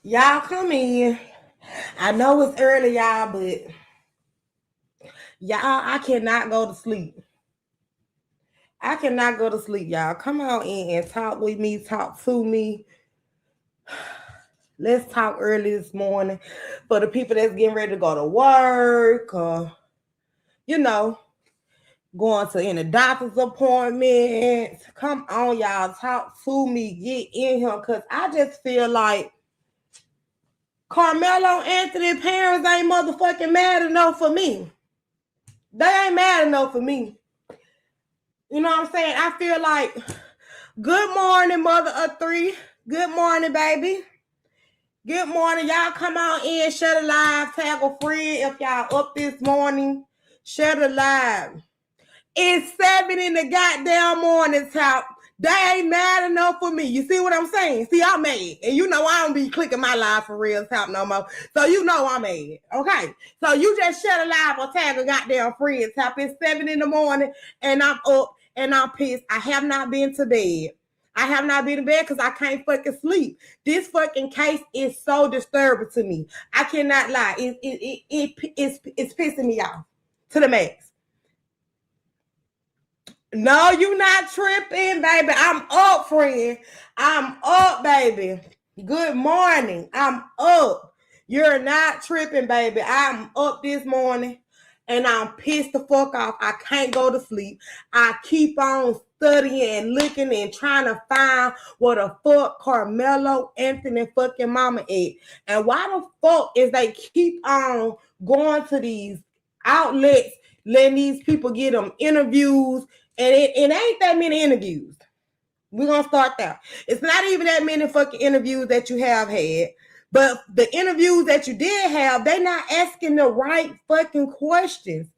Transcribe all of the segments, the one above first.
Y'all come in. I know it's early, y'all, but y'all, I cannot go to sleep. I cannot go to sleep, y'all. Come on in and talk with me, talk to me. Let's talk early this morning for the people that's getting ready to go to work or, you know, going to any doctor's appointments. Come on, y'all. Talk to me. Get in here. Because I just feel like Carmelo Anthony parents ain't motherfucking mad enough for me. They ain't mad enough for me. You know what I'm saying? I feel like, good morning, mother of three. Good morning, baby. Good morning. Y'all come on in, share the live, tag a friend if y'all up this morning. Share the live. It's 7 in the goddamn morning, top. They ain't mad enough for me. You see what I'm saying? See, I'm mad. And you know I don't be clicking my live for real, top, no more. So you know I'm mad. Okay? So you just share the live or tag a goddamn friend, top. It's 7 in the morning and I'm up and I'm pissed. I have not been to bed. I have not been to bed because I can't fucking sleep. This fucking case is so disturbing to me. I cannot lie. It's pissing me off to the max. No, you not tripping, baby. I'm up, friend. I'm up, baby. Good morning. I'm up. You're not tripping, baby. I'm up this morning and I'm pissed the fuck off. I can't go to sleep. I keep on studying and looking and trying to find what the fuck Carmelo Anthony fucking mama is. And why the fuck is they keep on going to these outlets, letting these people get them interviews, and it ain't that many interviews. We're going to start there. It's not even that many fucking interviews that you have had. But the interviews that you did have, they're not asking the right fucking questions.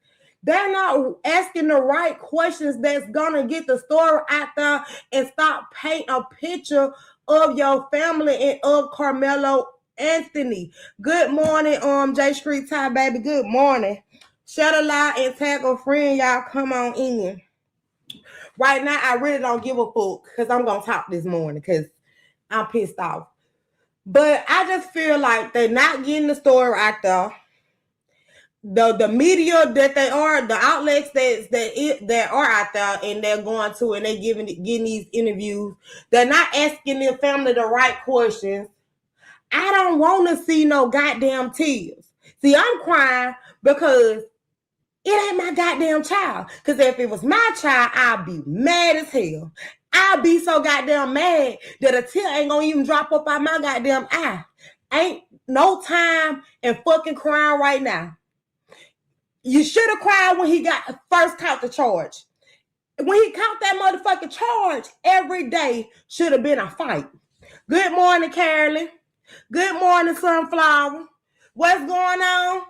They're not asking the right questions that's going to get the story out there and start painting a picture of your family and of Carmelo Anthony. Good morning, J Street Tie, baby. Good morning. Shut a lie and tag a friend. Y'all come on in. Right now, I really don't give a fuck because I'm going to talk this morning because I'm pissed off. But I just feel like they're not getting the story out there. The media that they are, the outlets that are out there and they're going to and they're getting these interviews, they're not asking their family the right questions. I don't want to see no goddamn tears. See, I'm crying because it ain't my goddamn child. Because if it was my child, I'd be mad as hell. I'd be so goddamn mad that a tear ain't gonna even drop up out my goddamn eye. Ain't no time in fucking crying right now. You should have cried when he got first caught the charge. When he caught that motherfucking charge, every day should have been a fight. Good morning, Carolyn. Good morning, Sunflower. What's going on?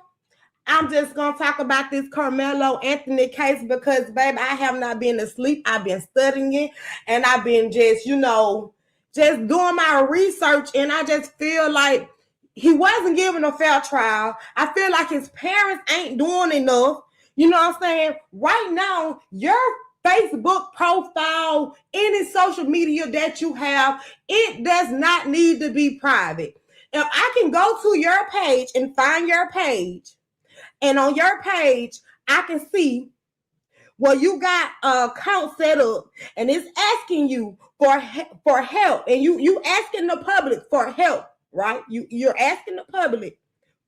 I'm just going to talk about this Carmelo Anthony case because, baby, I have not been asleep. I've been studying it, and I've been just, just doing my research, and I just feel like he wasn't given a fair trial. I feel like his parents ain't doing enough. You know what I'm saying? Right now, your Facebook profile, any social media that you have, it does not need to be private. If I can go to your page and find your page, and on your page, I can see well, you got a account set up, and it's asking you for help, and you asking the public for help, right? You're asking the public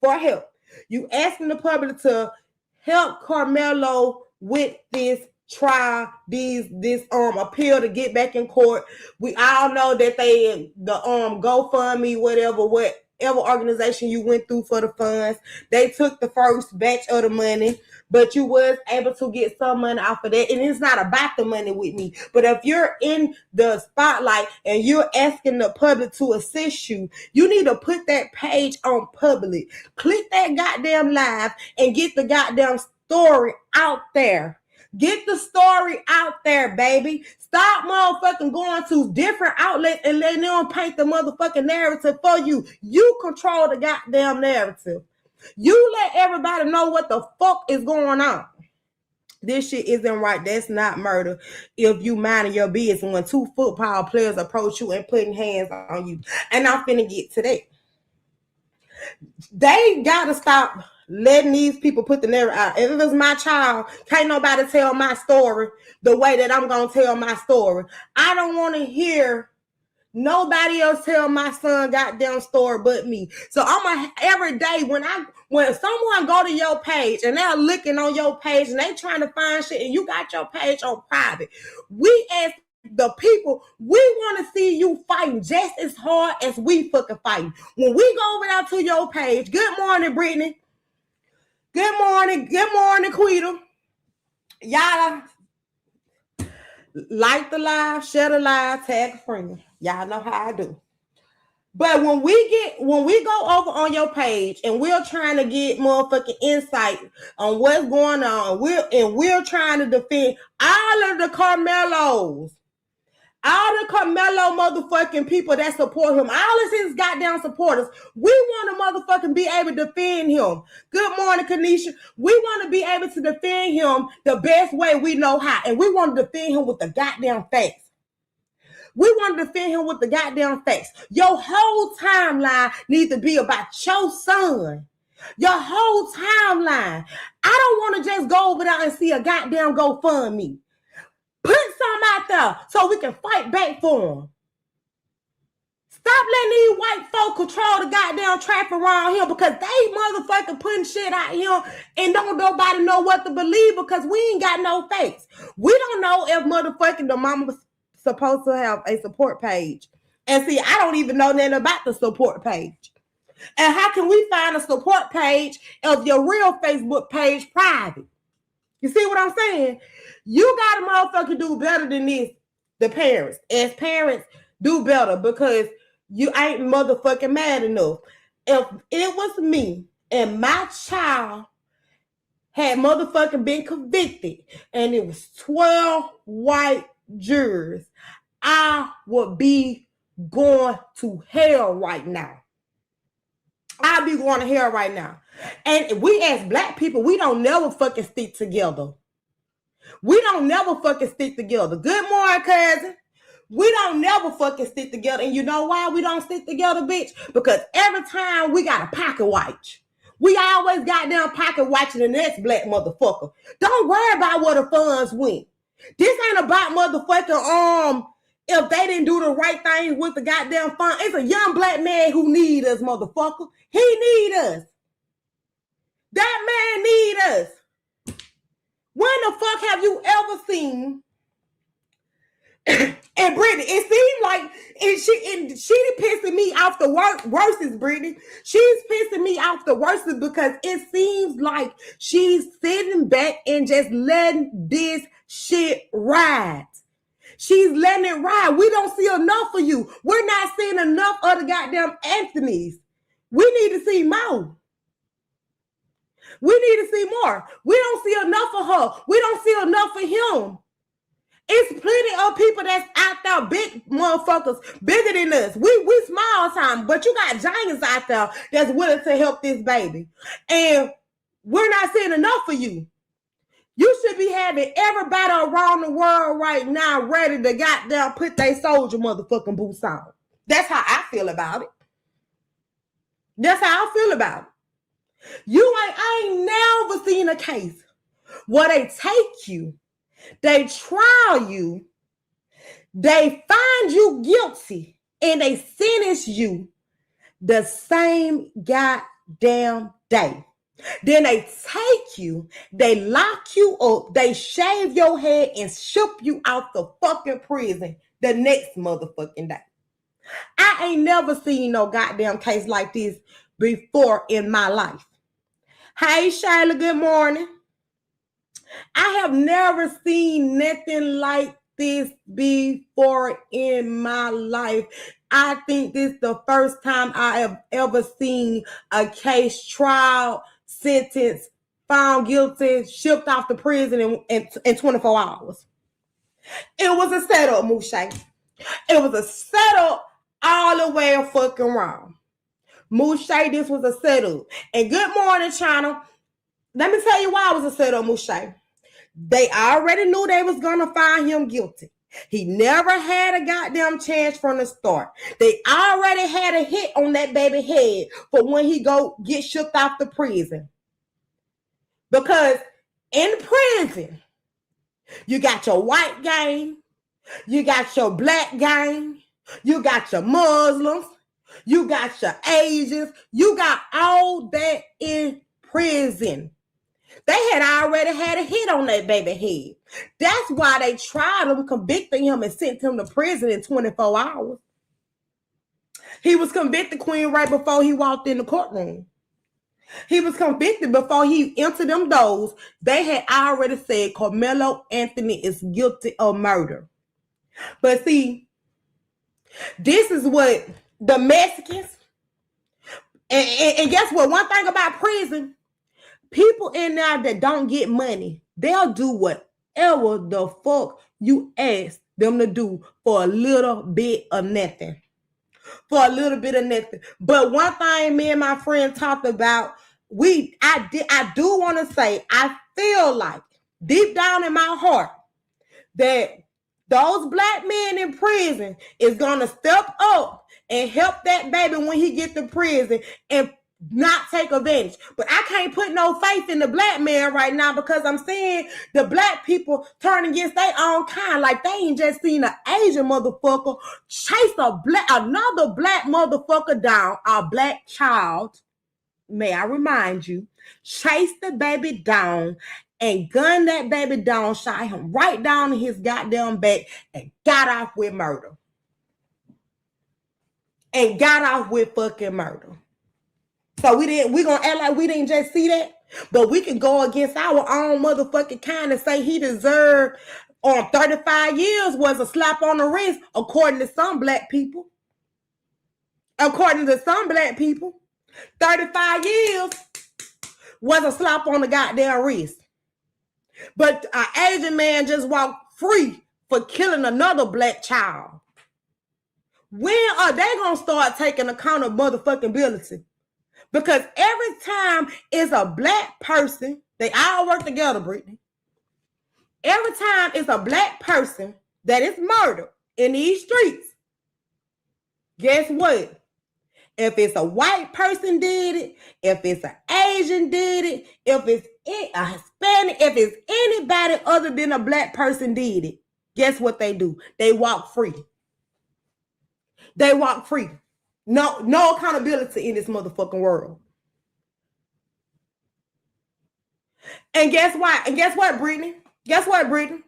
for help. You asking the public to help Carmelo with this trial, this appeal to get back in court. We all know that the GoFundMe, whatever organization you went through for the funds, they took the first batch of the money, but you was able to get some money off of that. And it's not about the money with me, but if you're in the spotlight and you're asking the public to assist you, you need to put that page on public. Click that goddamn live and get the goddamn story out there. Get the story out there, baby. Stop motherfucking going to different outlets and letting them paint the motherfucking narrative for you. You control the goddamn narrative. You let everybody know what the fuck is going on. This shit isn't right. That's not murder. If you minding your business when two football players approach you and putting hands on you. And I'm finna get to that. They gotta stop letting these people put the narrative out. If it was my child, can't nobody tell my story the way that I'm gonna tell my story. I don't want to hear nobody else tell my son goddamn story but me. So I'm every day when someone go to your page and they're looking on your page and they trying to find shit and you got your page on private, we as the people, we want to see you fighting just as hard as we fucking fighting. When we go over there to your page, good morning, Brittany. Good morning, Quita. Y'all like the live, share the live, tag a friend. Y'all know how I do. But when we go over on your page and we're trying to get motherfucking insight on what's going on, we're trying to defend all of the Carmelos. All the Carmelo motherfucking people that support him, all of his goddamn supporters, we want to motherfucking be able to defend him. Good morning, Kanisha. We want to be able to defend him the best way we know how. And we want to defend him with the goddamn facts. We want to defend him with the goddamn facts. Your whole timeline needs to be about your son. Your whole timeline. I don't want to just go over there and see a goddamn GoFundMe. Put some out there so we can fight back for them. Stop letting these white folk control the goddamn traffic around here because they motherfucking putting shit out here and don't nobody know what to believe because we ain't got no facts. We don't know if motherfucking the mama was supposed to have a support page. And see, I don't even know nothing about the support page. And how can we find a support page of your real Facebook page private? You see what I'm saying? You got to motherfucking do better than this. The parents. As parents, do better because you ain't motherfucking mad enough. If it was me and my child had motherfucking been convicted and it was 12 white jurors, I would be going to hell right now. I'll be going to hell right now. And we as black people, we don't never fucking stick together. We don't never fucking stick together. Good morning, cousin. We don't never fucking stick together. And you know why we don't stick together, bitch? Because every time we got a pocket watch. We always got down pocket watching the next black motherfucker. Don't worry about where the funds went. This ain't about motherfucking if they didn't do the right thing with the goddamn fund. It's a young black man who need us, motherfucker. He need us. That man need us. When the fuck have you ever seen? And Brittany, it seemed like she pissing me off the worst, Brittany. She's pissing me off the worst because it seems like she's sitting back and just letting this shit ride. She's letting it ride. We don't see enough of you. We're not seeing enough of the goddamn Anthonys. We need to see more. We need to see more. We don't see enough of her. We don't see enough of him. It's plenty of people that's out there, big motherfuckers, bigger than us. We small time, but you got giants out there that's willing to help this baby. And we're not seeing enough of you. You should be having everybody around the world right now ready to goddamn put their soldier motherfucking boots on. That's how I feel about it. That's how I feel about it. I ain't never seen a case where they take you, they trial you, they find you guilty, and they sentence you the same goddamn day. Then they take you, they lock you up, they shave your head and ship you out the fucking prison the next motherfucking day. I ain't never seen no goddamn case like this before in my life. Hey, Shayla, good morning. I have never seen nothing like this before in my life. I think this is the first time I have ever seen a case trial, sentence, found guilty, shipped off to prison in 24 hours. It was a setup, Mushay. It was a setup all the way fucking wrong. Mushay, this was a setup. And good morning, China. Let me tell you why it was a setup, Mushay. They already knew they was going to find him guilty. He never had a goddamn chance from the start. They already had a hit on that baby head for when he go get shook out the prison. Because in prison, you got your white gang, you got your black gang, you got your Muslims, you got your Asians, you got all that in prison. They had already had a hit on that baby head. That's why they tried him, convicted him, and sent him to prison in 24 hours. He was convicted, Queen, right before he walked in the courtroom. He was convicted before he entered them doors. They had already said Carmelo Anthony is guilty of murder. But see, this is what the Mexicans, and guess what? One thing about prison, people in there that don't get money, they'll do whatever the fuck you ask them to do for a little bit of nothing. For a little bit of nothing. But one thing me and my friend talked about, I do want to say, I feel like deep down in my heart that those black men in prison is going to step up and help that baby when he get to prison and not take advantage. But I can't put no faith in the black man right now because I'm seeing the black people turn against their own kind. Like they ain't just seen an Asian motherfucker chase another black motherfucker down, a black child, may I remind you, chase the baby down and gun that baby down, shot him right down in his goddamn back and got off with murder. And got off with fucking murder. So we gonna act like we didn't just see that, but we can go against our own motherfucking kind and say he deserved 35 years was a slap on the wrist, according to some black people. According to some black people, 35 years was a slap on the goddamn wrist. But an Asian man just walked free for killing another black child. When are they gonna start taking account of motherfucking ability? Because every time it's a black person, they all work together, Brittany. Every time it's a black person that is murdered in these streets, guess what? If it's a white person did it, if it's an Asian did it, if it's a Hispanic, if it's anybody other than a black person did it, guess what they do? They walk free. They walk free. No accountability in this motherfucking world. And guess what? And guess what, Brittany? Guess what, Brittany?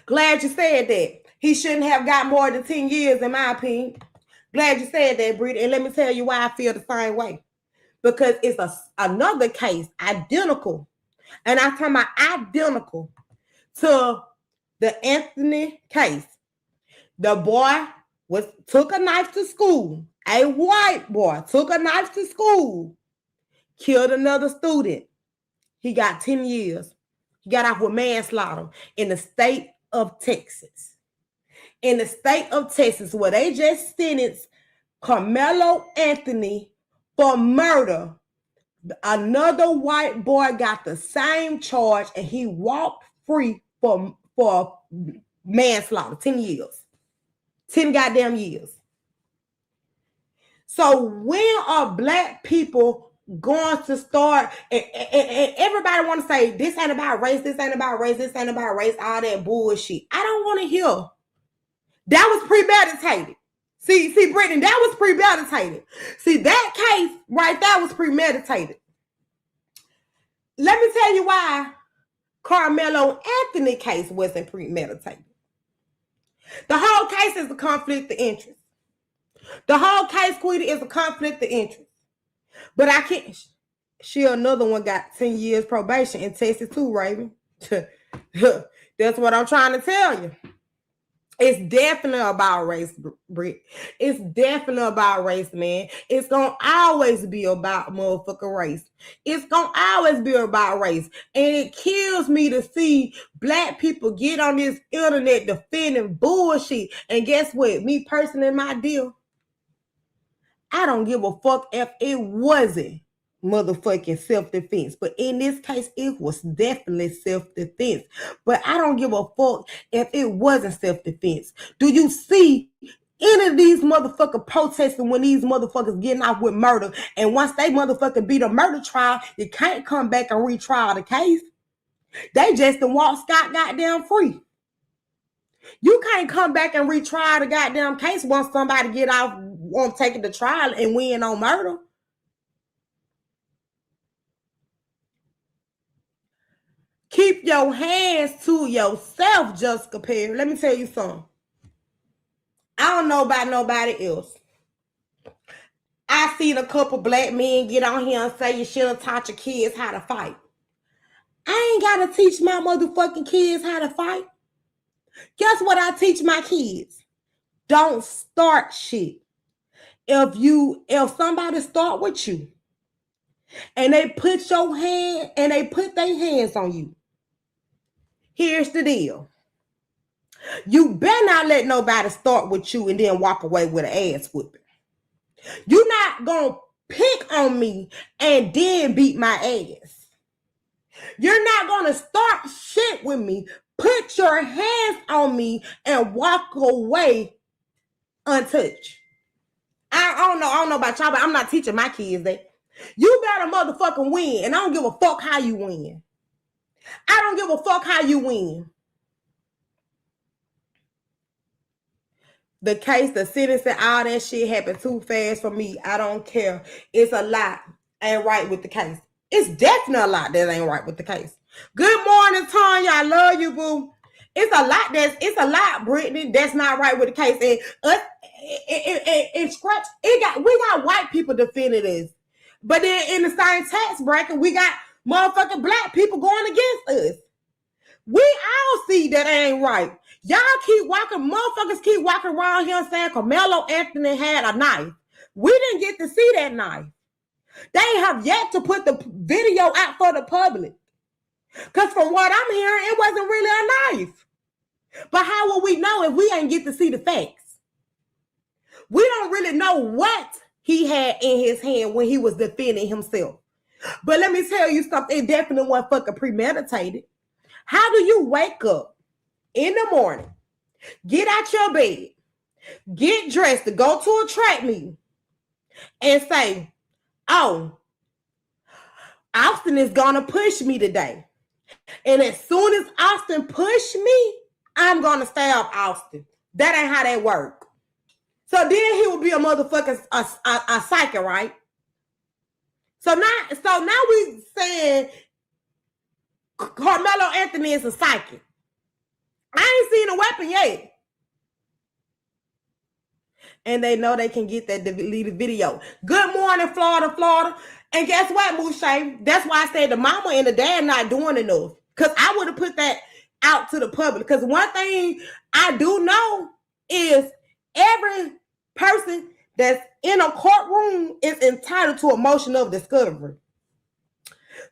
Glad you said that. He shouldn't have got more than 10 years, in my opinion. Glad you said that, Brittany. And let me tell you why I feel the same way. Because it's another case, identical. And I'm talking about identical to the Anthony case. The boy took a knife to school. A white boy took a knife to school, killed another student. He got 10 years. He got off with manslaughter in the state of Texas. In the state of Texas, where they just sentenced Carmelo Anthony for murder, another white boy got the same charge and he walked free for manslaughter, 10 years. 10 goddamn years. So when are black people going to start, and everybody want to say, this ain't about race, this ain't about race, this ain't about race, all that bullshit. I don't want to hear. That was premeditated. See, Brittany, that was premeditated. See, that case right there was premeditated. Let me tell you why Carmelo Anthony case wasn't premeditated. The whole case is a conflict of interest. The whole case, Quita, is a conflict of interest. But I can't. She another one got 10 years probation in Texas too, Raven. That's what I'm trying to tell you. It's definitely about race, Britt. It's definitely about race, man. It's going to always be about motherfucking race. It's going to always be about race. And it kills me to see black people get on this internet defending bullshit. And guess what? Me personally, my deal, I don't give a fuck if it wasn't motherfucking self-defense. But in this case, it was definitely self-defense. But I don't give a fuck if it wasn't self-defense. Do you see any of these motherfuckers protesting when these motherfuckers getting off with murder? And once they motherfucking beat a murder trial, you can't come back and retrial the case. They just done walk Scott goddamn free. You can't come back and retry the goddamn case once somebody get off on taking the trial and win on murder. Keep your hands to yourself, Jessica Perry. Let me tell you something. I don't know about nobody else. I seen a couple black men get on here and say you should have taught your kids how to fight. I ain't got to teach my motherfucking kids how to fight. Guess what I teach my kids? Don't start shit. If somebody start with you and they put their hands on you, here's the deal. You better not let nobody start with you and then walk away with an ass whipping. You're not gonna pick on me and then beat my ass. You're not gonna start shit with me, put your hands on me, and walk away untouched. I don't know about y'all, but I'm not teaching my kids that. You better motherfucking win, and I don't give a fuck how you win. I don't give a fuck how you win. The case, the sentence, and all that shit happened too fast for me. I don't care. It's a lot ain't right with the case. It's definitely a lot that ain't right with the case. Good morning, Tanya. I love you, boo. It's a lot, Brittany, that's not right with the case. And scratch, we got white people defending this. But then in the same tax bracket, we got motherfucking black people going against us. We all see that ain't right. Y'all keep walking, motherfuckers keep walking around here saying Carmelo Anthony had a knife. We didn't get to see that knife. They have yet to put the video out for the public. Because from what I'm hearing, it wasn't really a knife. But how will we know if we ain't get to see the facts? We don't really know what he had in his hand when he was defending himself. But let me tell you something, it definitely wasn't fucking premeditated. How do you wake up in the morning, get out your bed, get dressed to go to a track meeting, and say, oh, Austin is going to push me today. And as soon as Austin push me, I'm going to stab Austin. That ain't how that work. So then he will be a motherfucking a psychic, right? So now we saying Carmelo Anthony is a psychic. I ain't seen a weapon yet. And they know they can get that deleted video. Good morning, Florida. And guess what, Mouche? That's why I said the mama and the dad not doing enough. Because I would have put that out to the public. Because one thing I do know is every person that's in a courtroom is entitled to a motion of discovery.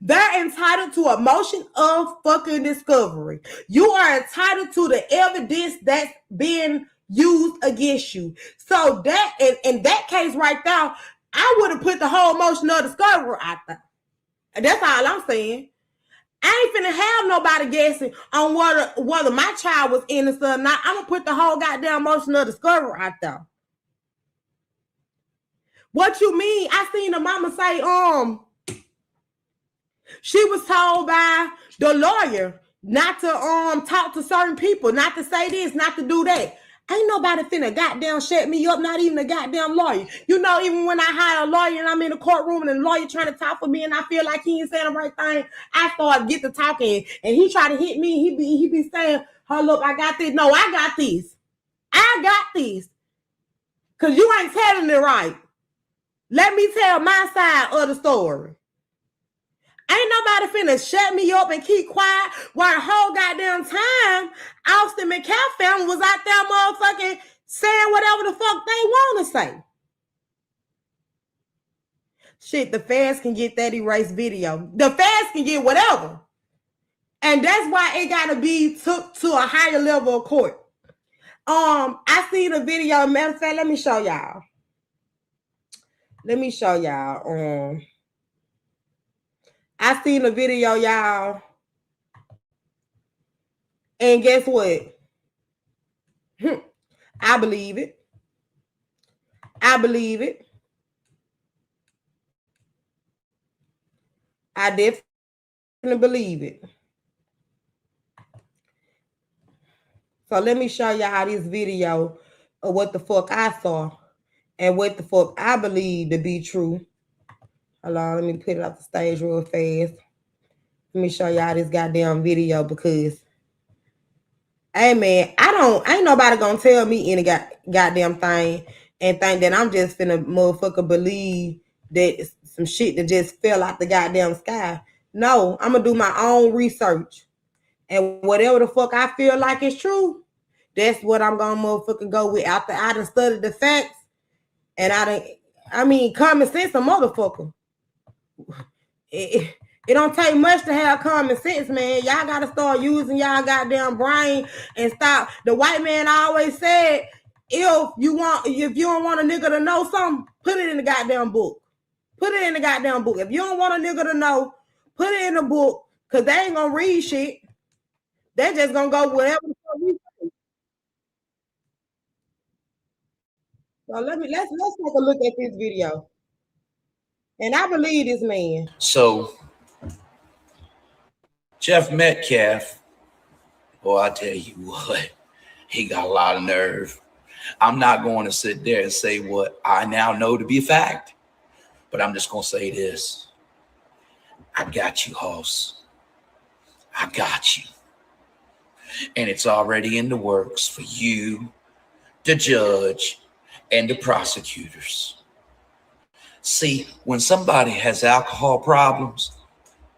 They're entitled to a motion of fucking discovery. You are entitled to the evidence that's being used against you. So that in that case right there, I would have put the whole motion of discovery out there. That's all I'm saying. I ain't finna have nobody guessing on whether my child was innocent or not. I'm gonna put the whole goddamn motion of discovery out there. What you mean? I seen the mama say, she was told by the lawyer not to talk to certain people, not to say this, not to do that. Ain't nobody finna goddamn shut me up, not even a goddamn lawyer. You know, even when I hire a lawyer and I'm in the courtroom and the lawyer trying to talk for me and I feel like he ain't saying the right thing, I start get to talking and he try to hit me. He be saying, oh, look, I got this. No, I got this. I got this. Because you ain't telling it right. Let me tell my side of the story. Ain't nobody finna shut me up and keep quiet while the whole goddamn time Austin McCall family was out there motherfucking saying whatever the fuck they want to say. Shit, the feds can get that erased video. The feds can get whatever. And that's why it gotta be took to a higher level of court. I seen a video, matter of fact, let me show y'all. I seen the video, y'all. And guess what? I believe it. I believe it. I definitely believe it. So let me show y'all this video of what the fuck I saw and what the fuck I believe to be true. Hold on, let me put it off the stage real fast. Let me show y'all this goddamn video because, hey man, ain't nobody gonna tell me any goddamn thing and think that I'm just finna motherfucker believe that some shit that just fell out the goddamn sky. No, I'm gonna do my own research. And whatever the fuck I feel like is true, that's what I'm gonna motherfucking go with. After I done studied the facts and common sense a motherfucker. It don't take much to have common sense, man. Y'all gotta start using y'all goddamn brain and stop. The white man always said, if you don't want a nigga to know something, put it in the goddamn book. Put it in the goddamn book. If you don't want a nigga to know, put it in the book, because they ain't gonna read shit. They're just gonna go whatever the fuck we say. So let's take a look at this video. And I believe this man. So Jeff Metcalf, boy, I tell you what, he got a lot of nerve. I'm not going to sit there and say what I now know to be a fact, but I'm just going to say this. I got you, Hoss. I got you. And it's already in the works for you, the judge, and the prosecutors. See, when somebody has alcohol problems,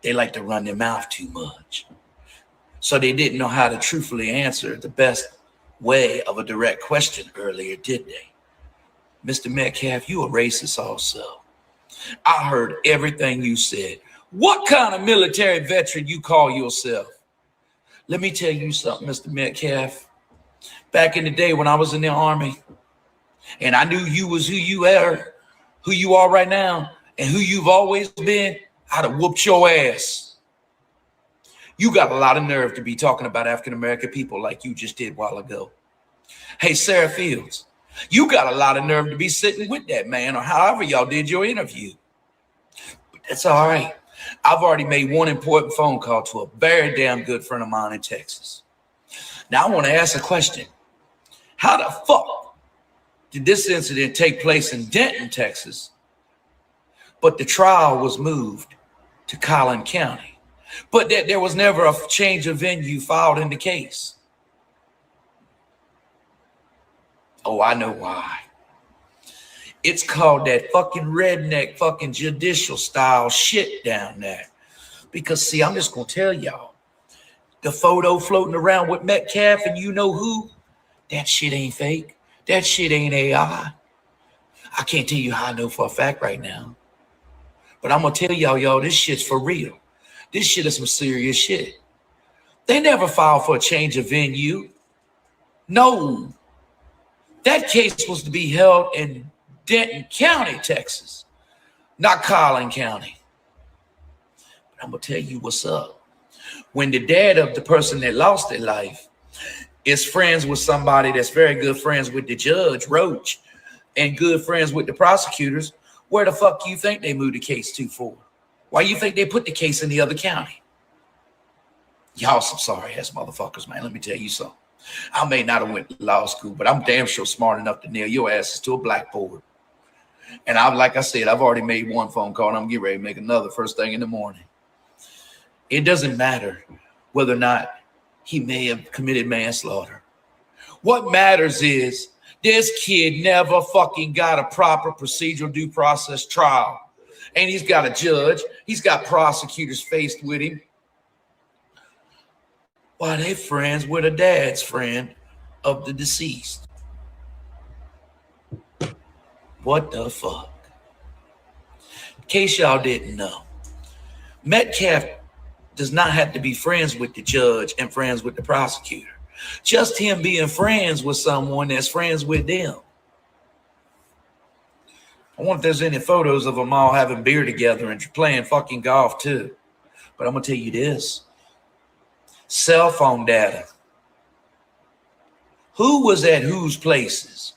they like to run their mouth too much. So they didn't know how to truthfully answer the best way of a direct question earlier, did they? Mr. Metcalf, you a racist also. I heard everything you said. What kind of military veteran you call yourself? Let me tell you something, Mr. Metcalf. Back in the day when I was in the Army, and I knew you was who you are right now, and who you've always been, I'd have whooped your ass. You got a lot of nerve to be talking about African-American people like you just did a while ago. Hey, Sarah Fields, you got a lot of nerve to be sitting with that man or however y'all did your interview. But that's all right. I've already made one important phone call to a very damn good friend of mine in Texas. Now I want to ask a question. How the fuck did this incident take place in Denton, Texas, but the trial was moved to Collin County, but that there was never a change of venue filed in the case? Oh, I know why. It's called that fucking redneck fucking judicial style shit down there. Because see, I'm just gonna tell y'all, the photo floating around with Metcalf and you know who, that shit ain't fake. That shit ain't AI. I can't tell you how I know for a fact right now. But I'm gonna tell y'all, this shit's for real. This shit is some serious shit. They never filed for a change of venue. No. That case was to be held in Denton County, Texas, not Collin County. But I'm gonna tell you what's up. When the dad of the person that lost their life is friends with somebody that's very good friends with the judge, Roach, and good friends with the prosecutors, where the fuck you think they moved the case to for? Why you think they put the case in the other county? Y'all some sorry ass motherfuckers, man. Let me tell you something. I may not have went to law school, but I'm damn sure smart enough to nail your asses to a blackboard. And like I said, I've already made one phone call and I'm getting ready to make another first thing in the morning. It doesn't matter whether or not he may have committed manslaughter. What matters is this kid never fucking got a proper procedural due process trial. And he's got a judge. He's got prosecutors faced with him. Why, they friends with a dad's friend of the deceased. What the fuck? In case y'all didn't know, Metcalf does not have to be friends with the judge and friends with the prosecutor. Just him being friends with someone that's friends with them. I wonder if there's any photos of them all having beer together and playing fucking golf too. But I'm going to tell you this. Cell phone data. Who was at whose places?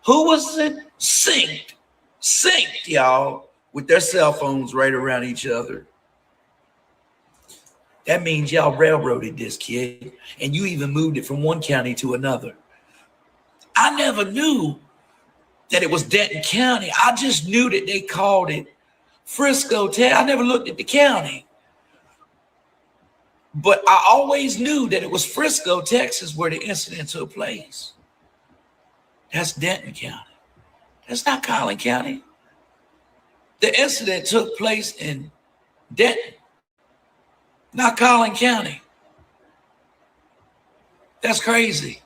Who was it? Synced, y'all, with their cell phones right around each other. That means y'all railroaded this kid, and you even moved it from one county to another. I never knew that it was Denton County. I just knew that they called it Frisco, Texas. I never looked at the county. But I always knew that it was Frisco, Texas, where the incident took place. That's Denton County. That's not Collin County. The incident took place in Denton, not Collin County. That's crazy.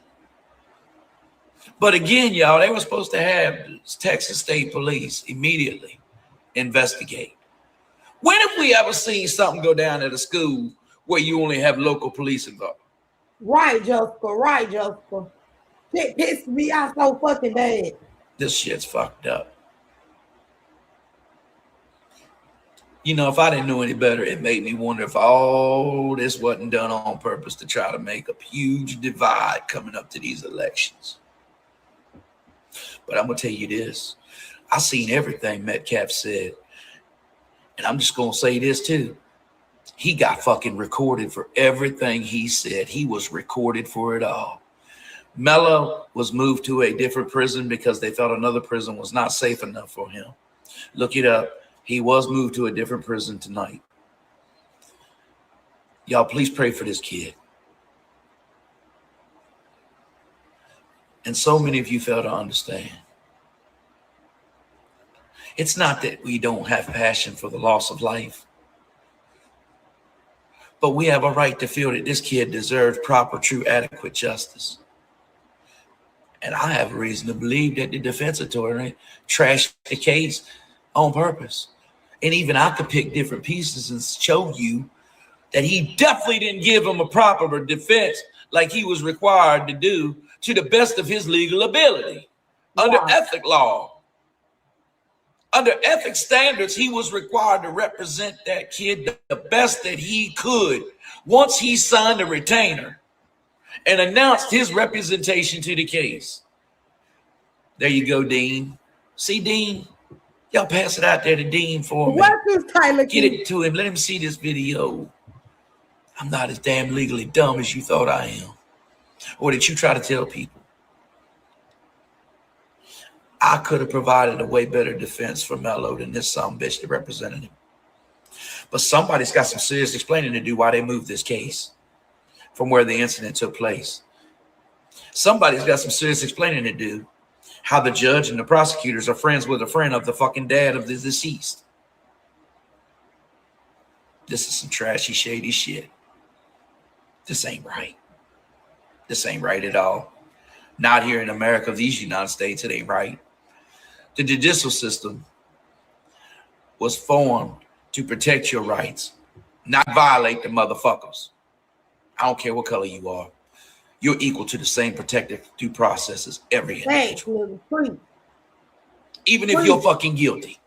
But again, y'all, they were supposed to have Texas State Police immediately investigate. When have we ever seen something go down at a school where you only have local police involved? Right, Jessica. Right, Jessica. It pissed me off so fucking bad. This shit's fucked up. You know, if I didn't know any better, it made me wonder if all this wasn't done on purpose to try to make a huge divide coming up to these elections. But I'm going to tell you this. I seen everything Metcalf said. And I'm just going to say this too. He got fucking recorded for everything he said. He was recorded for it all. Mello was moved to a different prison because they thought another prison was not safe enough for him. Look it up. He was moved to a different prison tonight. Y'all, please pray for this kid. And so many of you fail to understand. It's not that we don't have passion for the loss of life, but we have a right to feel that this kid deserves proper, true, adequate justice. And I have a reason to believe that the defense attorney trashed the case on purpose. And even I could pick different pieces and show you that he definitely didn't give him a proper defense like he was required to do to the best of his legal ability. Under ethic law. Under ethics standards, he was required to represent that kid the best that he could once he signed a retainer and announced his representation to the case. There you go, Dean. See, Dean? Y'all pass it out there to Dean for me. What is Tyler? Get it to him. Let him see this video. I'm not as damn legally dumb as you thought I am. Or that you try to tell people. I could have provided a way better defense for Mello than this some bitch that represented him. But somebody's got some serious explaining to do why they moved this case from where the incident took place. Somebody's got some serious explaining to do how the judge and the prosecutors are friends with a friend of the fucking dad of the deceased. This is some trashy, shady shit. This ain't right. This ain't right at all. Not here in America, these United States, it ain't right. The judicial system was formed to protect your rights, not violate the motherfuckers. I don't care what color you are. You're equal to the same protective due process as every individual. Even if you're fucking guilty,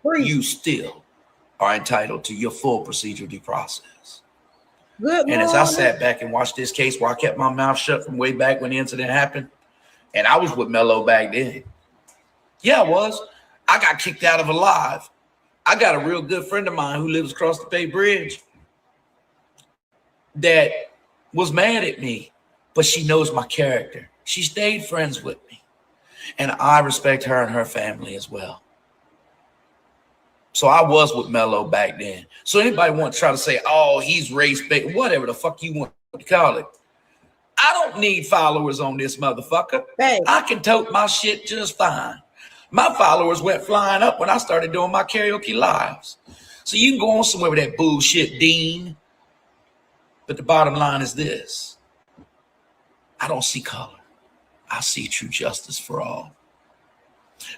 you still are entitled to your full procedural due process. And as I sat back and watched this case where I kept my mouth shut from way back when the incident happened, and I was with Mello back then. Yeah, I was. I got kicked out of Alive. I got a real good friend of mine who lives across the Bay Bridge that was mad at me, but she knows my character. She stayed friends with me. And I respect her and her family as well. So I was with Mello back then. So anybody want to try to say, oh, he's race-based, whatever the fuck you want to call it. I don't need followers on this motherfucker. Hey. I can tote my shit just fine. My followers went flying up when I started doing my karaoke lives. So you can go on somewhere with that bullshit, Dean. But the bottom line is this. I don't see color. I see true justice for all.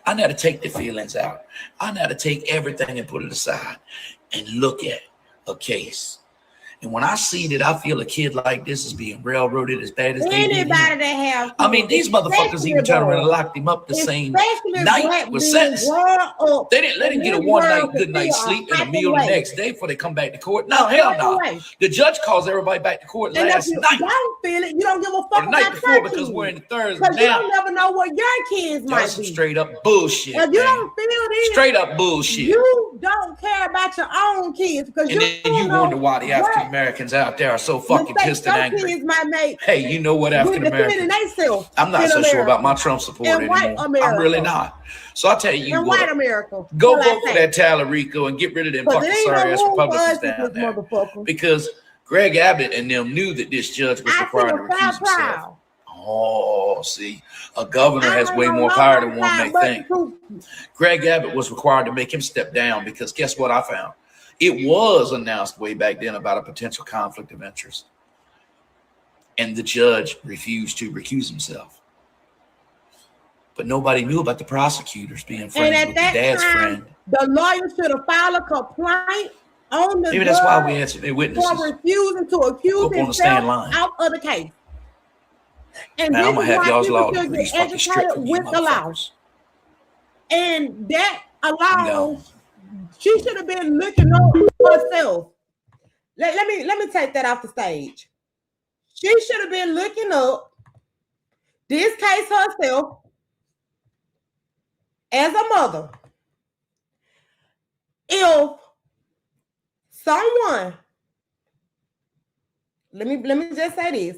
I know how to take the feelings out. I know how to take everything and put it aside and look at a case And when I see that, I feel a kid like this is being railroaded as bad as they did him. Anybody that have, I mean, these motherfuckers even turned around and locked him up the same night with sentence. They didn't let him get a one night, good night's sleep and a meal the next day before they come back to court. No, hell no. The judge calls everybody back to court last night. You don't feel it. You don't give a fuck or the night about before because we're in the Thursday now. Because you don't never know what your kids might be. Straight up bullshit. If you don't feel this, straight up bullshit. You don't care about your own kids because and then you wonder why the African Americans out there are so fucking pissed and angry. Hey, you know what, African Americans? I'm not so sure about my Trump support anymore. I'm really not. So I'll tell you what. Go vote for that Tallarico and get rid of them fucking sorry ass Republicans down there. Because Greg Abbott and them knew that this judge was required to recuse himself. Oh, see, a governor has way more power than one may think. Greg Abbott was required to make him step down because guess what I found? It was announced way back then about a potential conflict of interest. And the judge refused to recuse himself. But nobody knew about the prosecutors being friends with the dad's friend. The lawyer should have filed a complaint on the maybe that's why we had so many witnesses for refusing to accuse himself out of the case. And now I'm gonna have y'all's law degrees fucking stripped from with the law. And that allows she should have been looking up herself. Let me take that off the stage. She should have been looking up this case herself as a mother. If someone, let me just say this.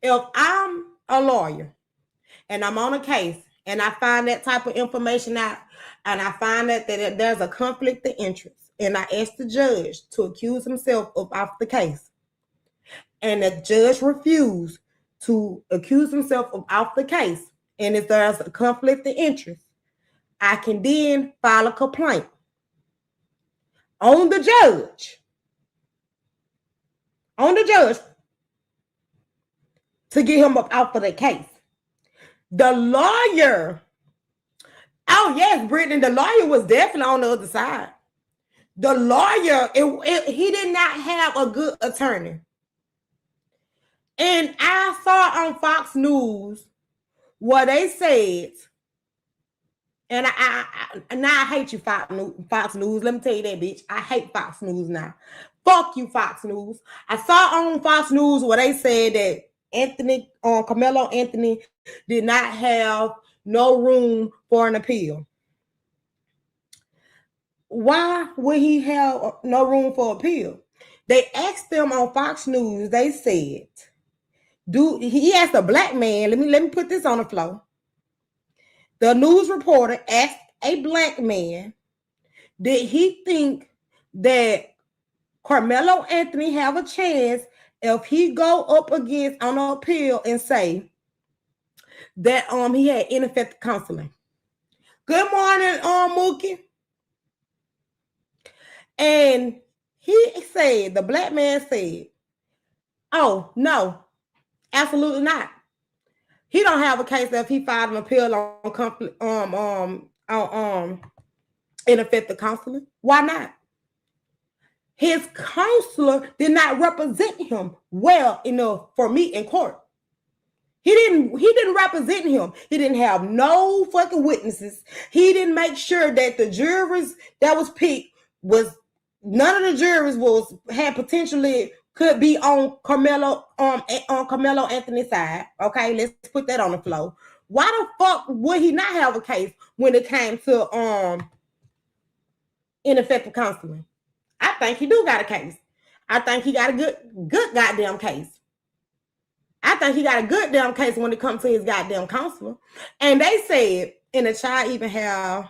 If I'm a lawyer and I'm on a case and I find that type of information out and I find that there's a conflict of interest and I ask the judge to accuse himself of off the case and the judge refused to accuse himself of off the case and if there's a conflict of interest, I can then file a complaint on the judge. To get him up out for the case. The lawyer, oh yes, Brittany, the lawyer was definitely on the other side. The lawyer, he did not have a good attorney. And I saw on Fox News what they said, and I hate you, Fox News. Let me tell you that, bitch. I hate Fox News now. Fuck you, Fox News. I saw on Fox News where they said that Carmelo Anthony did not have no room for an appeal. Why would he have no room for appeal? They asked them on Fox News, they said, he asked a black man, let me put this on the floor. The news reporter asked a black man, did he think that Carmelo Anthony have a chance if he go up against on an appeal and say that he had ineffective counseling? Good morning, Mookie. And he said, the black man said, oh no, absolutely not. He don't have a case if he filed an appeal on ineffective counseling. Why not? His counselor did not represent him well enough for me in court. He didn't represent him. He didn't have no fucking witnesses. He didn't make sure that the jurors that was picked was none of the jurors had potentially could be on Carmelo Anthony's side. Okay, let's put that on the floor. Why the fuck would he not have a case when it came to ineffective counseling? I think he do got a case. I think he got a good goddamn case. I think he got a good damn case when it comes to his goddamn counselor. And they said, and the child even have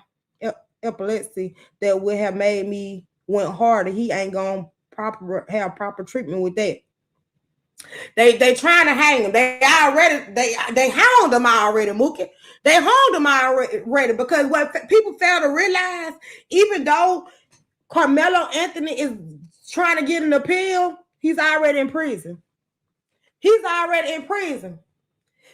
epilepsy that would have made me went harder. He ain't gonna have proper treatment with that. They trying to hang him. They hung him already, Mookie. They hung him already because what people fail to realize, even though Carmelo Anthony is trying to get an appeal, he's already in prison. He's already in prison.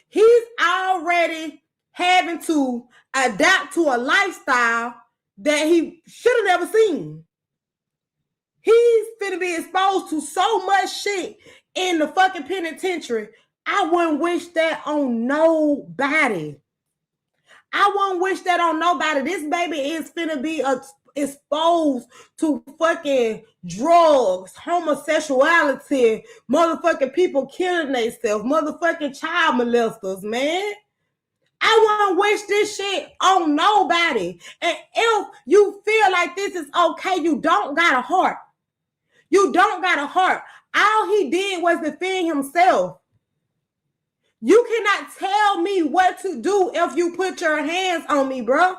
He's already having to adapt to a lifestyle that he should have never seen. He's going to be exposed exposed to so much shit in the fucking penitentiary. I wouldn't wish that on nobody. I won't wish that on nobody. This baby is finna be exposed to fucking drugs, homosexuality, motherfucking people killing themselves, motherfucking child molesters, man. I won't wish this shit on nobody. And if you feel like this is okay, you don't got a heart. You don't got a heart. All he did was defend himself. You cannot tell me what to do if you put your hands on me, bro.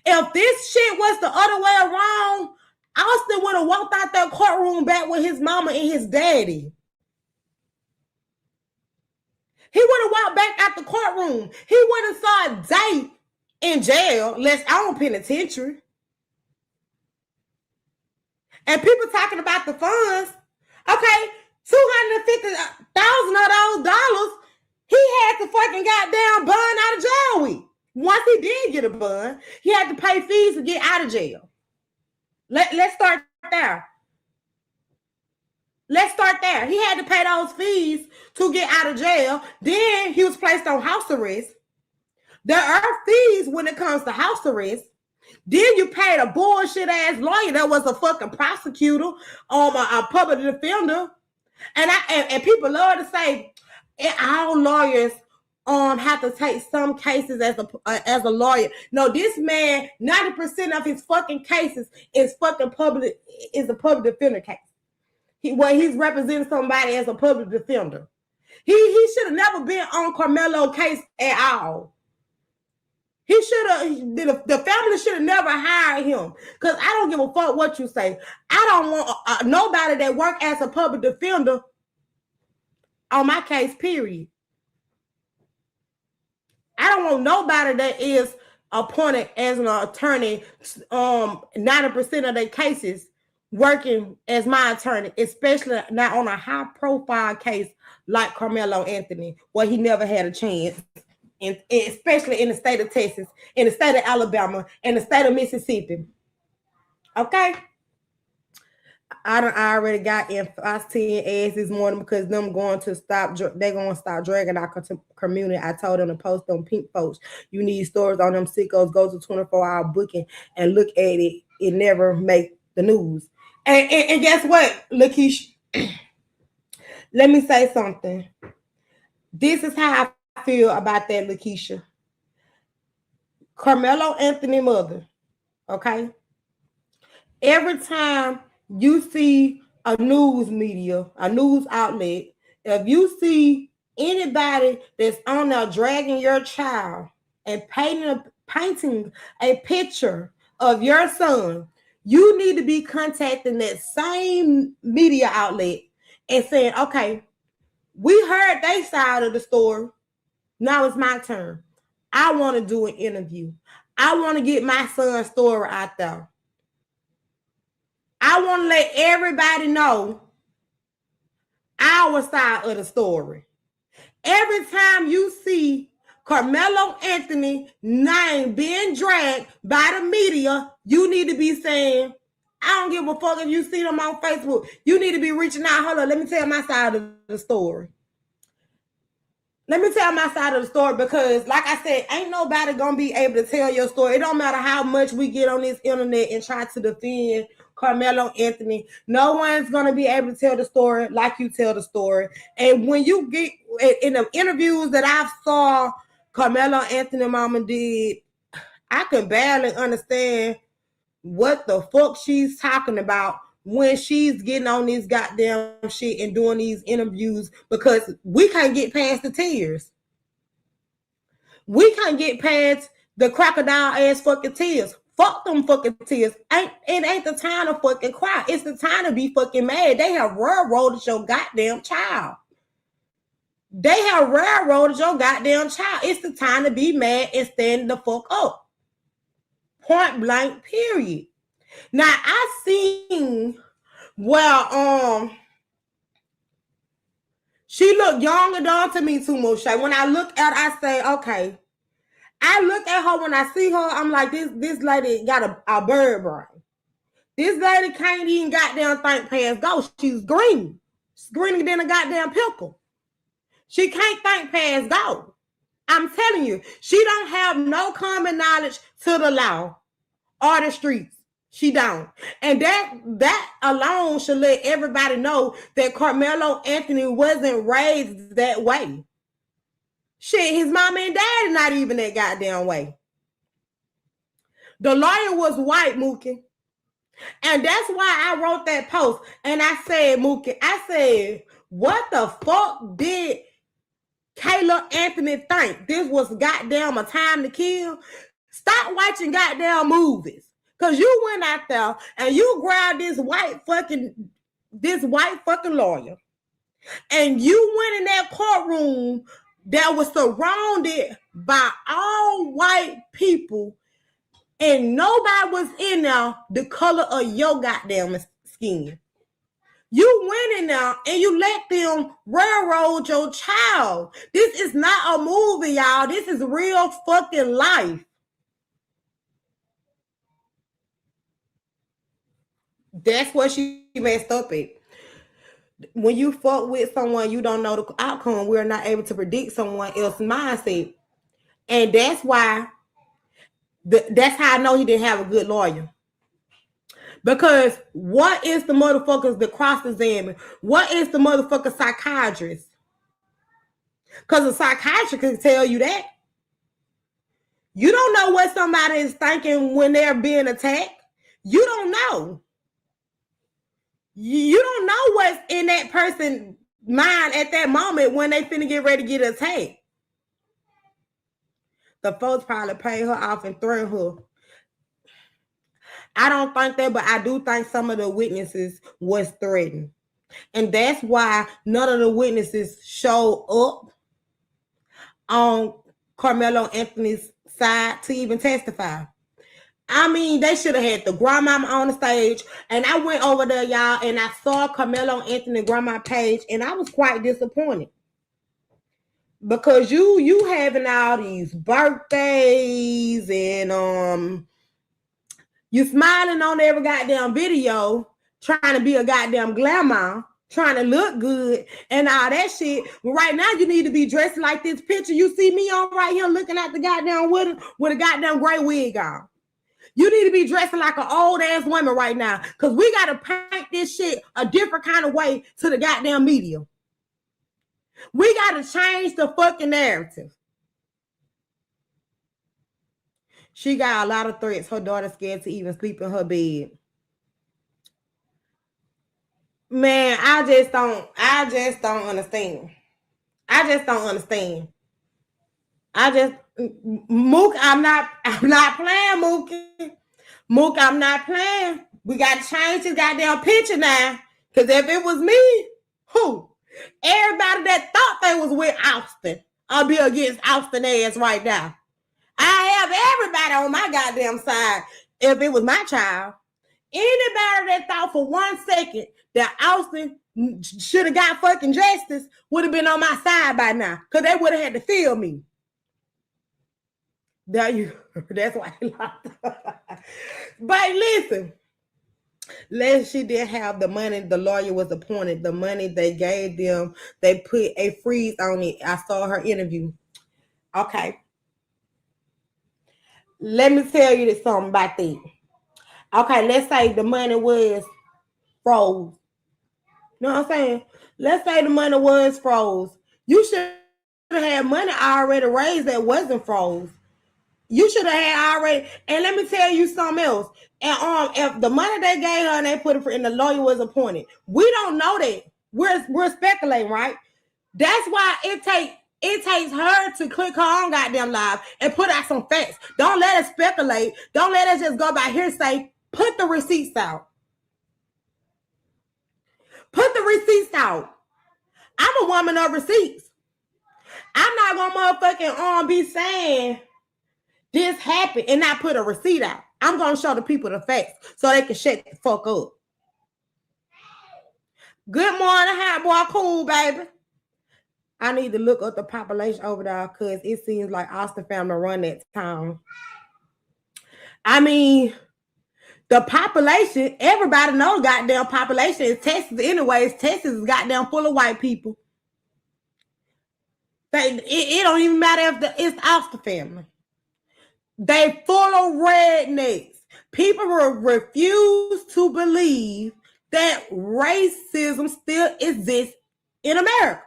If this shit was the other way around, Austin would have walked out that courtroom back with his mama and his daddy. He would have walked back out the courtroom. He would have saw a date in jail, less on penitentiary. And people talking about the funds. Okay, $250,000 of those dollars, he had to fucking goddamn bond out of jail with. Once he did get a bond, he had to pay fees to get out of jail. Let's start there. Let's start there. He had to pay those fees to get out of jail. Then he was placed on house arrest. There are fees when it comes to house arrest. Then you paid a bullshit ass lawyer that was a fucking prosecutor, a public defender. And people love to say, all lawyers have to take some cases as a lawyer. No, this man, 90% of his fucking cases is a public defender case. He's representing somebody as a public defender. He should have never been on Carmelo's case at all. He should have, the family should have never hired him. Because I don't give a fuck what you say. I don't want nobody that work as a public defender on my case, period. I don't want nobody that is appointed as an attorney 90% of their cases working as my attorney, especially not on a high-profile case like Carmelo Anthony, where he never had a chance, and especially in the state of Texas, in the state of Alabama, and the state of Mississippi. Okay? I already got in 10 ads this morning because they're going to stop dragging our community. I told them to post on Pink Folks. You need stories on them sickos. Go to 24-hour booking and look at it. It never make the news. And guess what, Lakeisha? Let me say something. This is how I feel about that, Lakeisha. Carmelo Anthony mother, okay? Every time you see a news media, a news outlet, if you see anybody that's on there dragging your child and painting a picture of your son, you need to be contacting that same media outlet and saying, okay, we heard their side of the story. Now it's my turn. I want to do an interview. I want to get my son's story out there. I want to let everybody know our side of the story. Every time you see Carmelo Anthony name being dragged by the media, you need to be saying, I don't give a fuck if you see them on Facebook. You need to be reaching out. Hold on, let me tell my side of the story. Let me tell my side of the story because, like I said, ain't nobody going to be able to tell your story. It don't matter how much we get on this internet and try to defend Carmelo Anthony. No one's going to be able to tell the story like you tell the story. And when you get in the interviews that I saw Carmelo Anthony mama did, I can barely understand what the fuck she's talking about when she's getting on this goddamn shit and doing these interviews, because we can't get past the tears. We can't get past the crocodile ass fucking tears. Fuck them fucking tears. It ain't the time to fucking cry. It's the time to be fucking mad. They have railroaded your goddamn child. They have railroaded your goddamn child. It's the time to be mad and stand the fuck up. Point blank, period. Now, I seen, she looked young and dumb to me too much. When I look at her, I say, okay. I look at her, when I see her, I'm like, this lady got a bird brain. This lady can't even goddamn think past go. She's green. She's greener than a goddamn pickle. She can't think past go. I'm telling you, she don't have no common knowledge to the law or the streets. She don't. And that alone should let everybody know that Carmelo Anthony wasn't raised that way. Shit, his mama and daddy not even that goddamn way. The lawyer was white, Mookie. And that's why I wrote that post. And I said, Mookie, I said, what the fuck did Kayla Anthony think? This was goddamn a time to kill? Stop watching goddamn movies. Because you went out there and you grabbed this white fucking lawyer. And you went in that courtroom that was surrounded by all white people. And nobody was in there the color of your goddamn skin. You went in there and you let them railroad your child. This is not a movie, y'all. This is real fucking life. That's what she messed up at. When you fuck with someone, you don't know the outcome. We're not able to predict someone else's mindset. And that's why, that's how I know he didn't have a good lawyer. Because what is the motherfuckers that cross-examine? What is the motherfucker psychiatrist? Because a psychiatrist can tell you that. You don't know what somebody is thinking when they're being attacked. You don't know. You don't know what's in that person's mind at that moment when they finna get ready to get attacked. The folks probably paid her off and threatened her. I don't think that, but I do think some of the witnesses was threatened. And that's why none of the witnesses showed up on Carmelo Anthony's side to even testify. I mean, they should have had the grandmama on the stage. And I went over there, y'all, and I saw Carmelo Anthony grandma page, and I was quite disappointed. Because you having all these birthdays and you smiling on every goddamn video, trying to be a goddamn glamour, trying to look good and all that shit. But right now you need to be dressed like this picture you see me on right here looking at the goddamn with a goddamn gray wig on. You need to be dressing like an old ass woman right now because we got to paint this shit a different kind of way to the goddamn media. We got to change the fucking narrative. She got a lot of threats. Her daughter's scared to even sleep in her bed. Man, I just don't understand. Mook, I'm not playing, Mookie. Mook, I'm not playing. We got to change this goddamn picture now. Because if it was me, who? Everybody that thought they was with Austin, I'll be against Austin ass right now. I have everybody on my goddamn side if it was my child. Anybody that thought for 1 second that Austin should have got fucking justice would have been on my side by now. Because they would have had to feel me. That's why he locked up. But listen, she didn't have the money. The lawyer was appointed. The money they gave them, they put a freeze on it. I saw her interview. Okay. Let me tell you this something about that. Okay, let's say the money was froze. You know what I'm saying? Let's say the money was froze. You should have had money already raised that wasn't froze. You should have had already. And let me tell you something else. And if the money they gave her and they put it for, and the lawyer was appointed, we don't know that. We're speculating, right? That's why it takes her to click her own goddamn live and put out some facts. Don't let us speculate. Don't let us just go by hearsay. Put the receipts out. Put the receipts out. I'm a woman of receipts. I'm not gonna motherfucking be saying this happened and not put a receipt out. I'm gonna show the people the facts so they can shut the fuck up. Good morning, hot boy, cool baby. I need to look up the population over there because it seems like Austin family run that town. I mean, The population, everybody knows goddamn population is Texas anyways. Texas is goddamn full of white people. It don't even matter if it's off the family. They full of rednecks. People refuse to believe that racism still exists in America.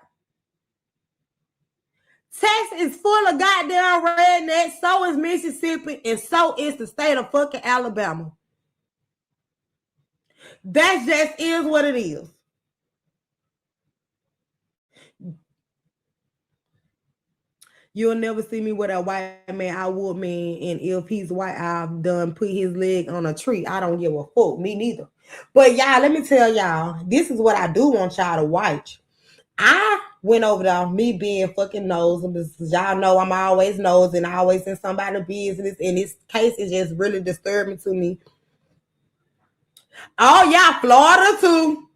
Texas is full of goddamn rednecks. So is Mississippi, and so is the state of fucking Alabama. That just is what it is. You'll never see me with a white man. I would, man. And if he's white, I've done put his leg on a tree. I don't give a fuck. Me neither. But y'all, let me tell y'all, this is what I do want y'all to watch. I went over there, me being fucking nosy, because y'all know I'm always nosy and always in somebody's business. And this case is just really disturbing to me. Oh, yeah, Florida too.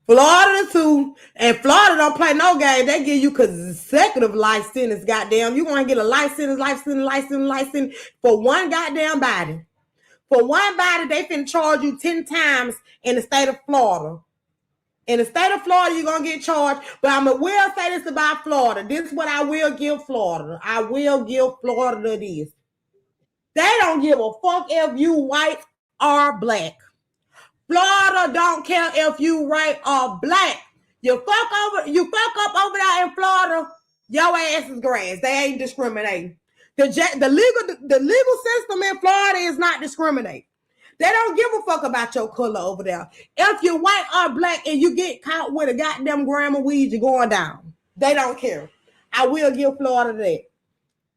Florida too. And Florida don't play no game. They give you consecutive life sentence, goddamn. You want to get a life sentence for one goddamn body. For one body, they finna charge you 10 times in the state of Florida. In the state of Florida, you're going to get charged. But I will say this about Florida. This is what I will give Florida. I will give Florida this. They don't give a fuck if you white or black. Florida don't care if you white or black. You fuck up over there in Florida, your ass is grass. They ain't discriminating. The legal system in Florida is not discriminating. They don't give a fuck about your color over there. If you're white or black and you get caught with a goddamn gram of weed, you're going down. They don't care. I will give Florida that.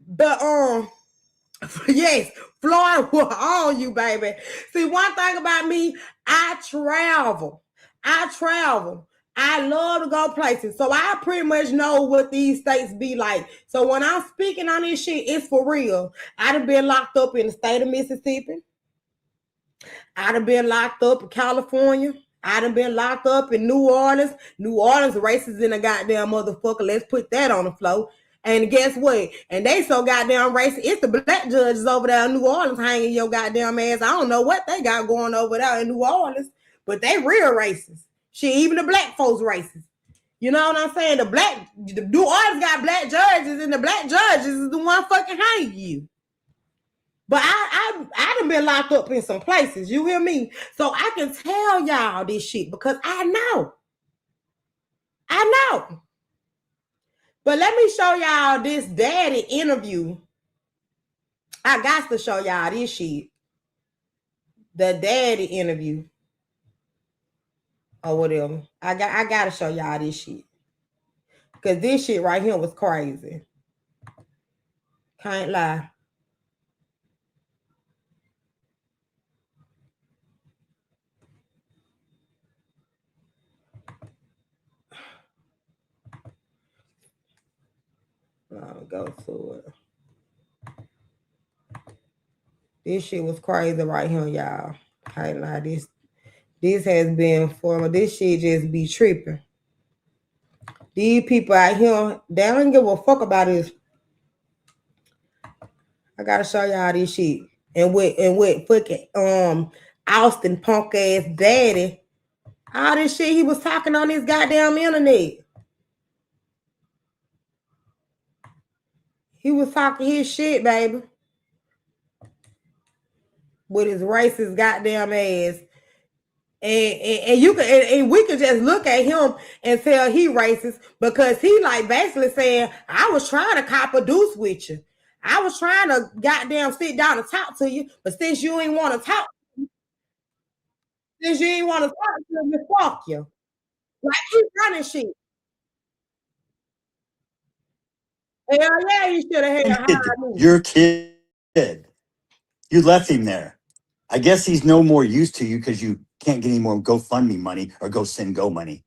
But yes, Florida will own you, baby. See, one thing about me, I travel. I love to go places. So I pretty much know what these states be like. So when I'm speaking on this shit, it's for real. I'd have been locked up in the state of Mississippi. I'd have been locked up in California. I'd have been locked up in New Orleans. New Orleans racist in a goddamn motherfucker. Let's put that on the floor. And guess what? And they so goddamn racist. It's the black judges over there in New Orleans hanging your goddamn ass. I don't know what they got going over there in New Orleans, but they real racist. Shit, even the black folks racist. You know what I'm saying? The New Orleans got black judges, and the black judges is the one fucking hanging you. But I done been locked up in some places. You hear me? So I can tell y'all this shit because I know. But let me show y'all this daddy interview. I got to show y'all this shit. The daddy interview. Or whatever. I got to show y'all this shit. Because this shit right here was crazy. Can't lie. I'll go to it. This shit was crazy right here, y'all. Can't lie. This has been formal. This shit just be tripping. These people out here, they don't give a fuck about this. I gotta show y'all this shit. And with fucking Austin punk ass daddy, all this shit he was talking on his goddamn internet. He was talking his shit, baby. With his racist goddamn ass. And we could just look at him and tell he racist because he like basically saying, I was trying to cop a deuce with you. I was trying to goddamn sit down and talk to you, but since you ain't want to talk, fuck you. Like he's running shit. Hell yeah, you should have had your kid. You left him there. I guess he's no more used to you because you can't get any more GoFundMe money or Go money.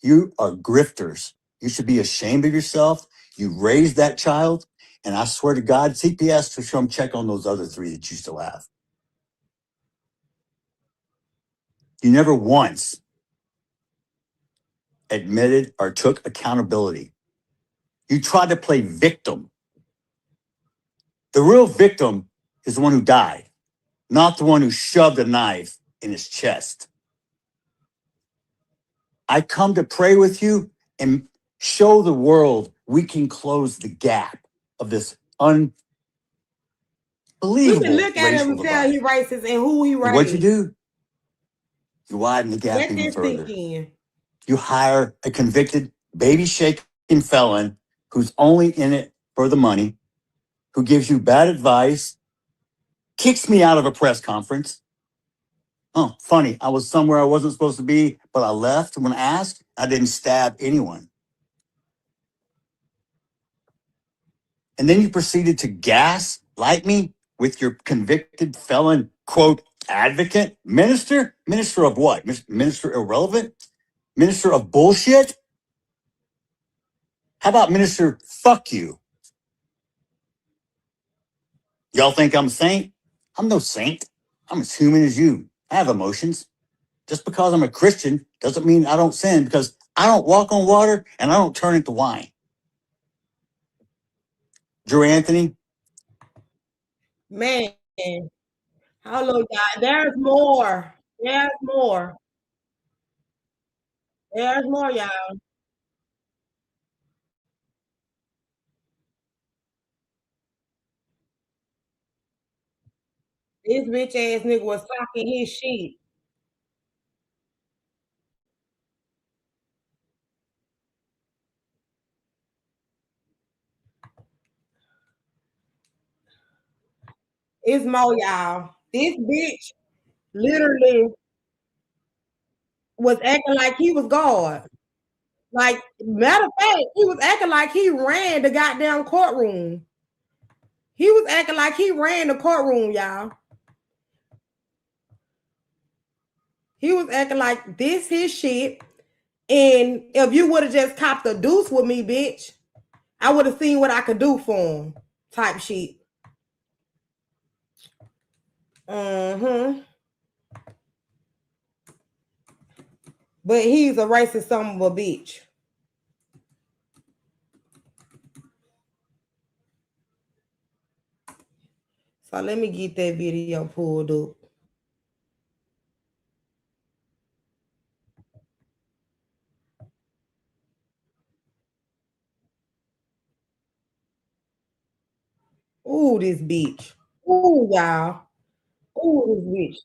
You are grifters. You should be ashamed of yourself. You raised that child. And I swear to God, CPS to come check on those other 3 that you still have. You never once admitted or took accountability. You tried to play victim. The real victim is the one who died. not the one who shoved a knife in his chest. I come to pray with you and show the world we can close the gap of this You unbelievable can look at him racial and tell he divide. racist and who he And what'd you raised. do? You widen the gap Let even this sink further. in. You hire a convicted baby shaking felon who's only in it for the money, who gives you bad advice, kicks me out of a press conference. Oh, funny. I was somewhere I wasn't supposed to be, but I left when asked. I didn't stab anyone. And then you proceeded to gaslight me with your convicted felon, quote, advocate, minister? Minister of what? Minister irrelevant? Minister of bullshit? How about minister fuck you? Y'all think I'm a saint? I'm no saint. I'm as human as you. I have emotions. Just because I'm a Christian doesn't mean I don't sin, because I don't walk on water and I don't turn into wine. Drew Anthony, Man, hello, y'all. There's more. There's more. There's more, y'all. This bitch ass nigga was talking his shit. It's more, y'all. This bitch literally was acting like he was God. Like, matter of fact, he was acting like he ran the goddamn courtroom. He was acting like he ran the courtroom, y'all. He was acting like this his shit. And if you would have just copped a deuce with me, bitch, I would have seen what I could do for him. Type shit. Mm-hmm. But he's a racist son of a bitch. So let me get that video pulled up. Ooh, this bitch. Ooh, y'all. Ooh, this bitch.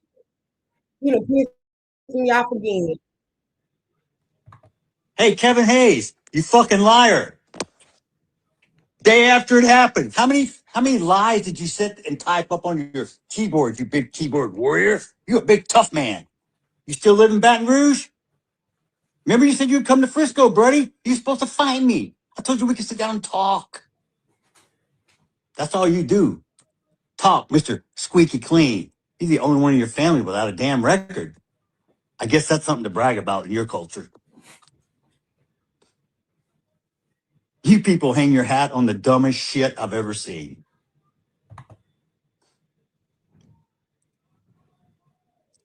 You know, piss me off again. hey, Kevin Hayes, you fucking liar. Day after it happened. How many lies did you sit and type up on your keyboard, you big keyboard warrior? You a big tough man. You still live in Baton Rouge? Remember you said you'd come to Frisco, buddy? You're supposed to find me. I told you we could sit down and talk. That's all you do. Talk, Mr. Squeaky Clean. He's the only one in your family without a damn record. I guess that's something to brag about in your culture. You people hang your hat on the dumbest shit I've ever seen.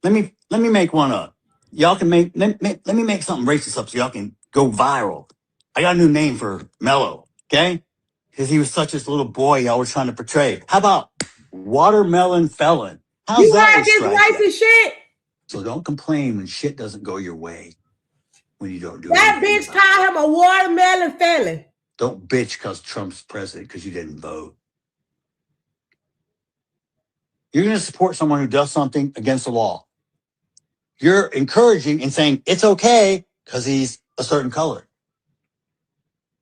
Let me make one up. Y'all can let me make something racist up so y'all can go viral. I got a new name for Mello, okay? Because he was such this little boy y'all were trying to portray. How about watermelon felon? How's You that heard will this strike you? racist shit? So don't complain when shit doesn't go your way. When you don't do That anything bitch about it. called him a watermelon felon. Don't bitch because Trump's president because you didn't vote. You're going to support someone who does something against the law. You're encouraging and saying it's okay because he's a certain color.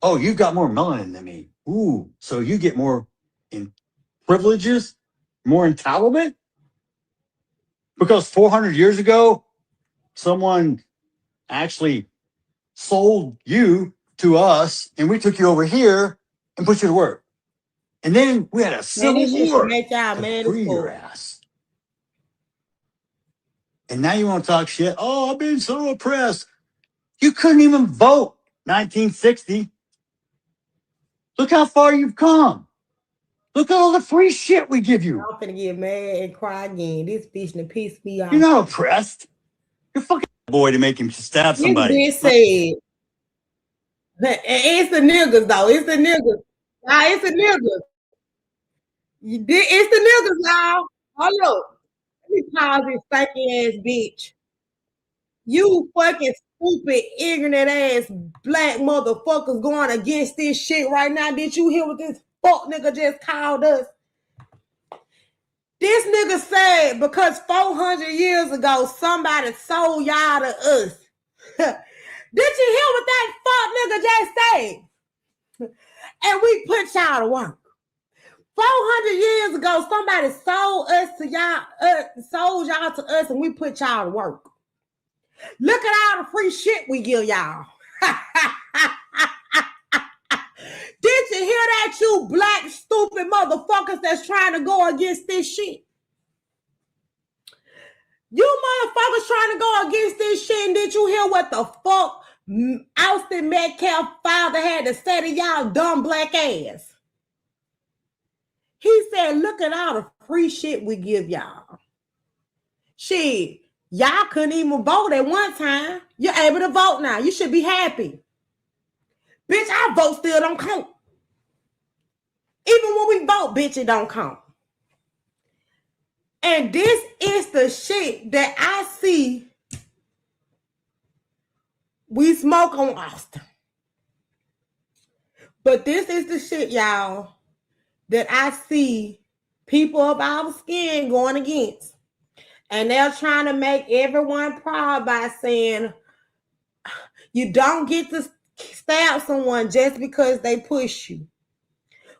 Oh, you've got more melanin than me. Ooh, so you get more in privileges, more entitlement? Because 400 years ago, someone actually sold you to us and we took you over here and put you to work. And then we had a Man, civil this shit should war make y'all to mad as free your fuck. ass. And now you want to talk shit. Oh, I've been so oppressed. You couldn't even vote 1960. Look how far you've come. Look at all the free shit we give you. I'm finna get mad and cry again. This bitch done pissed me off. You're not oppressed. You're fucking boy to make him stab This somebody. bitch said, it's the niggas though. It's the niggas. Nah, it's the niggas. It's the niggas, y'all. Hold up. call this stanky ass bitch. You fucking stupid, ignorant ass black motherfuckers going against this shit right now. Did you hear what this fuck nigga just called us? This nigga said because 400 years ago somebody sold y'all to us. Did you hear what that fuck nigga just said? And we put y'all to work. 400 years ago, somebody sold y'all to us, and we put y'all to work. Look at all the free shit we give y'all. Did you hear that, you black stupid motherfuckers that's trying to go against this shit? You motherfuckers trying to go against this shit, and did you hear what the fuck Austin Metcalf father had to say to y'all dumb black ass? He said, look at all the free shit we give y'all. Shit, y'all couldn't even vote at one time. You're able to vote now. You should be happy. Bitch, our vote still don't count. Even when we vote, bitch, it don't count. And this is the shit that I see we smoke on Austin. But this is the shit, y'all, that I see people of our skin going against. And they're trying to make everyone proud by saying you don't get to stab someone just because they push you.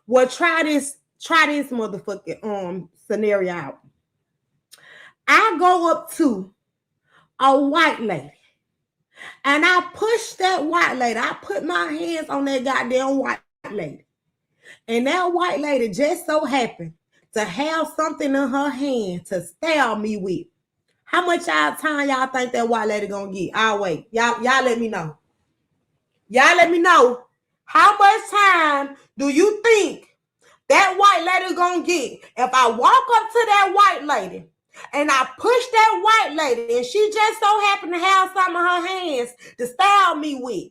Well, try this motherfucking scenario out. I go up to a white lady and I push that white lady. I put my hands on that goddamn white lady. And that white lady just so happened to have something in her hand to stab me with. How much time y'all think that white lady gonna get? I'll wait. Y'all let me know. Y'all let me know. How much time do you think that white lady gonna get if I walk up to that white lady and I push that white lady and she just so happened to have something in her hands to stab me with?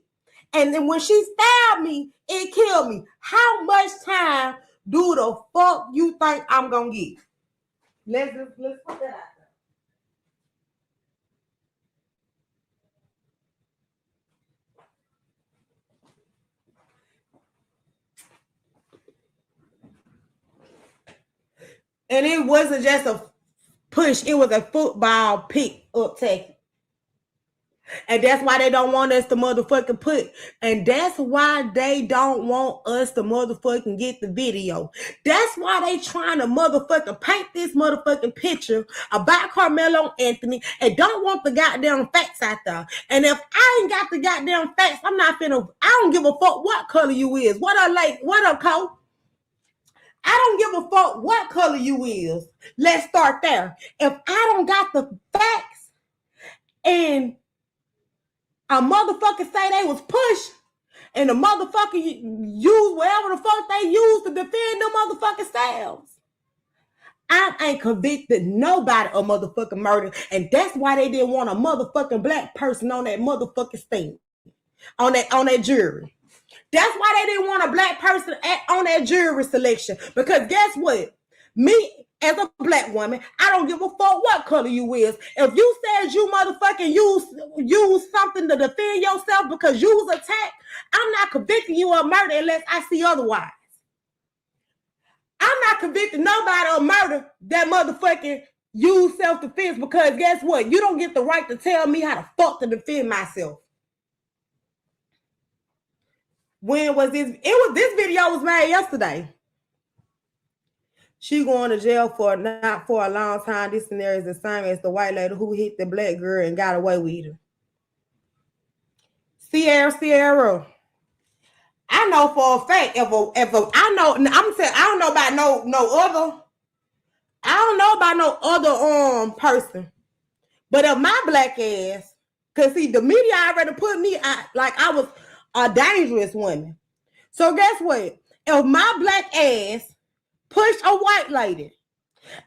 And then when she stabbed me, it killed me. How much time do the fuck you think I'm gonna get? Let's put that out there. And it wasn't just a push, it was a football pick up tackle. And that's why they don't want us to motherfucking put. And that's why they don't want us to motherfucking get the video. That's why they trying to motherfucking paint this motherfucking picture about Carmelo Anthony and don't want the goddamn facts out there. And if I ain't got the goddamn facts, I'm not finna, I don't give a fuck what color you is. What up, Cole? I don't give a fuck what color you is. Let's start there. If I don't got the facts and a motherfucker say they was pushed and the motherfucker use whatever the fuck they use to defend them motherfucking selves, I ain't convicted nobody of motherfucking murder. And that's why they didn't want a motherfucking black person on that motherfucking stand, on that jury. That's why they didn't want a black person on that jury selection. Because guess what? Me, as a black woman, I don't give a fuck what color you is. If you said you motherfucking use something to defend yourself because you was attacked, I'm not convicting you of murder unless I see otherwise. I'm not convicting nobody of murder that motherfucking use self-defense, because guess what? You don't get the right to tell me how the fuck to defend myself. When was this? This video was made yesterday. She going to jail for not for a long time. This scenario is the same as the white lady who hit the black girl and got away with her. Sierra. I know for a fact I don't know about no other person. But if my black ass, cause see the media already put me out like I was a dangerous woman. So guess what? If my black ass pushed a white lady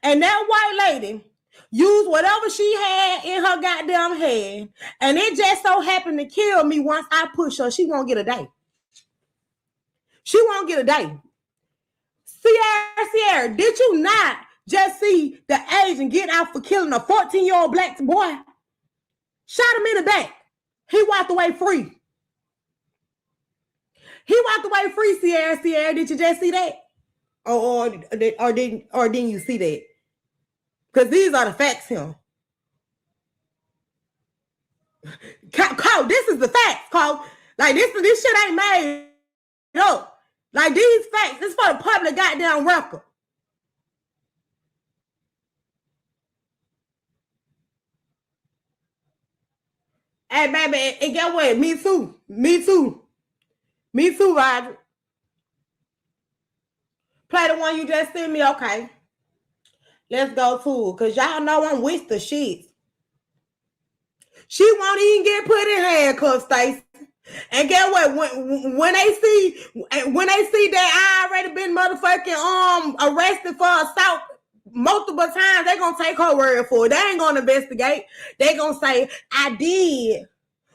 and that white lady used whatever she had in her goddamn hand and it just so happened to kill me once I push her, she won't get a day. She won't get a day. Sierra, did you not just see the Asian get out for killing a 14-year-old black boy. Shot him in the back. He walked away free. He walked away free, Sierra. Sierra, did you just see that? Or didn't you see that? Because these are the facts here. Cole, this is the facts, Cole. Like, this shit ain't made up. Like, these facts, this for the public goddamn record. Hey, baby, and get what? Me too. Me too. Me too, Roger. Play the one you just sent me, okay. Let's go to it, because y'all know I'm with the shit. She won't even get put in handcuffs, Stacey. And get what? When they see that I already been motherfucking arrested for assault multiple times, they gonna take her word for it. They ain't gonna investigate. They gonna say, I did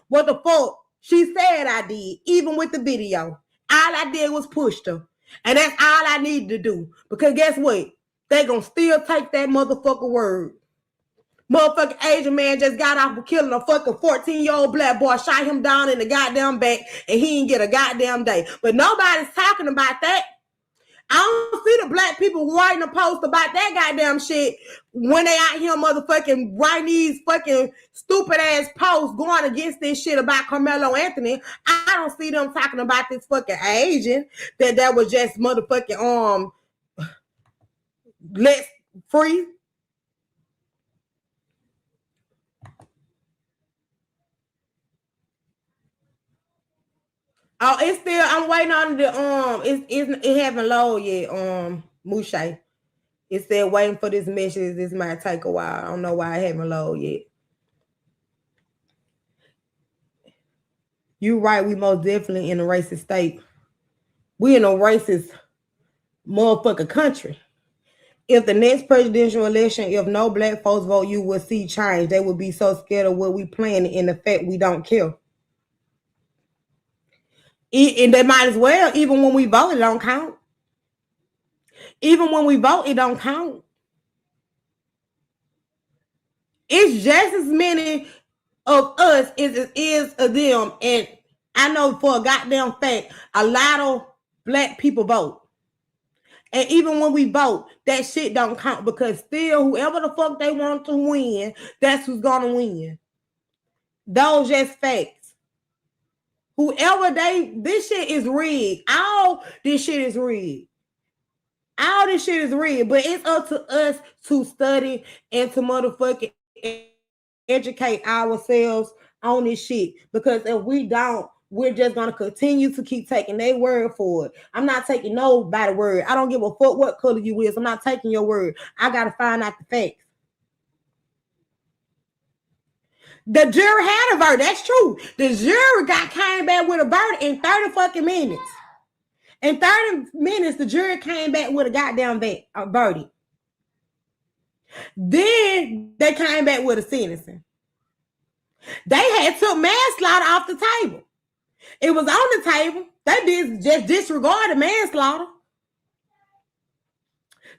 what the fuck she said I did, even with the video. All I did was push her. And that's all I needed to do. Because guess what? They gonna still take that motherfucker word. Motherfucking Asian man just got off of killing a fucking 14-year-old black boy, shot him down in the goddamn back, and he didn't get a goddamn day. But nobody's talking about that. I don't see the black people writing a post about that goddamn shit when they out here motherfucking writing these fucking stupid ass posts going against this shit about Carmelo Anthony. I don't see them talking about this fucking Asian that was just motherfucking let's free. Oh, it's still, I'm waiting on the, it haven't loaded yet, Mushe. It said waiting for this message. This might take a while. I don't know why it haven't loaded yet. You right, we most definitely in a racist state. We in a racist motherfucking country. If the next presidential election, if no black folks vote, you will see change. They will be so scared of what we planning and the fact we don't care. And they might as well, even when we vote, it don't count. Even when we vote, it don't count. It's just as many of us as it is of them. And I know for a goddamn fact, a lot of black people vote. And even when we vote, that shit don't count because still, whoever the fuck they want to win, that's who's gonna win. Those just facts. Whoever this shit is rigged. All this shit is rigged. All this shit is rigged. But it's up to us to study and to motherfucking educate ourselves on this shit. Because if we don't, we're just going to continue to keep taking their word for it. I'm not taking nobody's word. I don't give a fuck what color you is. I'm not taking your word. I got to find out the facts. The jury had a verdict. That's true. The jury came back with a verdict in 30 fucking minutes. In 30 minutes, the jury came back with a goddamn verdict. Then they came back with a sentencing. They had took manslaughter off the table. It was on the table. They did just disregard the manslaughter.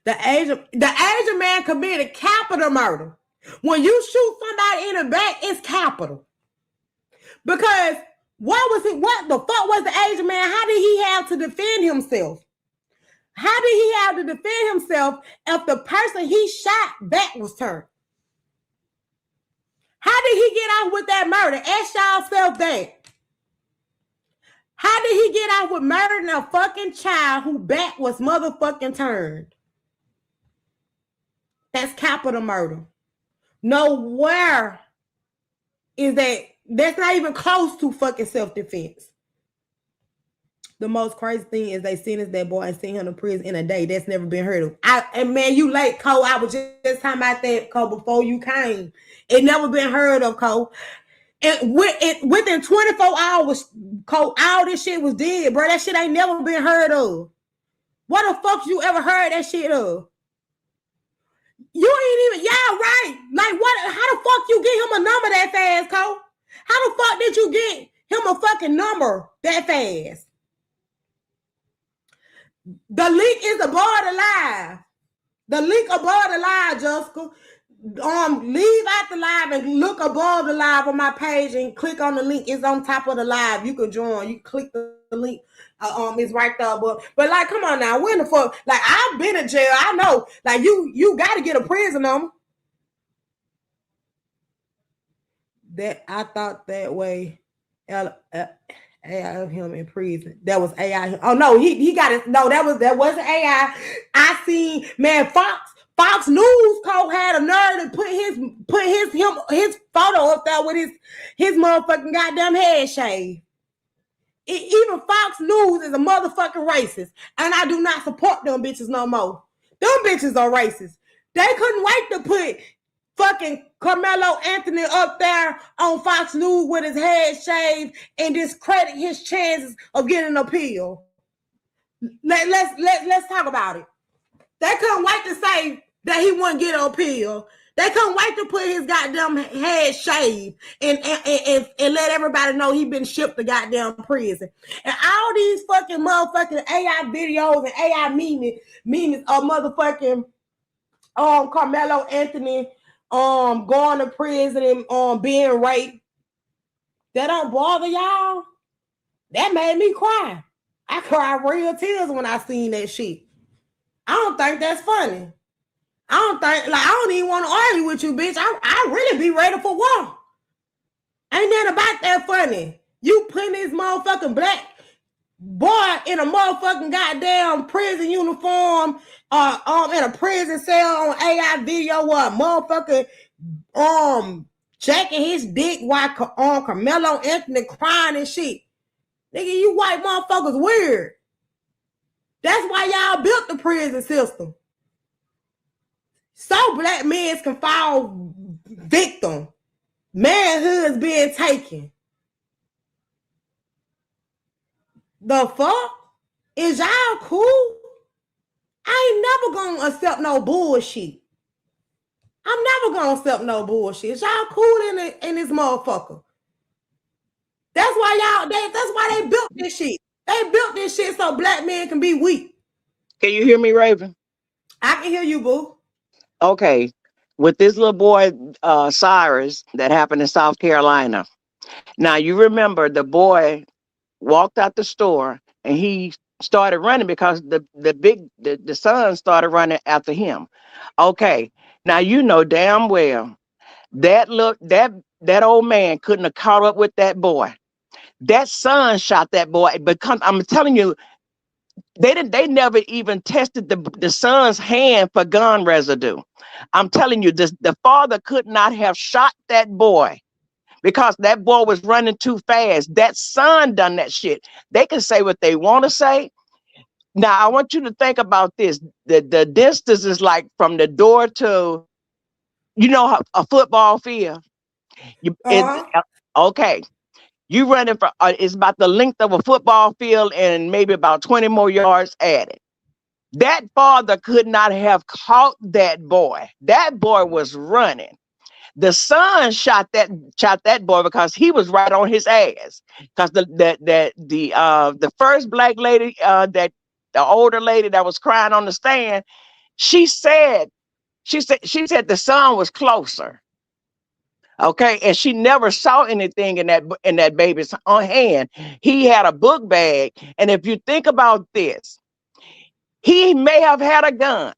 The Asian man committed capital murder. When you shoot somebody in the back, it's capital. Because what the fuck was the Asian man? How did he have to defend himself? How did he have to defend himself if the person he shot back was turned? How did he get off with that murder? Ask yourself that. How did he get off with murdering a fucking child who back was motherfucking turned? That's capital murder. Nowhere is that's not even close to fucking self-defense. The most crazy thing is they sentenced that boy and sent him to prison in a day. That's never been heard of. And man, you late, Cole. I was just talking about that, Cole, before you came. It never been heard of, Cole. And within 24 hours, Cole, all this shit was dead, bro. That shit ain't never been heard of. What the fuck you ever heard that shit of? You ain't even, yeah, right. Like, what? How the fuck you get him a number that fast, Cole? How the fuck did you get him a fucking number that fast? The leak is above the lie. The link above the live, Jessica. Leave out the live and look above the live on my page and click on the link. It's on top of the live. You can join. You click the link. It's right there. But like, come on now. When the fuck? Like, I've been in jail. I know. Like, you got to get a prison number. That I thought that way. AI him in prison. That was AI. Oh no, he got it. No, that wasn't AI. I seen, man, Fox News Co had a nerve to put his photo up there with his motherfucking goddamn head shaved. Even Fox News is a motherfucking racist, and I do not support them bitches no more. Them bitches are racist. They couldn't wait to put fucking Carmelo Anthony up there on Fox News with his head shaved and discredit his chances of getting an appeal. Let's talk about it. They couldn't wait to say that he wouldn't get an appeal. They couldn't wait to put his goddamn head shaved and let everybody know he been shipped to goddamn prison. And all these fucking motherfucking AI videos and AI memes of motherfucking Carmelo Anthony going to prison and being raped. That don't bother y'all? That made me cry. I cried real tears when I seen that shit. I don't think that's funny. I don't even want to argue with you, bitch. I really be ready for war. Ain't that about that funny? You putting this motherfucking black boy in a motherfucking goddamn prison uniform in a prison cell on AI video where a motherfucker jacking his dick while Carmelo Anthony crying and shit. Nigga, you white motherfuckers weird. That's why y'all built the prison system. So black men can fall victim. Manhood's being taken. The fuck? Is y'all cool? I ain't never gonna accept no bullshit. I'm never gonna accept no bullshit. Is y'all cool in this motherfucker? That's why that's why they built this shit. They built this shit so black men can be weak. Can you hear me, Raven? I can hear you, boo. Okay. With this little boy, Cyrus, that happened in South Carolina. Now, you remember the boy walked out the store and he started running because the son started running after him. Okay. Now, you know damn well that old man couldn't have caught up with that boy. That son shot that boy because I'm telling you, they never even tested the son's hand for gun residue. I'm telling you, the father could not have shot that boy because that boy was running too fast. That son done that shit. They can say what they want to say. Now, I want you to think about this. The distance is like from the door to, a football field. Okay. You running for it's about the length of a football field and maybe about 20 more yards added. That father could not have caught that boy. That boy was running. The son shot that boy because he was right on his ass. Because the first black lady, the older lady that was crying on the stand, she said the son was closer. Okay, and she never saw anything in that baby's hand. He had a book bag, and if you think about this, he may have had a gun,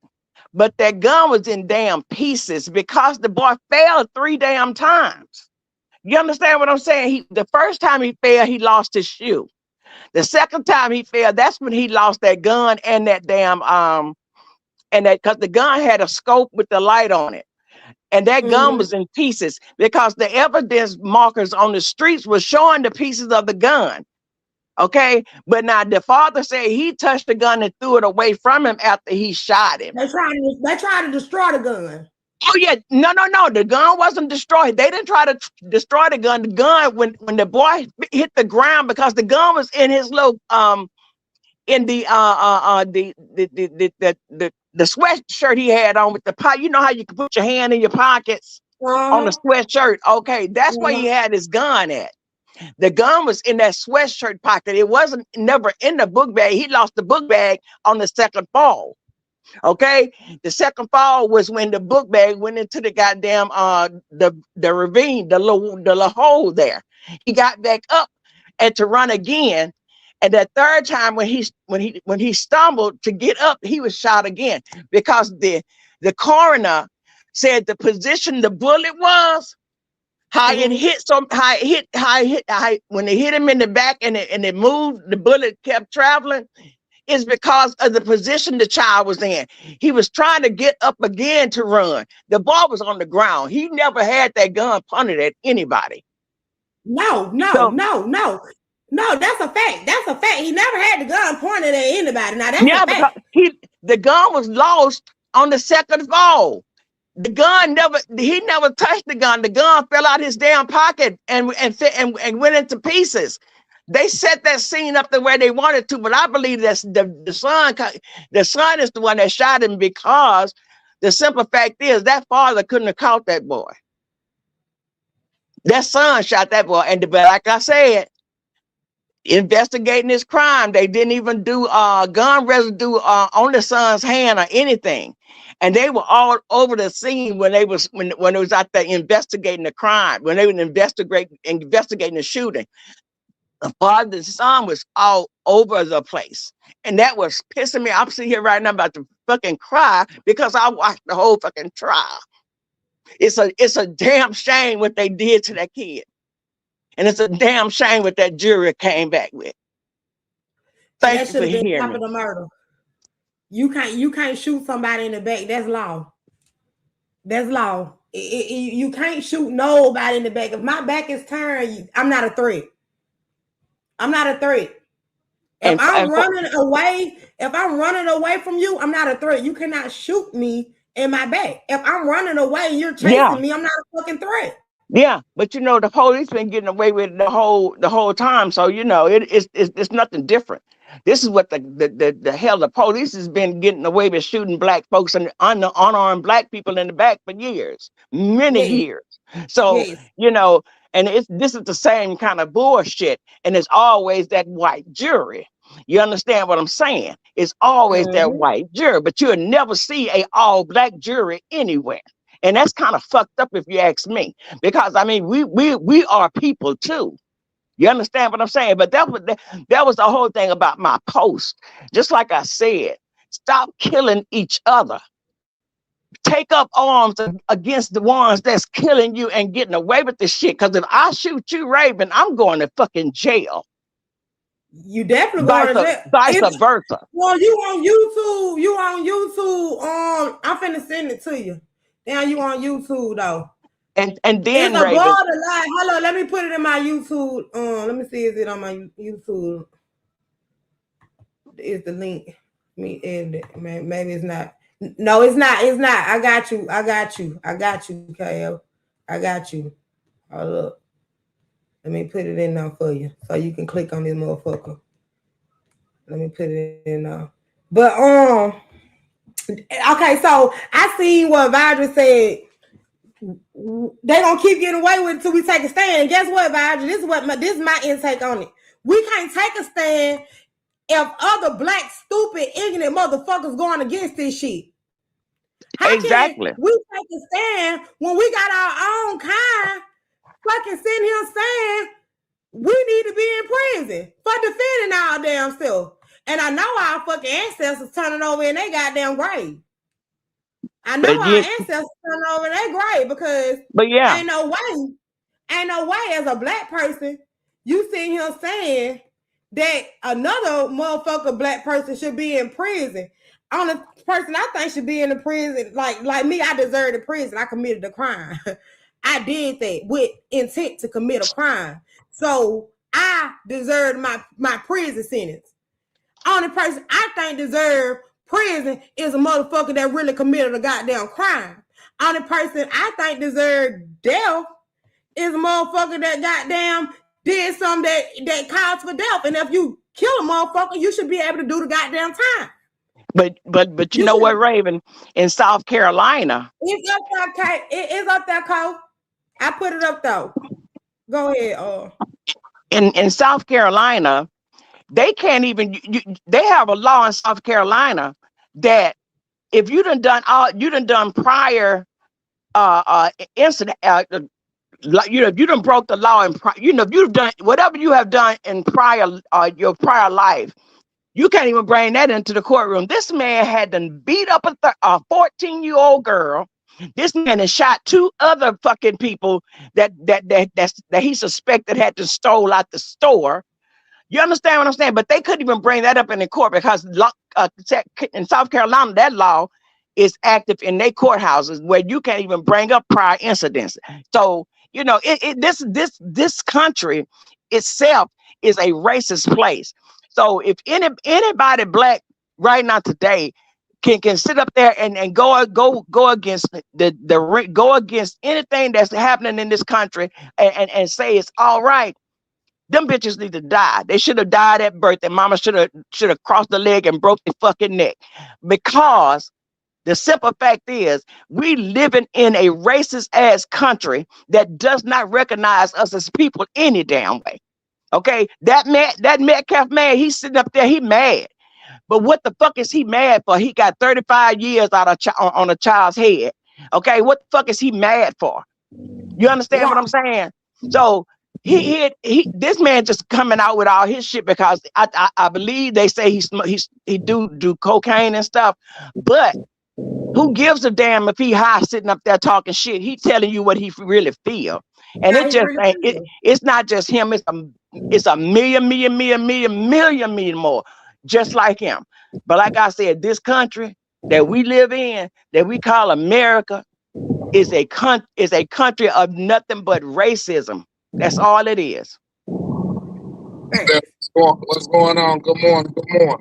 but that gun was in damn pieces because the boy fell 3 damn times. You understand what I'm saying? The first time he fell, he lost his shoe. The second time he fell, that's when he lost that gun and that damn because the gun had a scope with the light on it. And that gun was in pieces because the evidence markers on the streets were showing the pieces of the gun. Okay. But now the father said he touched the gun and threw it away from him after he shot him. They tried to destroy the gun. Oh, yeah. No. The gun wasn't destroyed. They didn't try to destroy the gun. The gun, when the boy hit the ground, because the gun was in his little, in the sweatshirt he had on with the pot. You know how you can put your hand in your pockets on the sweatshirt? Okay, that's where he had his gun at. The gun was in that sweatshirt pocket. It wasn't never in the book bag. He lost the book bag on the second fall. Okay, the second fall was when the book bag went into the goddamn the ravine, the little hole there. He got back up and to run again. And that third time when he stumbled to get up, he was shot again because the coroner said the position the bullet was, how it hit when it hit him in the back and it moved, the bullet kept traveling, is because of the position the child was in. He was trying to get up again to run. The ball was on the ground. He never had that gun pointed at anybody. No, that's a fact. That's a fact. He never had the gun pointed at anybody. Now that's a fact. The gun was lost on the second fall. The gun he never touched the gun. The gun fell out his damn pocket and went into pieces. They set that scene up the way they wanted to, but I believe that's the son is the one that shot him, because the simple fact is that father couldn't have caught that boy. That son shot that boy, but like I said, investigating this crime, they didn't even do gun residue on the son's hand or anything, and they were all over the scene when it was out there investigating the crime, when they were investigating the shooting. The father's son was all over the place, and that was pissing me. I'm sitting here right now about to fucking cry because I watched the whole fucking trial. It's a damn shame what they did to that kid, and it's a damn shame what that jury came back with. Thank you for hearing me. Murder. You can't shoot somebody in the back. That's law. That's law. You can't shoot nobody in the back. If my back is turned, I'm not a threat. I'm not a threat. If I'm running away from you, I'm not a threat. You cannot shoot me in my back. If I'm running away and you're chasing me, I'm not a fucking threat. Yeah, but the police been getting away with it the whole time. So it's nothing different. This is what the hell the police has been getting away with, shooting black folks and unarmed black people in the back for years, many years. So and this is the same kind of bullshit, and it's always that white jury. You understand what I'm saying? It's always that white jury, but you'll never see a all black jury anywhere. And that's kind of fucked up if you ask me, because I mean, we are people too. You understand what I'm saying? But that was the whole thing about my post. Just like I said, stop killing each other. Take up arms against the ones that's killing you and getting away with this shit. Because if I shoot you, Raven, I'm going to fucking jail. You definitely going to jail. Vice versa. Well, you on YouTube. I'm finna send it to you. Now you on YouTube though. And then it's a borderline. Hold on, let me put it in my YouTube. Let me see, is it on my YouTube? Is the link? Let me edit it. Maybe it's not. No, it's not. It's not. I got you, KL. I got you. Hold up. Let me put it in now for you, so you can click on this motherfucker. Let me put it in now. But okay, so I seen what Vajra said. They gonna keep getting away with it until we take a stand. And guess what, Vajra? This is my intake on it. We can't take a stand if other black, stupid, ignorant motherfuckers going against this shit. How exactly. Can we take a stand when we got our own kind fucking sitting here saying we need to be in prison for defending our damn self? And I know our fucking ancestors turning over in their goddamn grave. I know our ancestors turning over in their grave because ain't no way as a black person you sitting here saying that another motherfucker black person should be in prison. Only person I think should be in the prison, like me, I deserve the prison. I committed a crime. I did that with intent to commit a crime. So I deserved my prison sentence. Only person I think deserve prison is a motherfucker that really committed a goddamn crime. Only person I think deserve death is a motherfucker that goddamn did something that caused for death. And if you kill a motherfucker, you should be able to do the goddamn time. But you know what, Raven? In South Carolina. It's up there, it's up there, Cole. I put it up though. Go ahead. In South Carolina, they can't even they have a law in South Carolina that if you done prior incident, like if you done broke the law and if you've done whatever you have done in your prior life, you can't even bring that into the courtroom. This man had done beat up a 14-year-old girl. This man has shot 2 other fucking people that he suspected had to stole out the store. You understand what I'm saying? But they couldn't even bring that up in the court because in South Carolina, that law is active in their courthouses where you can't even bring up prior incidents. So, this country itself is a racist place. So if anybody black right now today can sit up there and go against go against anything that's happening in this country and say it's all right, them bitches need to die. They should have died at birth. And mama should have crossed the leg and broke their fucking neck. Because the simple fact is, we living in a racist ass country that does not recognize us as people any damn way. Okay, that Metcalf man, he's sitting up there, he mad. But what the fuck is he mad for? He got 35 years on a child's head. Okay, what the fuck is he mad for? You understand what I'm saying? So this man just coming out with all his shit because I believe they say he do cocaine and stuff, but who gives a damn if he high sitting up there talking shit? He telling you what he really feel, and it just ain't. It's not just him. It's a million more, just like him. But like I said, this country that we live in, that we call America, is a country of nothing but racism. That's all it is. What's going on? Good morning.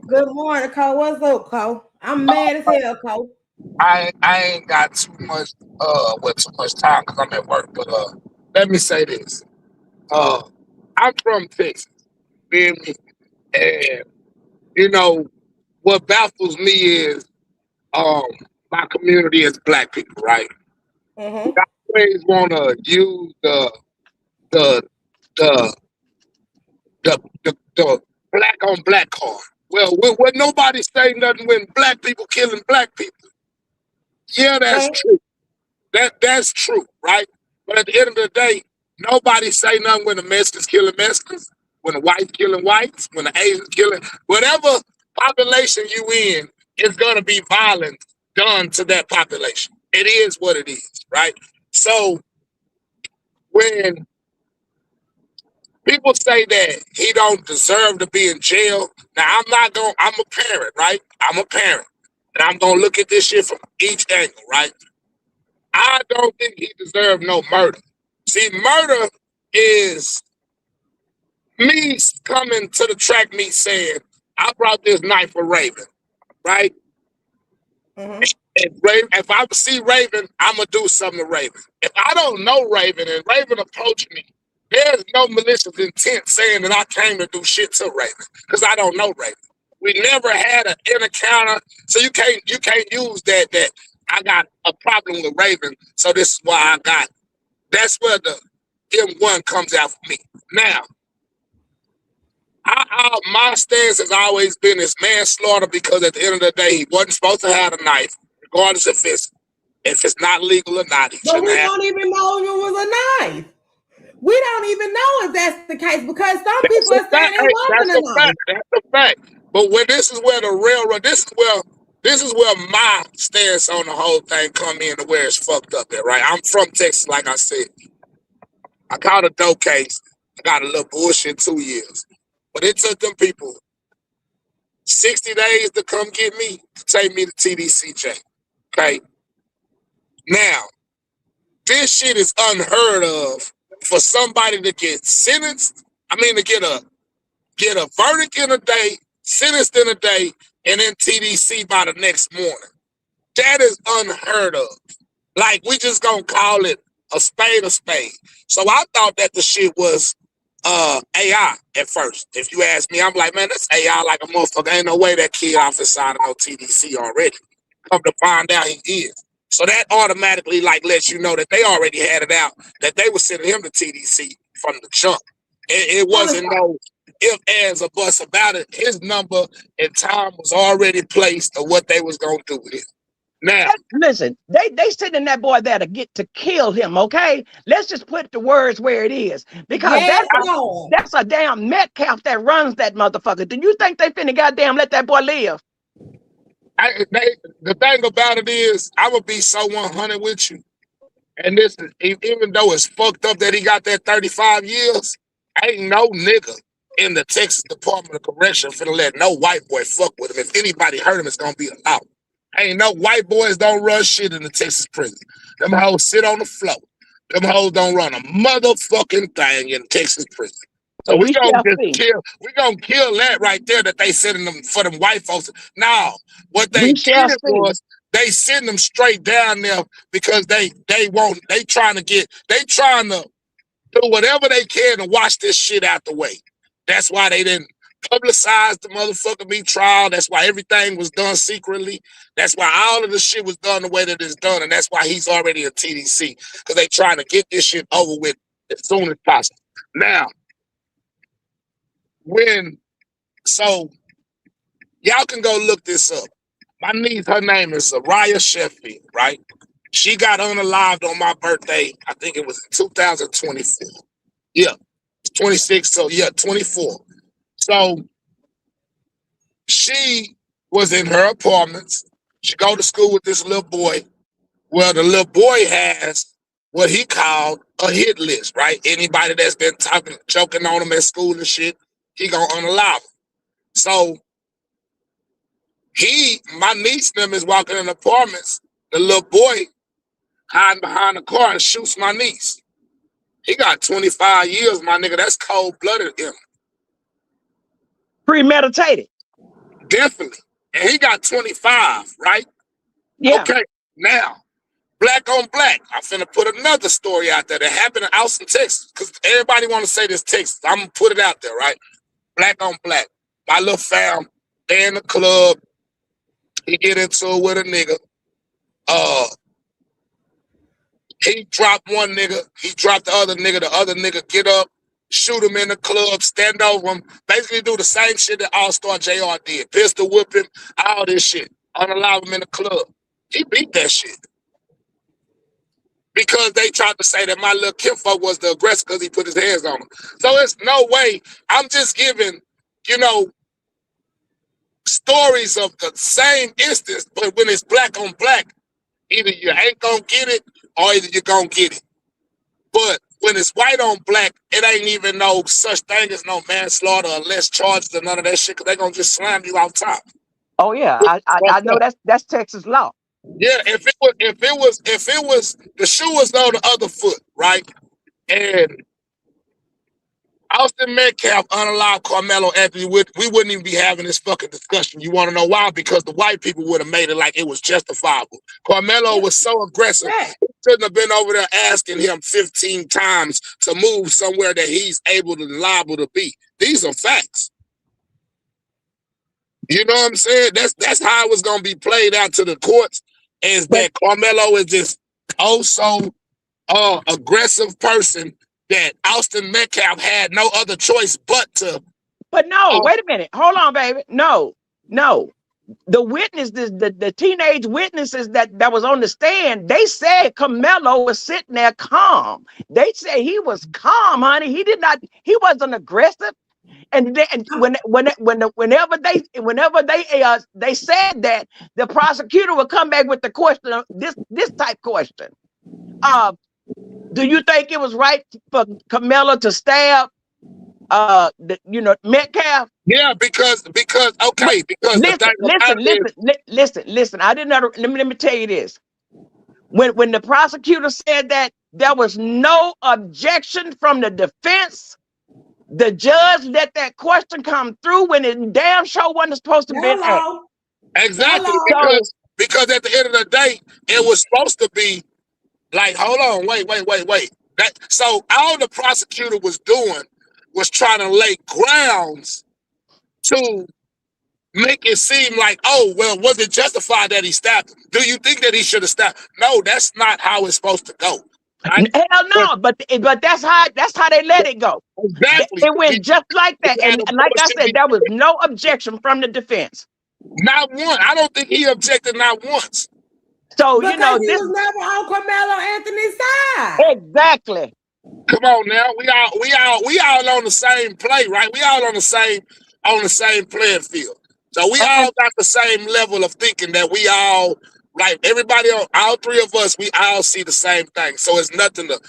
Good morning, Cole. What's up, Cole? I'm mad as hell, Cole. I ain't got too much time because I'm at work. But let me say this. I'm from Texas, feel me? And what baffles me is my community is black people, right? Mm-hmm. I always want to use the black on black card. Well, when nobody say nothing when black people killing black people. Yeah, that's true. That's true, right? But at the end of the day, nobody say nothing when the Mexicans killing Mexicans, when the whites killing whites, when the Asians killing. Whatever population you in, it's gonna be violence done to that population. It is what it is, right? So when people say that he don't deserve to be in jail, now I'm a parent, right? I'm a parent. And I'm gonna look at this shit from each angle, right? I don't think he deserved no murder. See, murder is me coming to the track meet saying, I brought this knife for Raven, right? Mm-hmm. If I see Raven, I'm gonna do something to Raven. If I don't know Raven and Raven approached me, there's no malicious intent saying that I came to do shit to Raven because I don't know Raven. We never had an encounter, so you can't use that I got a problem with Raven, so this is why I got it. That's where the M1 comes out for me. Now, my stance has always been it's manslaughter because at the end of the day, he wasn't supposed to have a knife, regardless if it's not legal or not. But we don't even know if it was a knife. We don't even know if that's the case because some people are saying it wasn't a knife. That's a fact. But when this is where the railroad, this is where my stance on the whole thing come in to where it's fucked up at, right? I'm from Texas, like I said. I caught a dope case. I got a little bullshit 2 years. But it took them people 60 days to come get me, to take me to TDCJ. Okay? Now, this shit is unheard of for somebody to get sentenced. I mean, to get a verdict in a day, sentenced in a day, and then TDC by the next morning. That is unheard of. Like, we just gonna call it a spade a spade. So I thought that the shit was AI at first. If you ask me, I'm like, man, that's AI like a motherfucker. Ain't no way that kid off inside of no TDC already. Come to find out he is. So that automatically like lets you know that they already had it out, that they were sending him to TDC from the jump. It wasn't no if, ands, or buts about it. His number and time was already placed of what they was gonna do with it. Now, Listen, they sending that boy there to kill him, okay? Let's just put the words where it is. Because Yes, Lord. that's a damn Metcalf that runs that motherfucker. Do you think they finna goddamn let that boy live? the thing about it is, I would be so 100 with you. And this is, even though it's fucked up that he got that 35 years, ain't no nigga in the Texas Department of Correction finna let no white boy fuck with him. If anybody hurt him, it's gonna be allowed. Ain't no white boys don't run shit in the Texas prison. Them hoes sit on the floor. Them hoes don't run a motherfucking thing in Texas prison. So we gonna just kill. We gonna kill that right there. That they sending them for them white folks. Now, what they did was they send them straight down there because they trying to do whatever they can to wash this shit out the way. That's why they didn't publicize the motherfucking me trial. That's why everything was done secretly. That's why all of the shit was done the way that it's done, and that's why he's already a TDC, because they trying to get this shit over with as soon as possible. Now, so y'all can go look this up. My niece, her name is Araya Sheffield, right? She got unalived on my birthday. I think it was in 2024. Yeah, 26. So yeah, 24. So she was in her apartments. She go to school with this little boy. Well, the little boy has what he called a hit list, right? Anybody that's been joking on him at school and shit, he gonna unalive him. So my niece and them is walking in apartments. The little boy hiding behind the car and shoots my niece. He got 25 years, my nigga. That's cold-blooded him. Premeditated. Definitely. And he got 25, right? Yeah. Okay, now, black on black. I'm finna put another story out there that happened in Austin, Texas, because everybody want to say this Texas. I'm gonna put it out there, right? Black on black. My little fam, they in the club. He get into it with a nigga. He dropped one nigga. He dropped the other nigga get up, shoot him in the club, stand over him, basically do the same shit that All-Star JR did. Pistol whip him, all this shit. Unalive him in the club. He beat that shit. Because they tried to say that my little kinfolk was the aggressor because he put his hands on him. So it's no way. I'm just giving, stories of the same instance, but when it's black on black, either you ain't gonna get it or either you're gonna get it. But when it's white on black, it ain't even no such thing as no manslaughter or less charges or none of that shit, because they're gonna just slam you off top. Oh yeah, I know that's Texas law. Yeah, if it was the shoe was on the other foot, right? And Austin Metcalf unalived Carmelo Anthony, we wouldn't even be having this fucking discussion. You want to know why? Because the white people would have made it like it was justifiable. Carmelo was so aggressive, he shouldn't have been over there asking him 15 times to move somewhere that he's able to liable to be. These are facts. You know what I'm saying? That's how it was gonna be played out to the courts. Is that Carmelo is this so aggressive person that Austin Metcalf had no other choice but to. But no, wait a minute. Hold on, baby. No. The witness, the teenage witnesses that was on the stand, they said Carmelo was sitting there calm. They said he was calm, honey. He wasn't aggressive. And whenever they said that, the prosecutor would come back with the question of this type question. Do you think it was right for Carmelo to stab Metcalf? Yeah, because listen. I didn't know. Let me tell you this. When the prosecutor said that there was no objection from the defense, the judge let that question come through when it damn sure wasn't supposed to be asked. Exactly. Because at the end of the day, it was supposed to be like, hold on, wait. So all the prosecutor was doing was trying to lay grounds to make it seem like, oh, well, was it justified that he stabbed him? Do you think that he should have stabbed? No, that's not how it's supposed to go. Right? Hell no, but that's how they let it go. Exactly. It went just like that. And like I said, there was no objection from the defense. Not one. I don't think he objected not once. So you Because know he this was never on Carmelo Anthony's side. exactly. Come on now, we all on the same play, right? We all on the same playing field. So we all got the same level of thinking that we all like everybody on all three of us, we all see the same thing. So it's nothing to,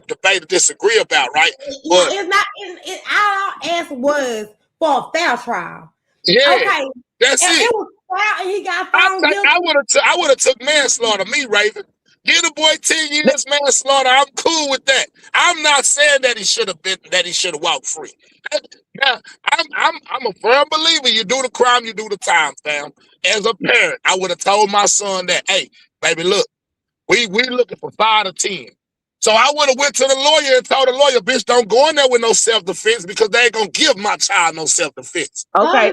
debate or disagree about, right? Yeah, But it's not. All I asked was for a fair trial. yeah, Okay, that's it it. was fair, and he got found guilty. I would have took manslaughter, me, Raven. Give the boy 10 years manslaughter. I'm cool with that. I'm not saying that he should have walked free. Now, I'm a firm believer. You do the crime, you do the time, fam. As a parent, I would have told my son that, hey, baby, look, we looking for 5 to 10. So I would have went to the lawyer and told the lawyer, bitch, don't go in there with no self-defense because they ain't gonna give my child no self-defense. Okay,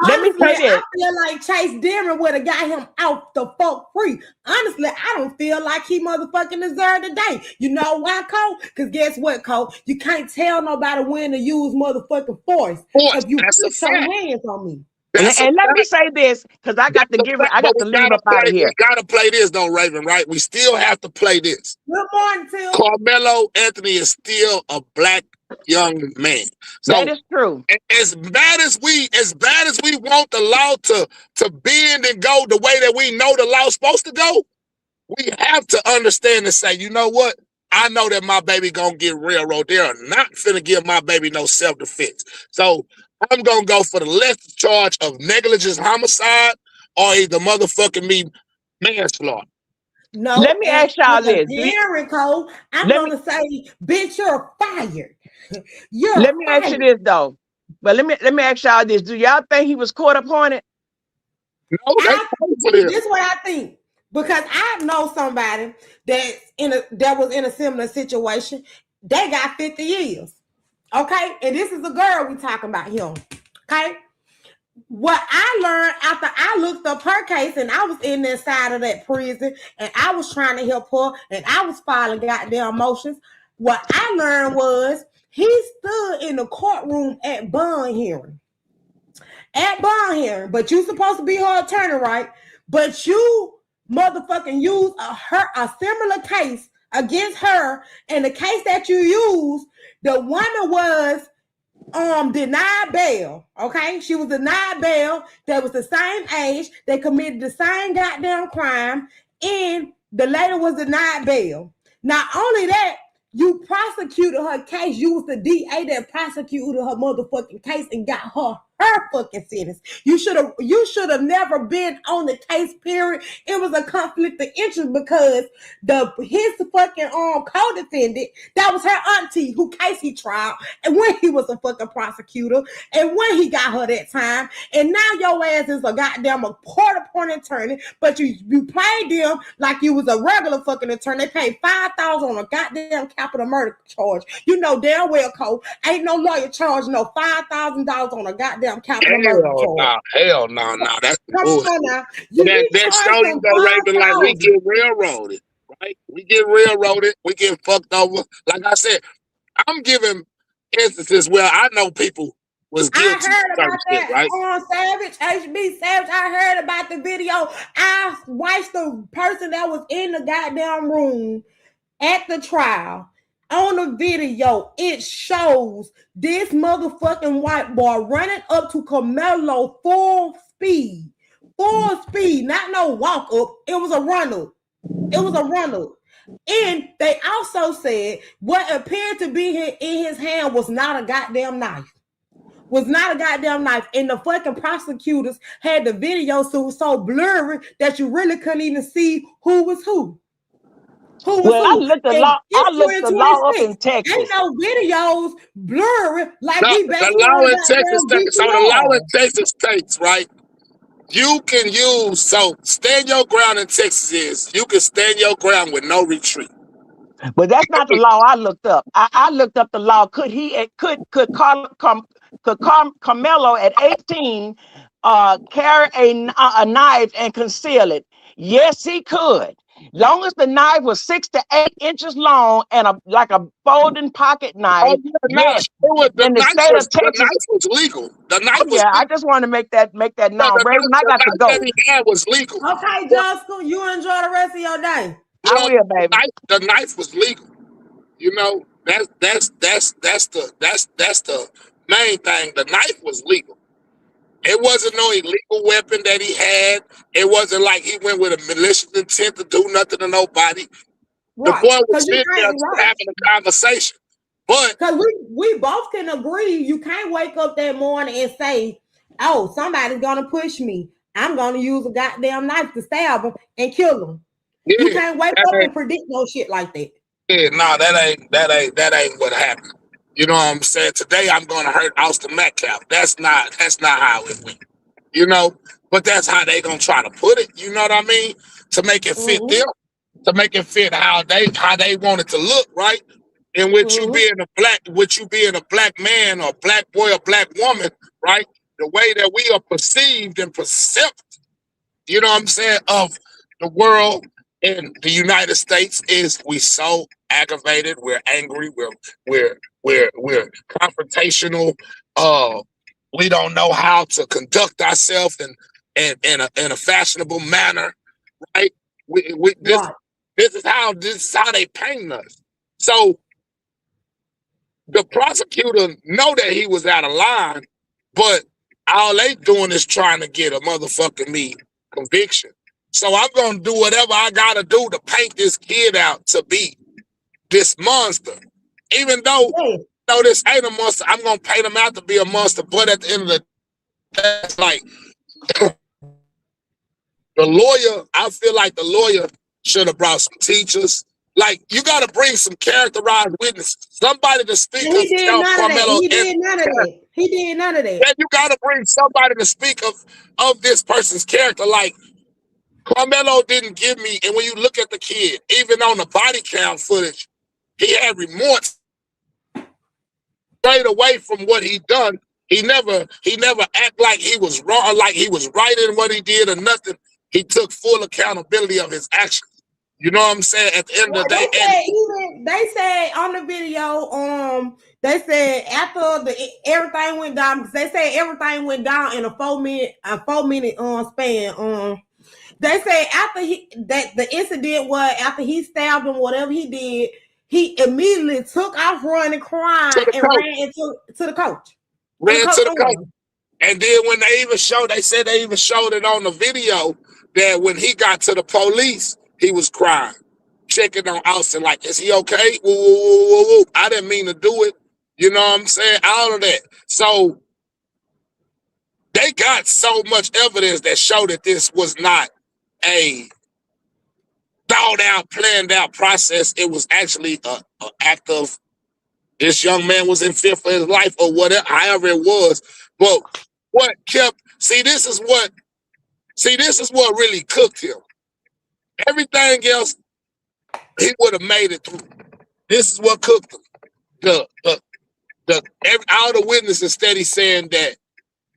let me say this. I feel like Chase Denver would have got him out the fuck free. Honestly, I don't feel like he motherfucking deserved the day. You know why, Cole? Because guess what, Cole? You can't tell nobody when to use motherfucking force if you put your hands on me. And let me say this, because I got to leave up out of here. We gotta play this though, Raven, right? We still have to play this. Good morning, Tim. Carmelo Anthony is still a black young man. So that is true. As bad as we want the law to bend and go the way that we know the law's supposed to go, we have to understand and say, you know what? I know that my baby gonna get railroaded. They are not finna give my baby no self-defense. So I'm gonna go for the lesser charge of negligent homicide or either motherfucking me manslaughter. No, let me ask y'all this. Cole, I'm gonna say, bitch, you're fired. Let me ask you this though. But let me ask y'all this. Do y'all think he was court appointed? No, this is what I think. Because I know somebody that was in a similar situation. They got 50 years. Okay, and this is a girl we talking about him. Okay, what I learned after I looked up her case and I was in the side of that prison and I was trying to help her and I was filing goddamn motions. What I learned was he stood in the courtroom at bond hearing. But you supposed to be her attorney, right? But you motherfucking used a similar case against her, and the case that you used, the woman was denied bail. Okay, she was denied bail. They was the same age. They committed the same goddamn crime, and the lady was denied bail. Not only that, you prosecuted her case. You was the DA that prosecuted her motherfucking case and got her fucking sentence. You should have never been on the case, period. It was a conflict of interest because his fucking co-defendant, that was her auntie who case he tried, and when he was a fucking prosecutor, and when he got her that time, and now your ass is a goddamn court-appointed attorney, but you played them like you was a regular fucking attorney. They paid $5,000 on a goddamn capital murder charge. You know damn well, Cole, ain't no lawyer charging no $5,000 on a goddamn capital murder charge. Hell no. That's bullshit. Now. That show you go, Raven, like we get railroaded, right? We get railroaded. We get fucked over. Like I said, I'm giving instances where I know people was guilty. I heard about shit, that right? on Savage, HB Savage. I heard about the video. I watched the person that was in the goddamn room at the trial. On the video, it shows this motherfucking white boy running up to Carmelo full speed, not no walk up. It was a run up. And they also said what appeared to be in his hand was not a goddamn knife. And the fucking prosecutors had the video so blurry that you really couldn't even see who was who. I looked the law up in Texas. Ain't no videos blurry like we back the law in Texas. So the law in Texas states, right? You can use, so stand your ground in Texas is you can stand your ground with no retreat. But that's not the law I looked up. I looked up the law. Could Carmelo at 18 carry a knife and conceal it? Yes, he could. Long as the knife was 6 to 8 inches long and like a folding pocket knife. Oh, yeah, Yes. no, In the state of Texas, the knife was legal. The knife oh was yeah, I legal. just want to make that known. The Raven, I got to knife go. that he had was legal. Okay, Jessica, you enjoy the rest of your day. You I know, will, baby. the knife was legal. You know, that's the main thing. The knife was legal. It wasn't no illegal weapon that he had. It wasn't like he went with a malicious intent to do nothing to nobody. The Right. boy was 'Cause you sitting there can't- right. having a conversation. But Because we both can agree you can't wake up that morning and say, oh, somebody's gonna push me. I'm gonna use a goddamn knife to stab him and kill him. yeah, You can't wake that up ain't- and predict no shit like that. yeah, no, that ain't what happened. You know what I'm saying? Today I'm gonna hurt Austin Metcalf. That's not how it went. You know, but that's how they gonna try to put it. You know what I mean? To make it fit them, to make it fit how they want it to look, right? And with you being a black man or black boy or black woman, right? The way that we are perceived and perceived, you know what I'm saying, of the world in the United States is we so aggravated, we're angry, we're confrontational, we don't know how to conduct ourselves in a fashionable manner, right? This is how they paint us. So the prosecutor know that he was out of line, but all they doing is trying to get a motherfucking me conviction. So I'm gonna do whatever I gotta do to paint this kid out to be this monster. Even though this ain't a monster, I'm gonna paint him out to be a monster. But at the end of the day, it's like the lawyer, I feel like the lawyer should have brought some teachers. Like, you got to bring some characterized witnesses, somebody to speak He did none of that. Carmelo. He did none of that. He did none of that. And you got to bring somebody to speak of this person's character. Like, Carmelo didn't give me, and when you look at the kid, even on the body cam footage, he had remorse straight away from what he done. He never act like he was wrong, like he was right in what he did or nothing. He took full accountability of his actions. You know what I'm saying? At the end of the day, they said on the video, they said after everything went down, because they said everything went down in a 4 minute span. They say after the incident was after he stabbed him, whatever he did, he immediately took off running, crying, and ran into the coach. Ran to the coach. And then when they said they even showed it on the video that when he got to the police, he was crying, checking on Austin, like, is he okay? Woo, woo, woo, woo, woo. I didn't mean to do it. You know what I'm saying? All of that. So they got so much evidence that showed that this was not a thought out, planned out process. It was actually an act of this young man was in fear for his life or whatever, however it was. But what kept, this is what really cooked him. Everything else, he would have made it through. This is what cooked him. All the witnesses steady saying that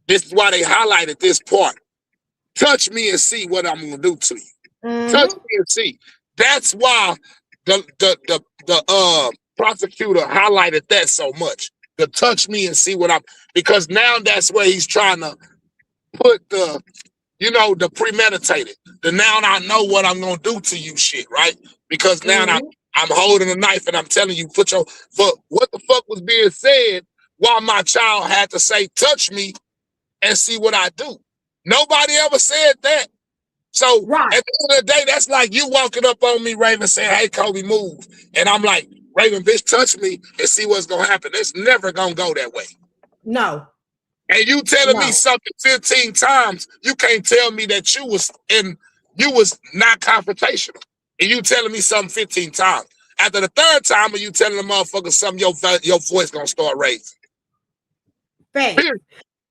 this is why they highlighted this part. Touch me and see what I'm gonna do to you. Mm-hmm. Touch me and see. That's why the prosecutor highlighted that so much. The touch me and see what because now that's where he's trying to put the premeditated. The now I know what I'm gonna do to you shit, right? Because now I'm holding a knife and I'm telling you, but what the fuck was being said while my child had to say, touch me and see what I do. Nobody ever said that. So at the end of the day, that's like you walking up on me, Raven, saying, hey, Kobe, move. And I'm like, Raven, bitch, touch me and see what's going to happen. It's never going to go that way. No. And you telling me something 15 times, you can't tell me that you was not confrontational. And you telling me something 15 times. After the third time, are you telling the motherfucker something, your voice going to start raising. Thanks.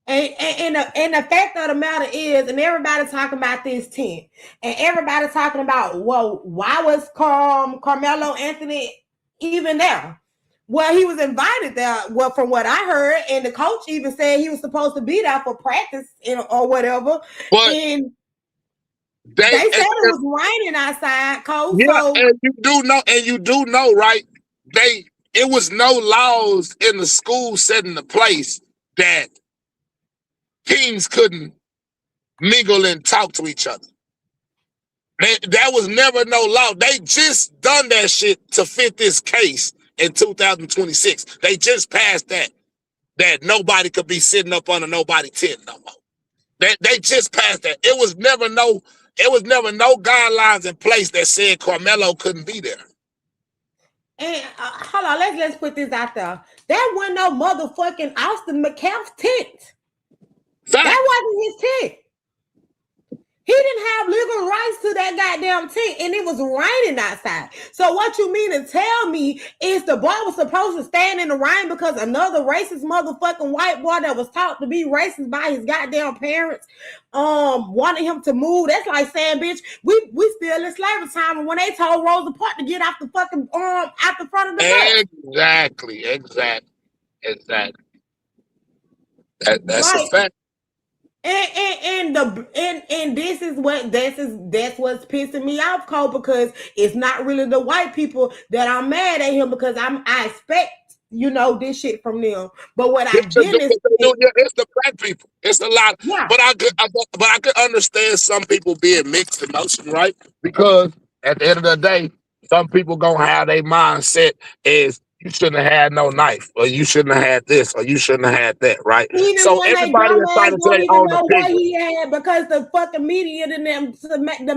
And the fact of the matter is, and everybody talking about this tent, and everybody talking about, well, why was Carmelo Anthony even there? Well, he was invited there. Well, from what I heard, and the coach even said he was supposed to be there for practice or whatever. But They said it was raining outside, Cole. Yeah, So and you do know, right? It was no laws in the school set into place that teens couldn't mingle and talk to each other. That was never no law. They just done that shit to fit this case in 2026. They just passed that nobody could be sitting up under nobody tent no more. They just passed that. It was never no guidelines in place that said Carmelo couldn't be there. And hold on, let's put this out there. That wasn't no motherfucking Austin McCaff's tent. That wasn't his tent. He didn't have legal rights to that goddamn tent, and it was raining outside. So what you mean to tell me is the boy was supposed to stand in the rain because another racist motherfucking white boy that was taught to be racist by his goddamn parents wanted him to move? That's like saying, bitch, we still in slavery time, and when they told Rosa Parks to get off the fucking out the front of the bus. Exactly. That's a fact. And this is that's what's pissing me off, Cole, because it's not really the white people that I'm mad at him, because I expect this shit from them. But what I did is it's the black people. It's a lot. Yeah. But I could understand some people being mixed emotion, right? Because at the end of the day, some people gonna have their mindset is you shouldn't have had no knife, or you shouldn't have had this, or you shouldn't have had that, right? Even so everybody is trying to tell you what he had, because the fucking media and them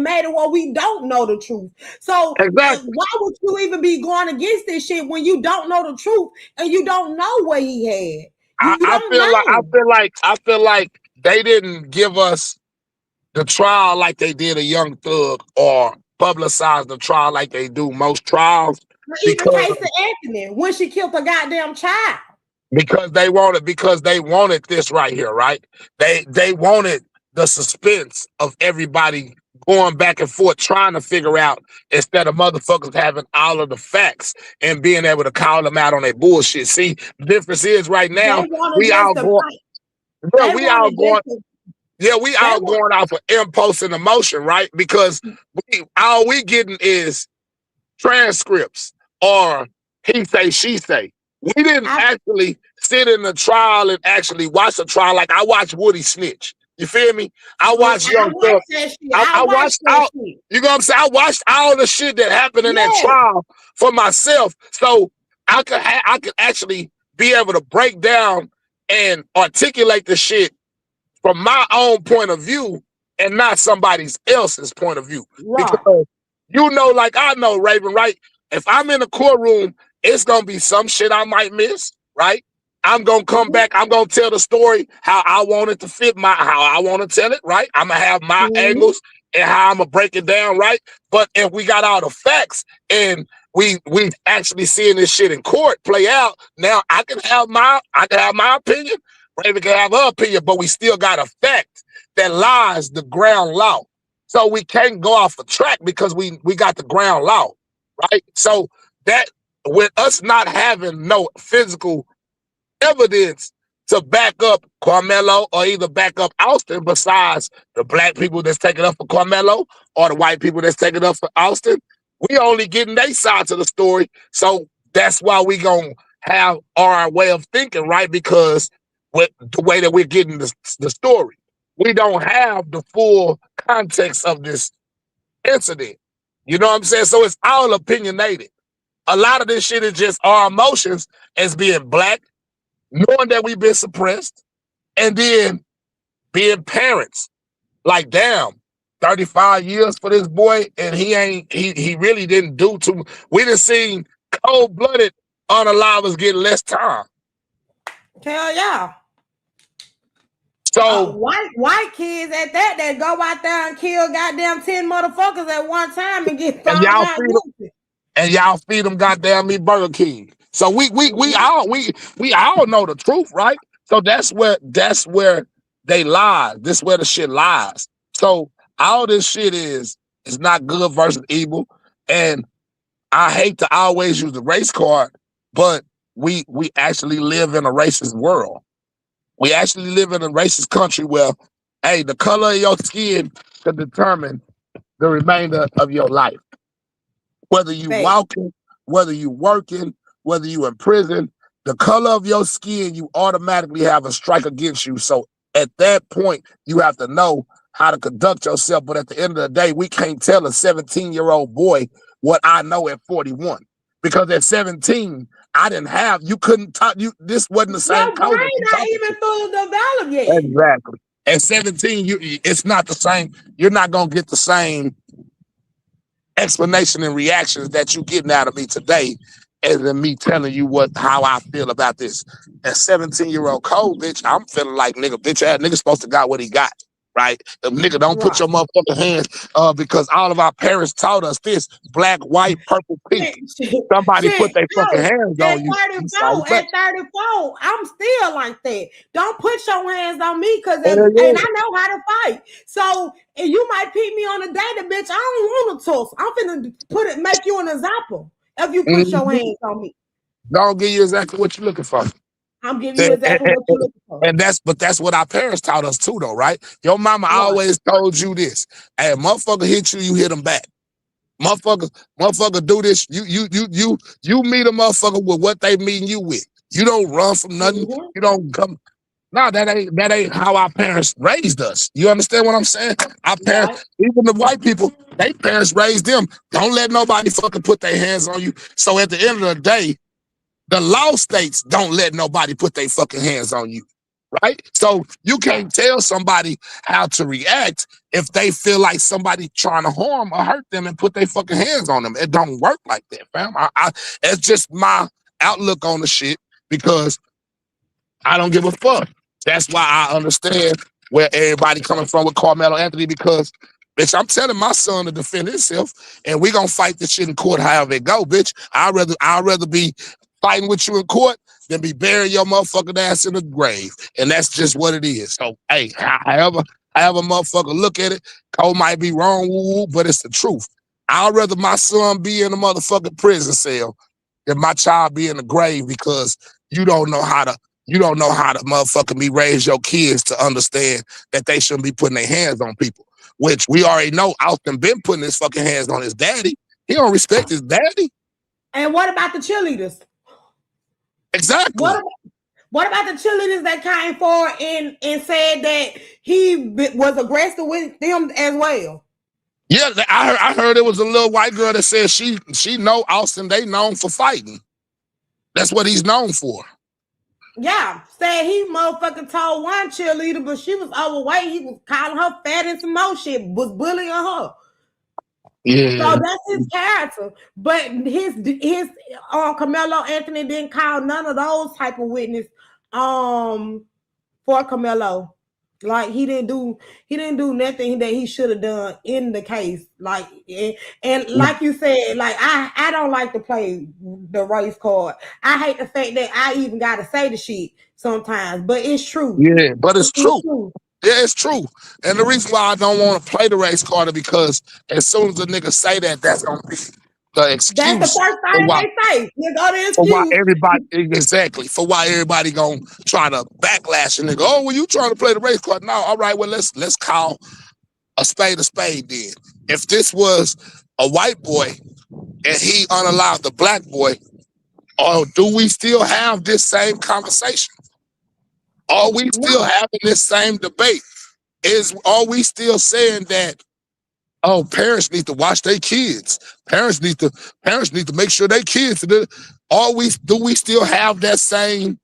made it where we don't know the truth. So exactly. Why would you even be going against this shit when you don't know the truth and you don't know what he had? I feel like they didn't give us the trial like they did a Young Thug, or publicize the trial like they do most trials. Even Casey Anthony, when she killed a goddamn child. Because they wanted this right here, right? They wanted the suspense of everybody going back and forth trying to figure out, instead of motherfuckers having all of the facts and being able to call them out on their bullshit. See, the difference is right now we all going off of impulse and emotion, right? Because all we getting is transcripts or he say, she say. We didn't actually sit in the trial and actually watch the trial. Like I watched Woody snitch. You feel me? I watched Young Thug. I watched all. You know what I'm saying? I watched all the shit that happened in that trial for myself, so I could actually be able to break down and articulate the shit from my own point of view and not somebody else's point of view. Right. Because like I know, Raven, right? If I'm in the courtroom, it's gonna be some shit I might miss, right? I'm gonna come back, I'm gonna tell the story how I want it to fit, how I want to tell it, right? I'm gonna have my angles and how I'm gonna break it down, right? But if we got all the facts and we actually seeing this shit in court play out, now I can have my opinion, Raven can have her opinion, but we still got a fact that lies the ground law. So we can't go off the track because we got the ground law, right? So that with us not having no physical evidence to back up Carmelo or either back up Austin, besides the black people that's taking up for Carmelo or the white people that's taking up for Austin, we only getting their side of the story. So that's why we gonna have our way of thinking, right? Because with the way that we're getting the story, we don't have the full context of this incident. You know what I'm saying? So it's all opinionated. A lot of this shit is just our emotions as being black, knowing that we've been suppressed, and then being parents. Like, damn, 35 years for this boy, and he really didn't do too much. We done seen cold-blooded unalivers get less time. Hell yeah. So white kids at that go out there and kill goddamn 10 motherfuckers at one time and get found out guilty. And y'all feed them goddamn me Burger King. So we all know the truth, right? So that's where they lie. This is where the shit lies. So all this shit is not good versus evil. And I hate to always use the race card, but we actually live in a racist world. We actually live in a racist country where, hey, the color of your skin can determine the remainder of your life. Whether you Fact. walking, whether you working, whether you in prison, the color of your skin, you automatically have a strike against you. So at that point, you have to know how to conduct yourself. But at the end of the day, we can't tell a 17-year-old boy what I know at 41. Because at 17, I didn't have, you couldn't talk, this wasn't the same Your color. brain not even fully developed yet. Exactly. At 17, it's not the same. You're not going to get the same explanation and reactions that you getting out of me today as in me telling you how I feel about this. At 17-year-old Cole, bitch, I'm feeling like bitch ass nigga supposed to got what he got, right? The nigga don't put your motherfucking hands because all of our parents taught us this: black, white, purple, pink. Somebody put their fucking hands on you. At 34, I'm still like that. Don't put your hands on me and I know how to fight. So and you might pick me on a date, bitch. I don't want to tussle. I'm finna make you an example if you put your hands on me. Don't give you exactly what you're looking for. I'm giving you exactly what you're looking for. And that's what our parents taught us too, though, right? Your mama always told you this: hey, motherfucker hit you, you hit them back. Motherfucker do this. You meet a motherfucker with what they meeting you with. You don't run from nothing. You don't come. No, that ain't how our parents raised us. You understand what I'm saying? Our parents, even the white people, their parents raised them. Don't let nobody fucking put their hands on you. So at the end of the day, the law states don't let nobody put their fucking hands on you, right? So you can't tell somebody how to react if they feel like somebody trying to harm or hurt them and put their fucking hands on them. It don't work like that, fam. It's just my outlook on the shit because I don't give a fuck. That's why I understand where everybody coming from with Carmelo Anthony because, bitch, I'm telling my son to defend himself and we gonna fight this shit in court however it go, bitch. I'd rather be fighting with you in court than be burying your motherfucking ass in the grave. And that's just what it is. So, hey, however motherfucker look at it, Cole might be wrong, but it's the truth. I'd rather my son be in a motherfucking prison cell than my child be in the grave because you don't know how to motherfucking be raise your kids to understand that they shouldn't be putting their hands on people, which we already know Austin been putting his fucking hands on his daddy. He don't respect his daddy. And what about the cheerleaders? Exactly. What about the cheerleaders that came forward and said that he was aggressive with them as well? Yeah, I heard it was a little white girl that said she know Austin. They known for fighting. That's what he's known for. Yeah, said he motherfucking told one cheerleader, but she was overweight. He was calling her fat and some more shit, was bullying her. Yeah. So that's his character. But his Carmelo Anthony didn't call none of those type of witness for Carmelo. Like he didn't do nothing that he should have done in the case. Like and like you said, like I don't like to play the race card. I hate the fact that I even gotta say the shit sometimes, but it's true. Yeah, but it's true. Yeah, it's true. And the reason why I don't want to play the race card is because as soon as the nigga say that, that's gonna be the excuse. That's the first thing they say. You go to for why everybody gonna try to backlash and they go, oh, well, you trying to play the race card? No, all right, well, let's call a spade then. If this was a white boy and he unallowed the black boy, or do we still have this same conversation? Are we still having this same debate? Are we still saying that, oh, parents need to watch their kids? Parents need to make sure their kids do we still have that same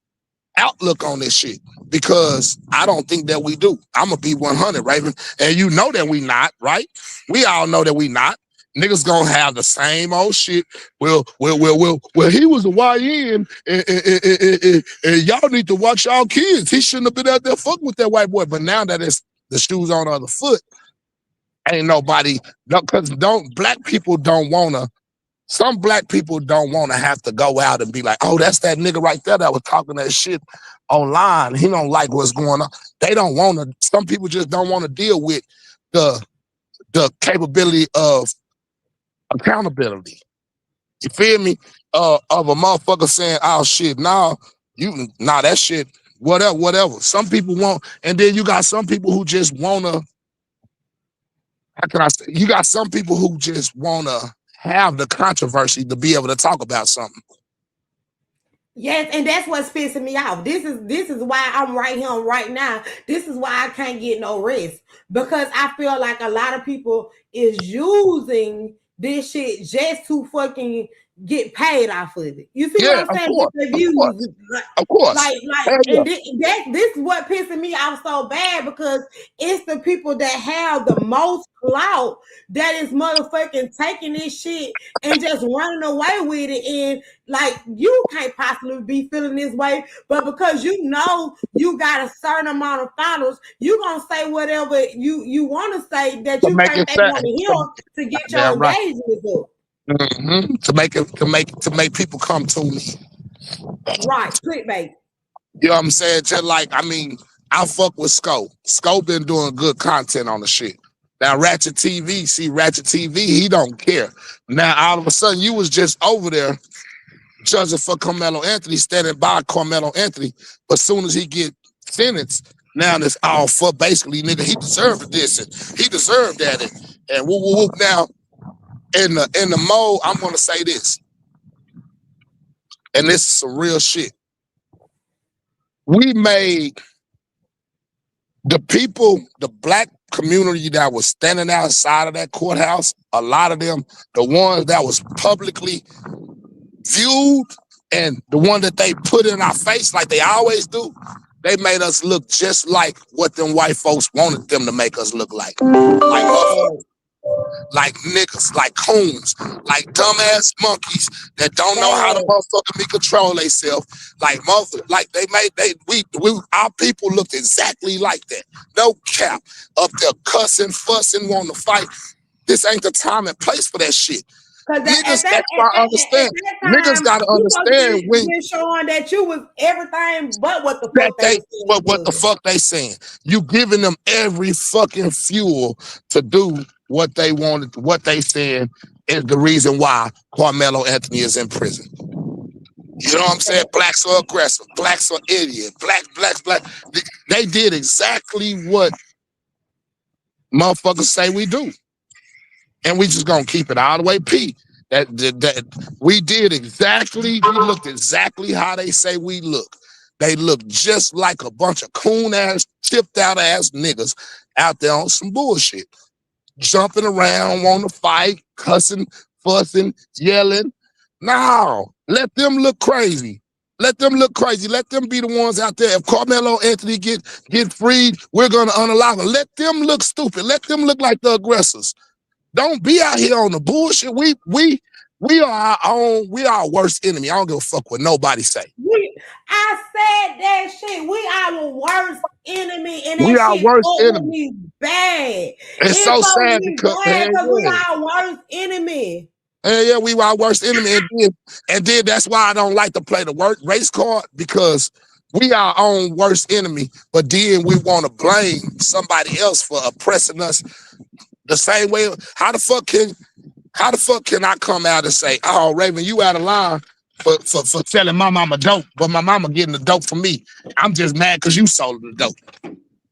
outlook on this shit? Because I don't think that we do. I'm gonna be 100, Raven. And you know that we not, right? We all know that we not. Niggas gonna have the same old shit. Well, he was a YN and y'all need to watch y'all kids. He shouldn't have been out there fucking with that white boy. But now that it's the shoes on the other foot, ain't nobody, because black people don't wanna, some black people don't wanna have to go out and be like, oh, that's that nigga right there that was talking that shit online. He don't like what's going on. They don't wanna, some people just don't wanna deal with the capability of accountability. You feel me? Of a motherfucker saying, oh shit, that shit, whatever. Some people want, and then you got some people who just wanna how can I say? You got some people who just want to have the controversy to be able to talk about something. Yes, and that's what's pissing me off. This is why I'm right here right now. This is why I can't get no rest, because I feel like a lot of people is using this shit just to fucking get paid off of it. You see what I'm saying? Of course. Like, and this is what pissing me off so bad, because it's the people that have the most clout that is motherfucking taking this shit and just running away with it. And like, you can't possibly be feeling this way, but because you know you got a certain amount of followers, you gonna say whatever you want to say that you think they want to hear to get your engagement up. Mm-hmm. To make people come to me. Right, clickbait. You know what I'm saying? Just like, I mean, I fuck with Sco. Sco been doing good content on the shit. Now Ratchet TV, he don't care. Now all of a sudden you was just over there judging for Carmelo Anthony, standing by Carmelo Anthony, but soon as he get sentenced, now it's all for basically, nigga, he deserved this and he deserved that and whoop whoop whoop. Now in the mode, I'm gonna say this, and this is some real shit. We made the people, the black community that was standing outside of that courthouse, a lot of them, the ones that was publicly viewed and the one that they put in our face like they always do, they made us look just like what them white folks wanted them to make us look like. Like niggas, like coons, like dumbass monkeys that don't know how to motherfucking control themselves. Like our people looked exactly like that. No cap. Up there cussing, fussing, wanting to fight. This ain't the time and place for that shit. Niggas, that's why I understand. Niggas gotta understand when you're showing that you was everything but what the fuck they saying. You giving them every fucking fuel to do what they wanted, what they saying is the reason why Carmelo Anthony is in prison. You know what I'm saying? Blacks are aggressive. Blacks are idiots. Black. They did exactly what motherfuckers say we do. And we just gonna keep it all the way P. That we did exactly, we looked exactly how they say we look. They look just like a bunch of coon-ass, tipped-out-ass niggas out there on some bullshit. Jumping around, wanting to fight, cussing, fussing, yelling. No, let them look crazy. Let them look crazy. Let them be the ones out there. If Carmelo Anthony get freed, we're gonna unalive them. Let them look stupid. Let them look like the aggressors. Don't be out here on the bullshit. We are our own. We are our worst enemy. I don't give a fuck what nobody say. I said that shit. We are our worst enemy, and we are worst enemy. Bad. It's so sad because we are our worst enemy. Yeah, we were our worst enemy, and then that's why I don't like to play the race card, because we are our own worst enemy. But then we want to blame somebody else for oppressing us the same way. How the fuck can I come out and say, "Oh, Raven, you out of line for selling my mama dope, but my mama getting the dope from me. I'm just mad because you sold the dope."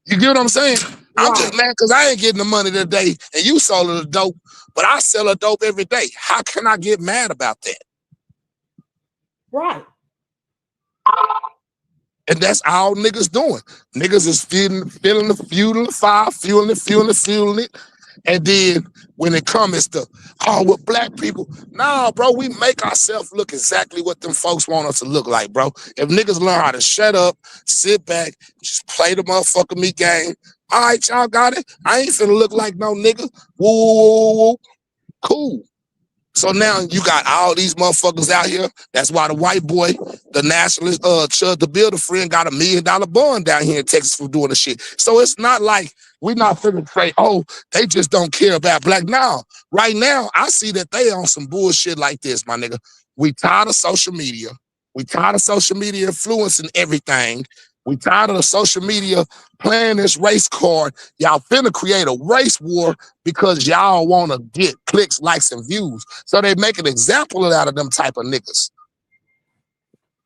You get what I'm saying? Right. I'm just mad because I ain't getting the money today and you sold the dope, but I sell a dope every day. How can I get mad about that? Right. And that's all niggas doing. Niggas is feeling the fire, fueling it. And then when it comes to, with black people, nah, bro, we make ourselves look exactly what them folks want us to look like, bro. If niggas learn how to shut up, sit back, just play the motherfucking me game. All right, y'all got it. I ain't finna look like no nigga. Woo. Cool. So now you got all these motherfuckers out here. That's why the white boy, the nationalist, Chud the Builder friend, got $1 million bond down here in Texas for doing the shit. So it's not like we're not finna say, oh, they just don't care about black. Now, right now, I see that they on some bullshit like this, my nigga. We tired of social media. We tired of social media influencing everything. We tired of the social media playing this race card. Y'all finna create a race war because y'all want to get clicks, likes, and views. So they make an example out of them type of niggas.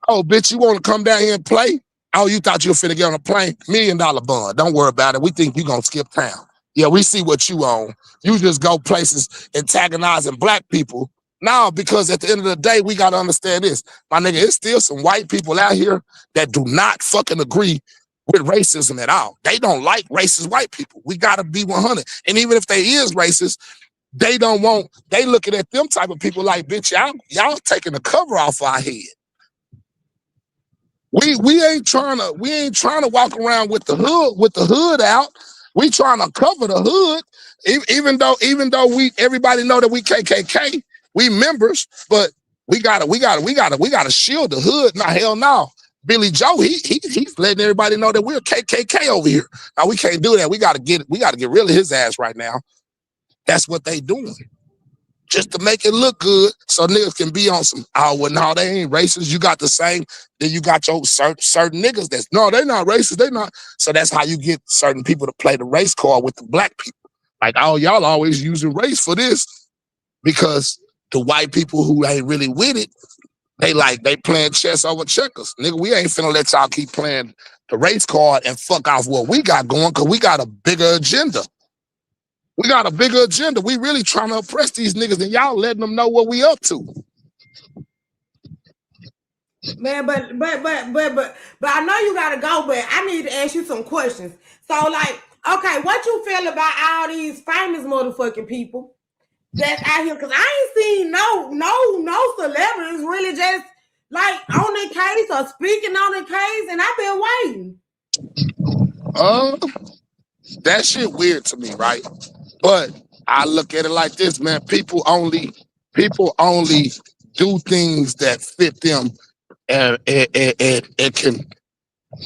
Oh, bitch, you want to come down here and play? Oh, you thought you were finna get on a plane? $1 million bond. Don't worry about it. We think you gonna skip town. Yeah, we see what you own. You just go places antagonizing black people. Now, because at the end of the day, we got to understand this. My nigga, it's still some white people out here that do not fucking agree with racism at all. They don't like racist white people. We got to be 100. And even if they is racist, they looking at them type of people like, bitch, y'all taking the cover off our head. We ain't trying to walk around with the hood out. We trying to cover the hood, even though everybody know that we KKK, we members, but we gotta shield the hood. Now, hell no. Billy Joe, he's letting everybody know that we're KKK over here. Now we can't do that. We gotta get rid of his ass right now. That's what they doing. Just to make it look good, so niggas can be on some, oh, well, no, they ain't racist. You got the same, then you got your certain niggas that's, no, they not racist, they not. So that's how you get certain people to play the race card with the black people. Like, oh, y'all always using race for this, because the white people who ain't really with it, they playing chess over checkers. Nigga, we ain't finna let y'all keep playing the race card and fuck off what we got going, because we got a bigger agenda. We got a bigger agenda. We really trying to oppress these niggas, and y'all letting them know what we up to. Man, but I know you gotta go, but I need to ask you some questions. So, like, okay, what you feel about all these famous motherfucking people that's out here? Because I ain't seen no celebrities really just like on the case or speaking on the case, and I've been waiting. That shit weird to me, right? But I look at it like this, man. People only do things that fit them and can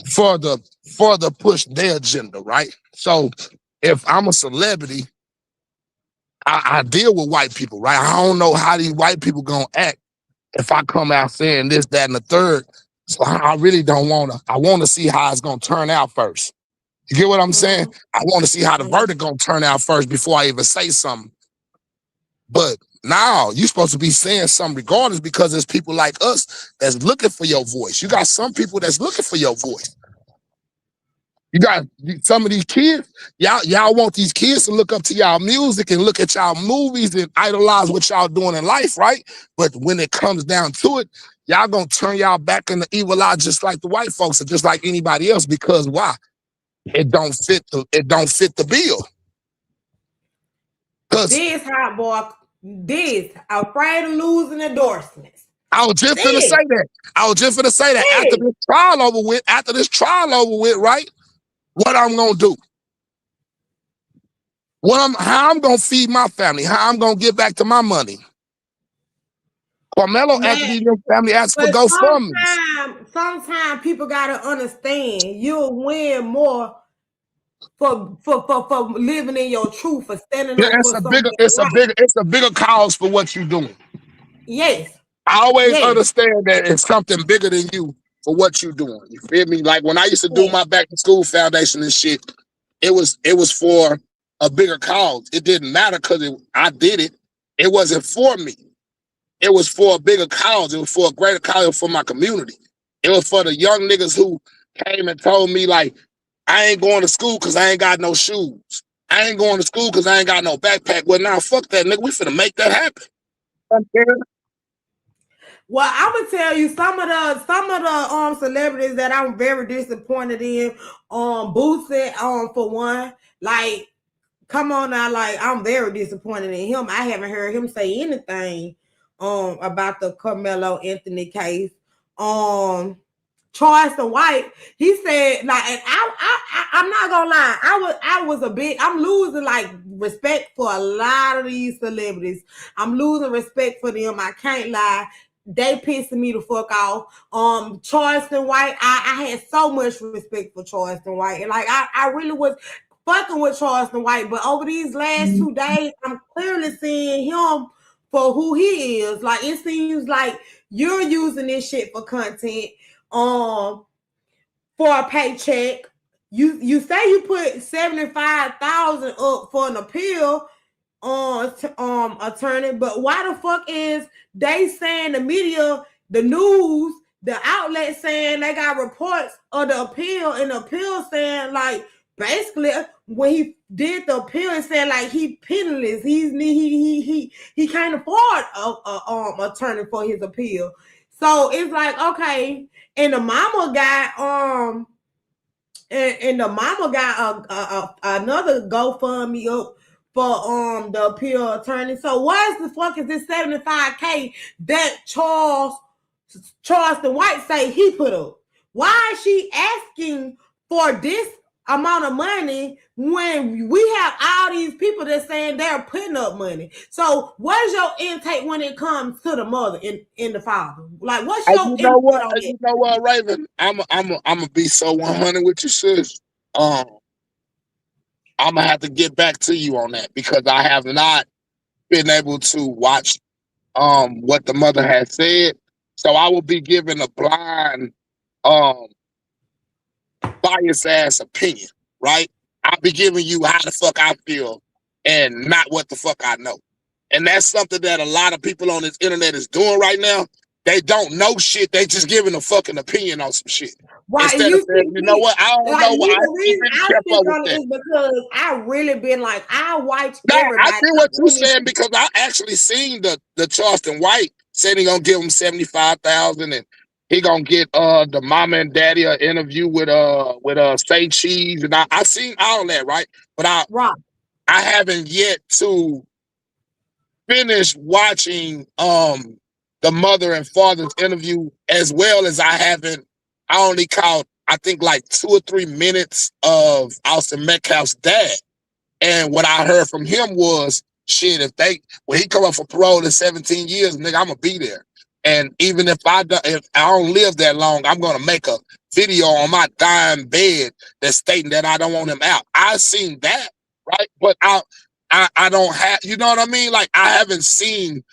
further push their agenda, right? So if I'm a celebrity, I deal with white people, right? I don't know how these white people gonna act if I come out saying this, that, and the third. So I really don't wanna. I wanna see how it's gonna turn out first. You get what I'm saying? I want to see how the verdict gonna turn out first before I even say something. But now you're supposed to be saying something regardless, because there's people like us that's looking for your voice. You got some people that's looking for your voice. You got some of these kids, y'all want these kids to look up to y'all music and look at y'all movies and idolize what y'all doing in life, right? But when it comes down to it, y'all gonna turn y'all back in the evil eye just like the white folks and just like anybody else, because why? It don't fit the bill. This hot boy, this afraid of losing endorsements. I was just gonna say that. After this trial over with, right? What I'm gonna do? How I'm gonna feed my family? How I'm gonna get back to my money? Carmelo Anthony and family asked for GoFundMe. Sometimes people gotta understand you'll win more for living in your truth, for standing up for something. It's a bigger cause for what you're doing. Yes. I always understand that it's something bigger than you for what you're doing. You feel me? Like when I used to do my back to school foundation and shit, it was for a bigger cause. It didn't matter because I did it. It wasn't for me. It was for a bigger cause. It was for a greater cause for my community. It was for the young niggas who came and told me, like, I ain't going to school because I ain't got no shoes. I ain't going to school because I ain't got no backpack. Well, now, fuck that, nigga. We finna make that happen. Well, I'm gonna tell you some of the celebrities that I'm very disappointed in. Boosie, for one, like, come on now, like, I'm very disappointed in him. I haven't heard him say anything about the Carmelo Anthony case. Charleston White, he said, like, and I'm not gonna lie, I'm losing like respect for a lot of these celebrities. I'm losing respect for them. I can't lie. They pissing me the fuck off. Charleston White, I had so much respect for Charleston White, and like I really was fucking with Charleston White, but over these last 2 days, I'm clearly seeing him for who he is. Like, it seems like you're using this shit for content, for a paycheck. You say you put $75,000 up for an appeal attorney, but why the fuck is they saying, the media, the news, the outlet saying they got reports of the appeal, and the appeal saying, like, basically when he did the appeal, it said like he penniless. He can't afford a attorney for his appeal. So it's like, okay, and the mama got and the mama got another GoFundMe up for the appeal attorney. So what is the fuck is this $75K that Charleston White say he put up? Why is she asking for this amount of money when we have all these people that saying they're putting up money? So what is your intake when it comes to the mother and the father? Like, what's your You know what? on You know what, Raven? I'm gonna be so 100 with you, sis. I'm gonna have to get back to you on that because I have not been able to watch what the mother has said. So I will be giving a blind biased ass opinion, right? I'll be giving you how the fuck I feel and not what the fuck I know. And that's something that a lot of people on this internet is doing right now. They don't know shit. They just giving a fucking opinion on some shit. Right, Instead of saying, you know what? I don't know why the reason I speak on it is because I really been like, I watch everybody. I see what you're saying because I actually seen the Charleston White said he gonna give him $75,000 and he gonna get the mama and daddy an interview with Say Cheese, and I seen all that, right? But I haven't yet to finish watching the mother and father's interview, as well as I only caught I think like 2 or 3 minutes of Austin Metcalf's dad. And what I heard from him was, shit, when he come up for parole in 17 years, nigga, I'm gonna be there. And even if I don't live that long, I'm gonna make a video on my dying bed that's stating that I don't want him out. I seen that, right? But I don't have, you know what I mean? Like I haven't seen,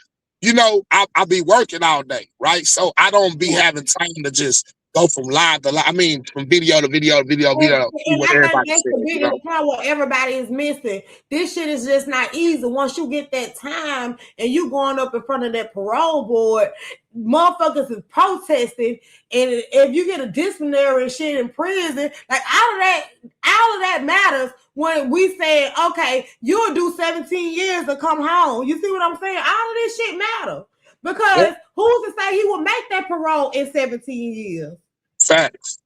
you know, I'll be working all day, right? So I don't be having time to just go from live to live. I mean, from video to video to video to video. And I think that's the biggest part what everybody is missing. This shit is just not easy. Once you get that time and you going up in front of that parole board, motherfuckers is protesting. And if you get a disciplinary and shit in prison, like all of that matters when we say, okay, you'll do 17 years to come home. You see what I'm saying? All of this shit matters. Because who's to say he will make that parole in 17 years? Facts.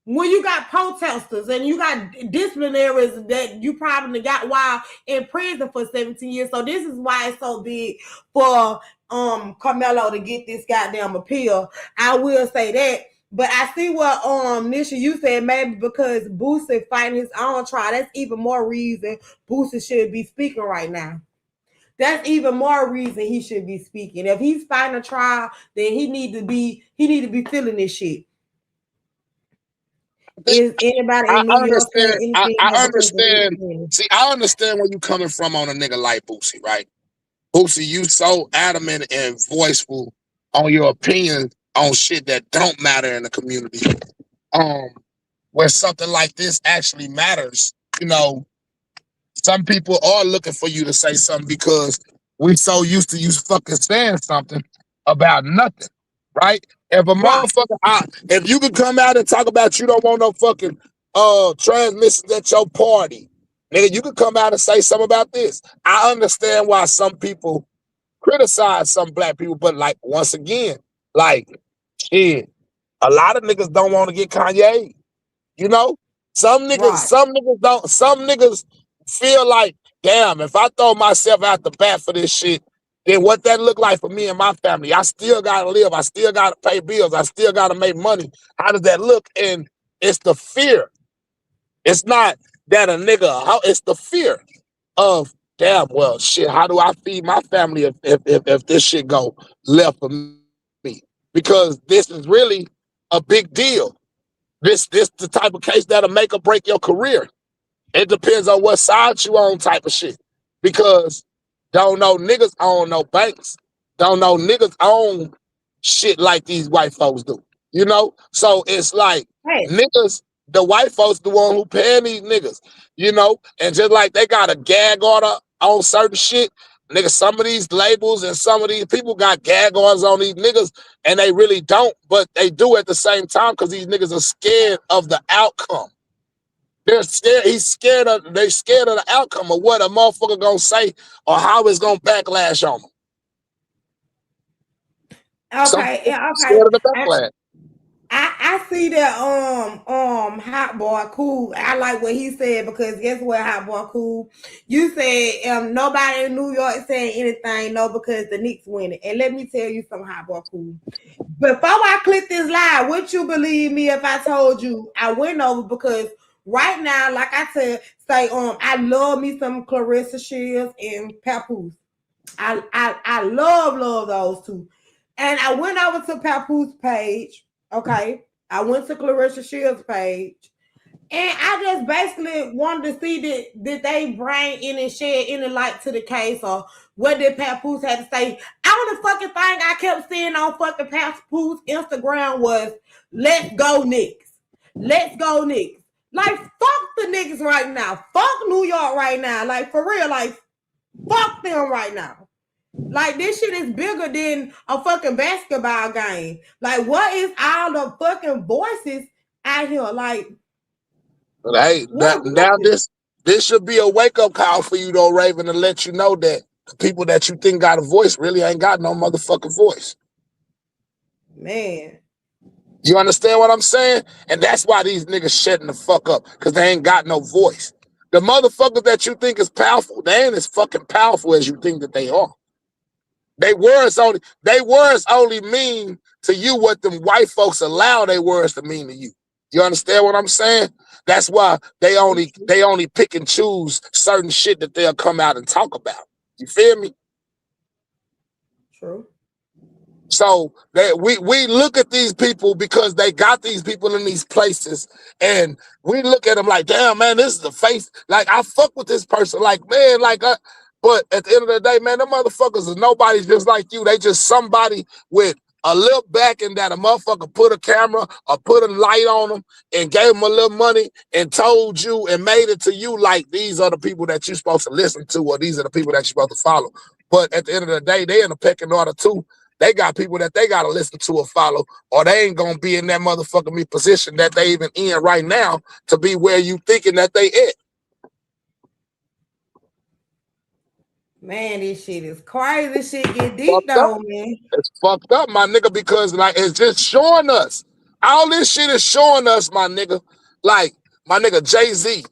When you got protesters and you got disciplinaries that you probably got while in prison for 17 years. So this is why it's so big for Carmelo to get this goddamn appeal. I will say that. But I see what Nisha, you said, maybe because Boosie fighting his own trial. That's even more reason Boosie should be speaking right now. That's even more reason he should be speaking. If he's fighting a trial, then he need to be feeling this shit. Is anybody in New York saying anything? I understand. See, I understand where you coming from on a nigga like Boosie, right? Boosie, you so adamant and voiceful on your opinion on shit that don't matter in the community. Where something like this actually matters, you know. Some people are looking for you to say something because we so used to you fucking saying something about nothing, right? If a motherfucker, if you could come out and talk about you don't want no fucking transmissions at your party, nigga, you could come out and say something about this. I understand why some people criticize some black people, but like once again, like shit, a lot of niggas don't want to get Kanye. You know, some niggas feel like, damn, if I throw myself out the bat for this shit, then what that look like for me and my family? I still gotta live. I still gotta pay bills. I still gotta make money. How does that look? And it's the fear. It's not that a nigga, it's the fear of, damn, well, shit, how do I feed my family if this shit go left for me? Because this is really a big deal. This the type of case that'll make or break your career. It depends on what side you on type of shit. Because don't know niggas own no banks. Don't know niggas own shit like these white folks do. You know? So it's like niggas, the white folks the one who paying these niggas. You know? And just like they got a gag order on certain shit, nigga, some of these labels and some of these people got gag orders on these niggas and they really don't, but they do at the same time because these niggas are scared of the outcome. They're scared. They scared of the outcome of what a motherfucker gonna say or how it's gonna backlash on them. Some Okay, people yeah, okay. scared of the backlash. I see that Hot Boy Cool. I like what he said because guess what, Hot Boy Cool? You said nobody in New York saying anything, no, because the Knicks winning. And let me tell you something, Hot Boy Cool. Before I click this live, would you believe me if I told you I went over because right now, like I said, I love me some Clarissa Shields and Papoose. I love those two. And I went over to Papoose page. Okay. I went to Clarissa Shields page. And I just basically wanted to see did they bring in and shed any light to the case or what did Papoose have to say. Only fucking thing I kept seeing on fucking Papoose Instagram was let's go Knicks. Let's go Knicks. Like fuck the niggas right now. Fuck New York right now. Like for real, like fuck them right now. Like this shit is bigger than a fucking basketball game. Like what is all the fucking voices out here? Like hey, now this should be a wake-up call for you though, Raven, to let you know that the people that you think got a voice really ain't got no motherfucking voice. Man. You understand what I'm saying? And that's why these niggas shutting the fuck up, because they ain't got no voice. The motherfuckers that you think is powerful, they ain't as fucking powerful as you think that they are. They words only mean to you what them white folks allow their words to mean to you. You understand what I'm saying? That's why they only pick and choose certain shit that they'll come out and talk about. You feel me? True. So we look at these people because they got these people in these places, and we look at them like, damn, man, this is the face. Like I fuck with this person, like man, like. But at the end of the day, man, them motherfuckers is nobody just like you. They just somebody with a little backing that a motherfucker put a camera or put a light on them and gave them a little money and told you and made it to you like these are the people that you're supposed to listen to or these are the people that you're supposed to follow. But at the end of the day, they in a pecking order too. They got people that they got to listen to or follow, or they ain't going to be in that motherfucking position that they even in right now to be where you thinking that they at. Man, this shit is crazy. This shit get deep though, man. It's fucked up, my nigga, because like it's just showing us. All this shit is showing us, my nigga. Like my nigga Jay-Z,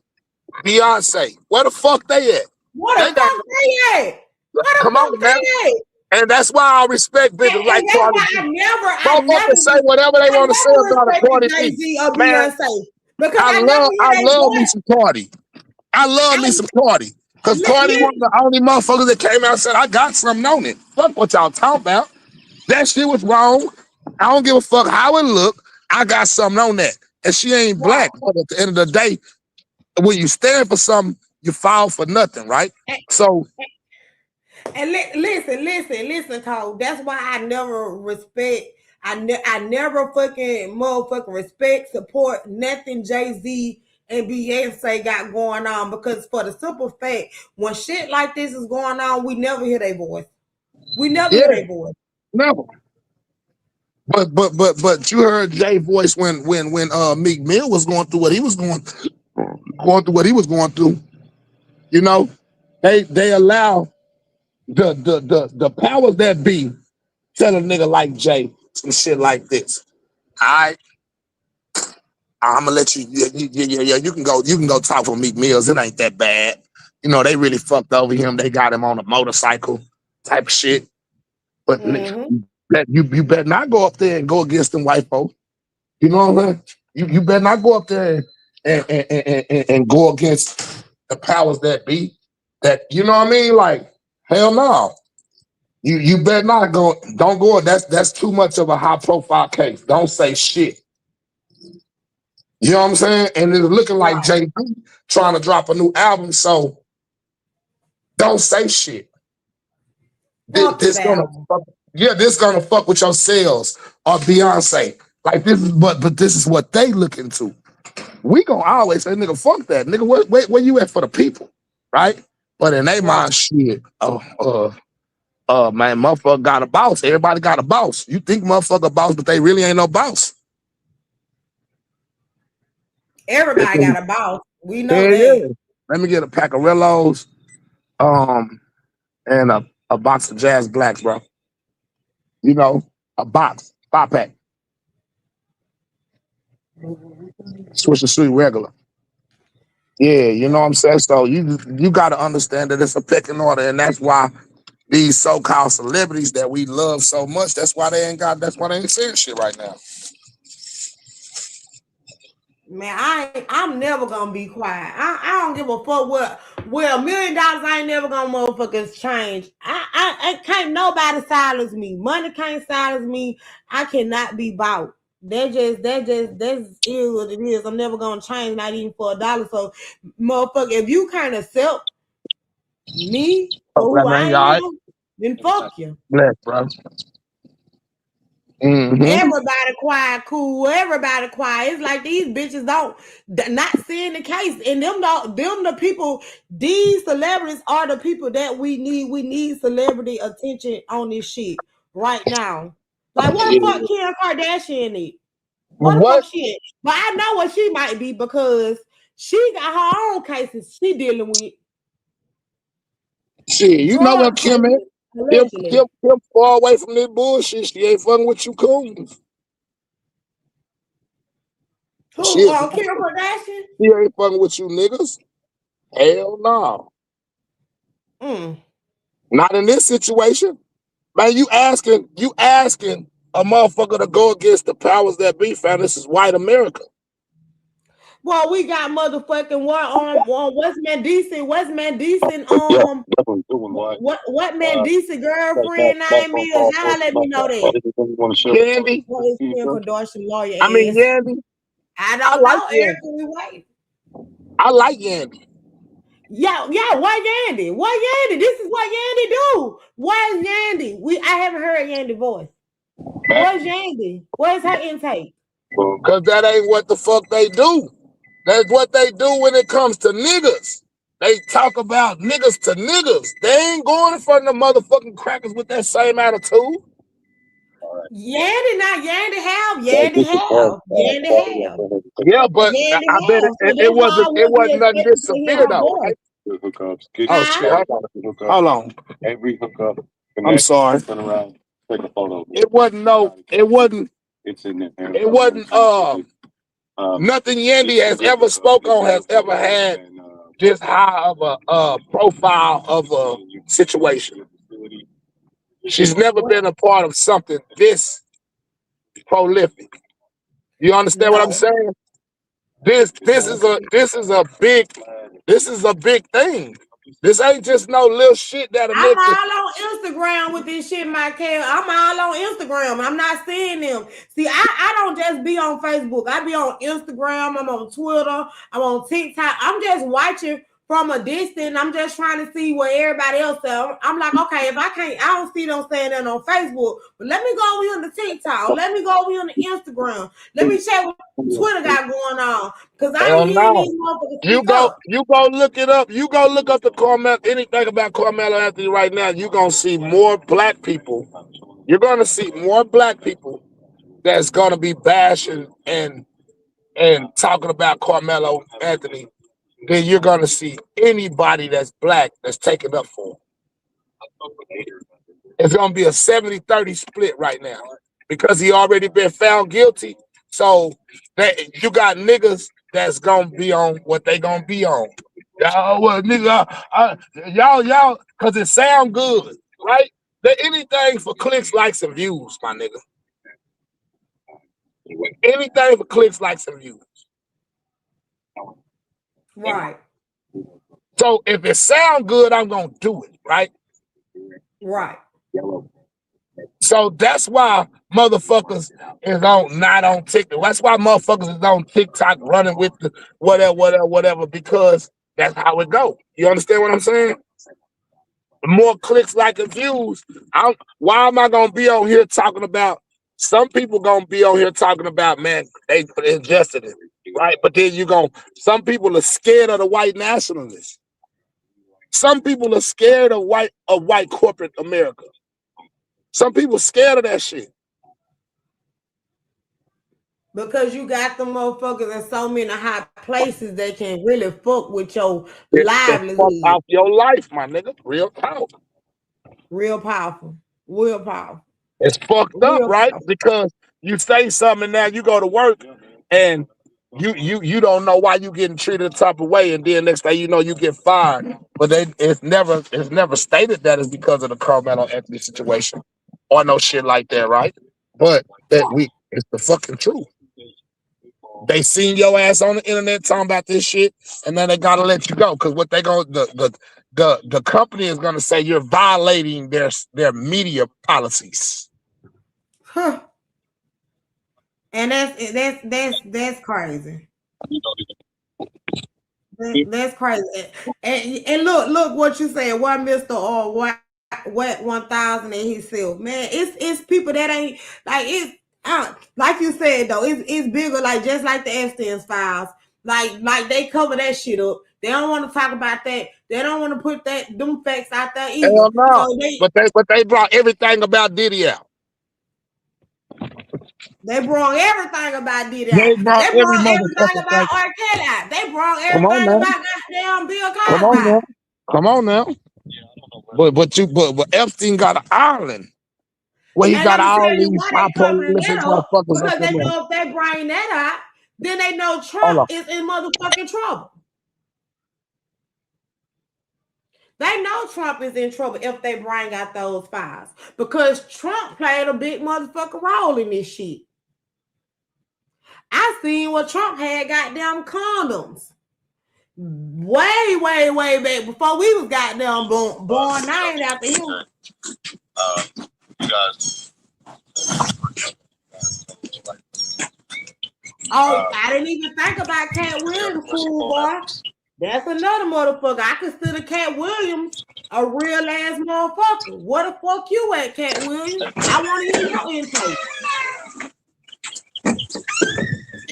Beyonce, where the fuck they at? What the fuck they at? Come on, man. And that's why I respect bitches like Cardi B. I never say whatever they want to say about a Cardi B. Man, I love me some Cardi. I love me some Cardi. Because Cardi one of the only motherfuckers that came out and said, I got something on it. Fuck what y'all talking about. That shit was wrong. I don't give a fuck how it look. I got something on that. And she ain't black. But at the end of the day, when you stand for something, you fall for nothing, right? So. And listen, Cole. That's why I never respect. I never fucking motherfucking respect, support nothing Jay-Z and Beyonce got going on, because for the simple fact, when shit like this is going on, we never hear their voice. We never hear their voice. Never. But you heard Jay's voice when Meek Mill was going through what he was going through. You know, they allow the powers that be tell a nigga like Jay some shit like this. All right. I'm gonna let you. Yeah. You can go talk for Meek Mills. It ain't that bad. You know they really fucked over him. They got him on a motorcycle type of shit. But you better not go up there and go against them white folks. You know what I'm saying? You better not go up there and go against the powers that be. That you know what I mean? Like hell no. You better not go. Don't go. That's too much of a high profile case. Don't say shit. You know what I'm saying? And it's looking like Jay-Z trying to drop a new album, so don't say shit. This gonna fuck with your sales or Beyonce. Like this is but this is what they look into. We gonna always say, nigga, fuck that. Nigga, where you at for the people? Right? But in their mind, shit, man, motherfucker got a boss. Everybody got a boss. You think motherfucker boss, but they really ain't no boss. Everybody got a boss. We know Yeah, that. yeah. Let me get a pack of Rellos, and a box of Jazz Blacks, bro. You know, a box, 5-pack. Swisher Sweet regular. Yeah, you know what I'm saying? So you gotta understand that it's a pecking order, and that's why these so-called celebrities that we love so much, that's why they ain't saying shit right now. Man, I'm never gonna be quiet. I don't give a fuck what. Well, $1 million I ain't never gonna motherfuckers change. I can't nobody silence me. Money can't silence me. I cannot be bought. That's is what it is. I'm never gonna change, not even for $1. So, motherfucker, if you can't accept me for who I am, then fuck you. Bless, bro. Mm-hmm. Everybody quiet, cool. Everybody quiet. It's like these bitches not seeing the case, and them the people. These celebrities are the people that we need. We need celebrity attention on this shit right now. Like what the fuck Kim Kardashian is? What the fuck she is? But I know what she might be because she got her own cases she dealing with. Shit, you know what Kim is? Kim far away from this bullshit. She ain't fucking with you coons. Who? Kim Kardashian? She ain't fucking with you niggas. Hell no. Not in this situation. Man, you asking a motherfucker to go against the powers that be, fam. This is white America. Well, we got motherfucking what's Mandisa? What's Mandisa? What Mandisa girlfriend name is? Y'all let me know that. Candy. What is Kim Kardashian lawyer? I mean Yandy. I don't know. Everybody wait. I like Yandy. Yeah, what Yandy? What Yandy? This is what Yandy do. Where's Yandy? I haven't heard Yandy voice. Where's Yandy? Where's her intake? Because that ain't what the fuck they do. That's what they do when it comes to niggas. They talk about niggas to niggas. They ain't going in front of the motherfucking crackers with that same attitude. Yandy have. Yeah, but I bet it wasn't nothing this severe though, right? Hookups. Oh shit, hold on. Every hookup. I'm sorry. Turn around, take a photo. It wasn't It's in there. It wasn't nothing Yandy has ever spoke on has ever had this high of a profile of a situation. She's never been a part of something this prolific. You understand what I'm saying? This is a big thing. This ain't just no little shit that I'm all on Instagram with this shit, Michael. I'm all on Instagram. I'm not seeing them. See, I don't just be on Facebook. I be on Instagram. I'm on Twitter. I'm on TikTok. I'm just watching from a distance. I'm just trying to see what everybody else says. I'm like, okay, if I don't see them saying that on Facebook, but let me go over here on the TikTok. Let me go over here on the Instagram. Let me check what Twitter got going on. Because I ain't hearing these motherfuckers. You go look it up. You go look up anything about Carmelo Anthony right now. You're gonna see more black people. You're gonna see more black people that's gonna be bashing and talking about Carmelo Anthony. Then you're gonna see anybody that's black that's taking up for him. It's gonna be a 70-30 split right now because he already been found guilty. So you got niggas that's gonna be on what they gonna be on. Y'all, y'all, cause it sound good, right? Anything for clicks, likes, and views, my nigga. Anything for clicks, likes, and views. Right. So if it sound good, I'm gonna do it, right? Right. So that's why motherfuckers is not on TikTok. That's why motherfuckers is on TikTok running with the whatever, because that's how it go. You understand what I'm saying? The more clicks, like, and views. Why am I gonna be on here talking about? Some people gonna be on here talking about, man, they ingested it, right? But then some people are scared of the white nationalists. Some people are scared of white corporate America. Some people scared of that shit. Because you got them motherfuckers in so many high places that can really fuck with your It fuck livelihood. off your life, my nigga. Real talk. Real powerful. Real powerful. It's fucked up, Real right? powerful. Because you say something and now you go to work and you don't know why you getting treated the type of way, and then next thing you know you get fired. But it's never stated that it's because of the Carmelo Anthony situation or no shit like that, right? But it's the fucking truth. They seen your ass on the internet talking about this shit, and then they gotta let you go because what they go the company is gonna say you're violating their media policies. Huh. And that's crazy. That's crazy. And look what you said. One Mr. or what 1,000 and himself. Man, it's people that ain't like it's like you said though, it's bigger, like just like the Epstein's files. Like they cover that shit up. They don't want to talk about that. They don't want to put them facts out there either. Hell no. So But they brought everything about Diddy out. They brought everything about Diddy out. They brought everything about R. Kelly out. They brought everything about goddamn Bill Cosby. Come on now. But Epstein got an island where he got all these prolific motherfuckers. Because they know if they bring that out, then they know Trump is in motherfucking trouble. They know Trump is in trouble if they bring out those files. Because Trump played a big motherfucking role in this shit. I seen what Trump had goddamn condoms. Way back before we was goddamn born named after him. You guys. I didn't even think about Cat Williams, fool boy. That's another motherfucker. I consider Cat Williams a real ass motherfucker. What the fuck you at, Cat Williams? I want to hear your intake.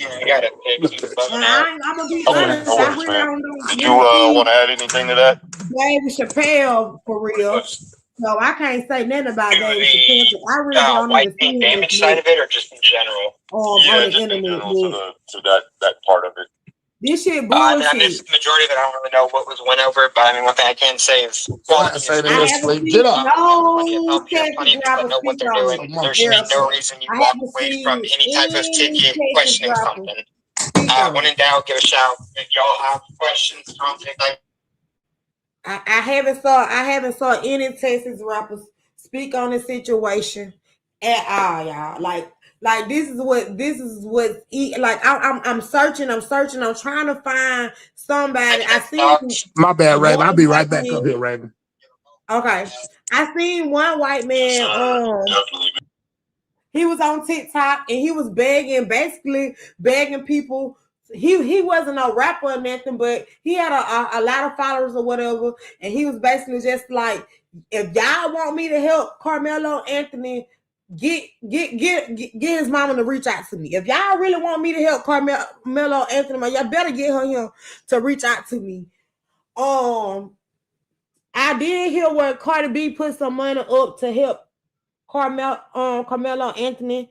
I got it. I'm gonna be honest. I really don't know. Did you want to add anything to that? David Chappelle, for real. So I can't say nothing about David Chappelle. I really don't white paint damage side of it, or just in general? On the internet. To that part of it. This shit I bullshit. missed the majority of it. I don't really know what was went over, but I mean, one thing I can say is, get up. No plenty of people know what they're doing. There should be no reason you walk away from any type of ticket questioning something. When in doubt, give a shout. If y'all have questions, comments, like. I haven't saw any Texas rappers speak on the situation at all, y'all. Like this is what like I'm searching, I'm trying to find somebody. I seen my bad, Raven. I'll be right back up here, Raven. Okay. I seen one white man he was on TikTok and he was basically begging people. He wasn't a rapper or nothing, but he had a lot of followers or whatever, and he was basically just like, if y'all want me to help Carmelo Anthony, get his mama to reach out to me. If y'all really want me to help Carmelo Anthony, y'all better get her to reach out to me. I did hear where Cardi B put some money up to help Carmelo Anthony.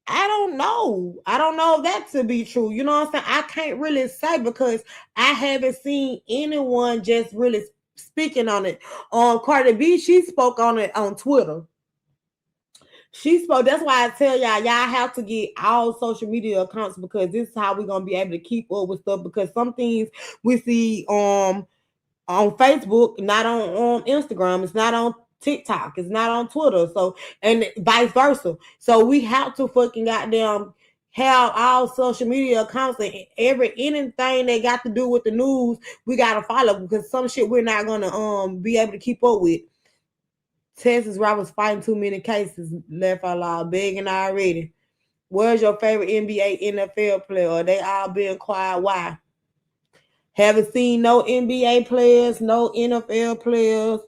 I don't know if that to be true. You know what I'm saying? I can't really say because I haven't seen anyone just really speaking on it. Cardi B, she spoke on it on Twitter. She spoke. That's why I tell y'all have to get all social media accounts because this is how we're gonna be able to keep up with stuff. Because some things we see on Facebook, not on Instagram, it's not on TikTok, it's not on Twitter, so and vice versa. So we have to fucking goddamn have all social media accounts and anything they got to do with the news, we gotta follow because some shit we're not gonna be able to keep up with. Texas rappers fighting too many cases, left out loud, begging already. Where's your favorite NBA, NFL player? Are they all being quiet? Why? Haven't seen no NBA players, no NFL players.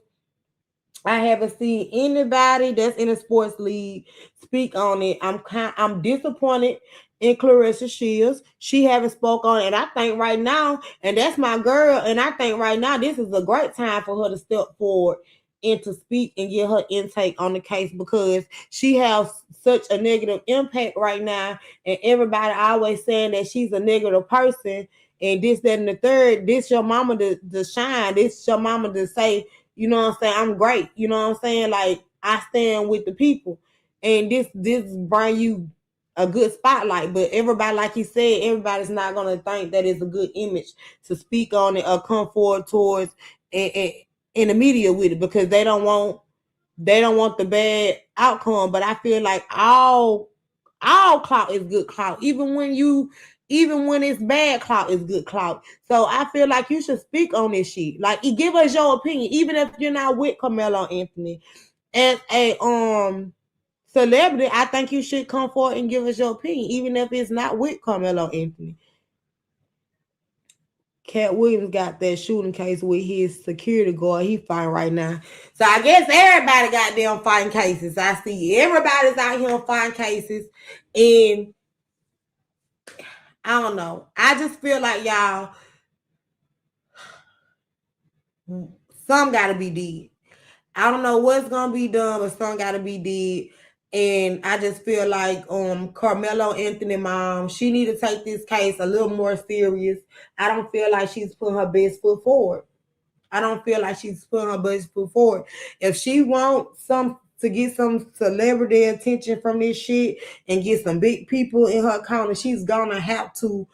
I haven't seen anybody that's in a sports league speak on it. I'm disappointed in Clarissa Shields. She haven't spoke on it. And I think right now, and that's my girl, and I think right now this is a great time for her to step forward and to speak and get her intake on the case, because she has such a negative impact right now, and everybody always saying that she's a negative person and this, that, and the third. This your mama to shine. This your mama to say, you know what I'm saying, I'm great. You know what I'm saying? Like, I stand with the people. And this bring you a good spotlight. But everybody, like you said, everybody's not gonna think that it's a good image to speak on it or come forward towards in the media with it, because they don't want the bad outcome. But I feel like all clout is good clout. Even when it's bad clout is good clout. So I feel like you should speak on this shit. Like, give us your opinion, even if you're not with Carmelo Anthony. As a celebrity, I think you should come forward and give us your opinion, even if it's not with Carmelo Anthony. Cat Williams got that shooting case with his security guard he fighting right now. So I guess everybody got them fighting cases. I see everybody's out here fighting cases, and I don't know. I just feel like, y'all, some gotta be dead. I don't know what's gonna be done, but some gotta be dead. And I just feel like Carmelo Anthony mom, she need to take this case a little more serious. I don't feel like she's putting her best foot forward. If she wants to get some celebrity attention from this shit and get some big people in her corner, she's gonna have to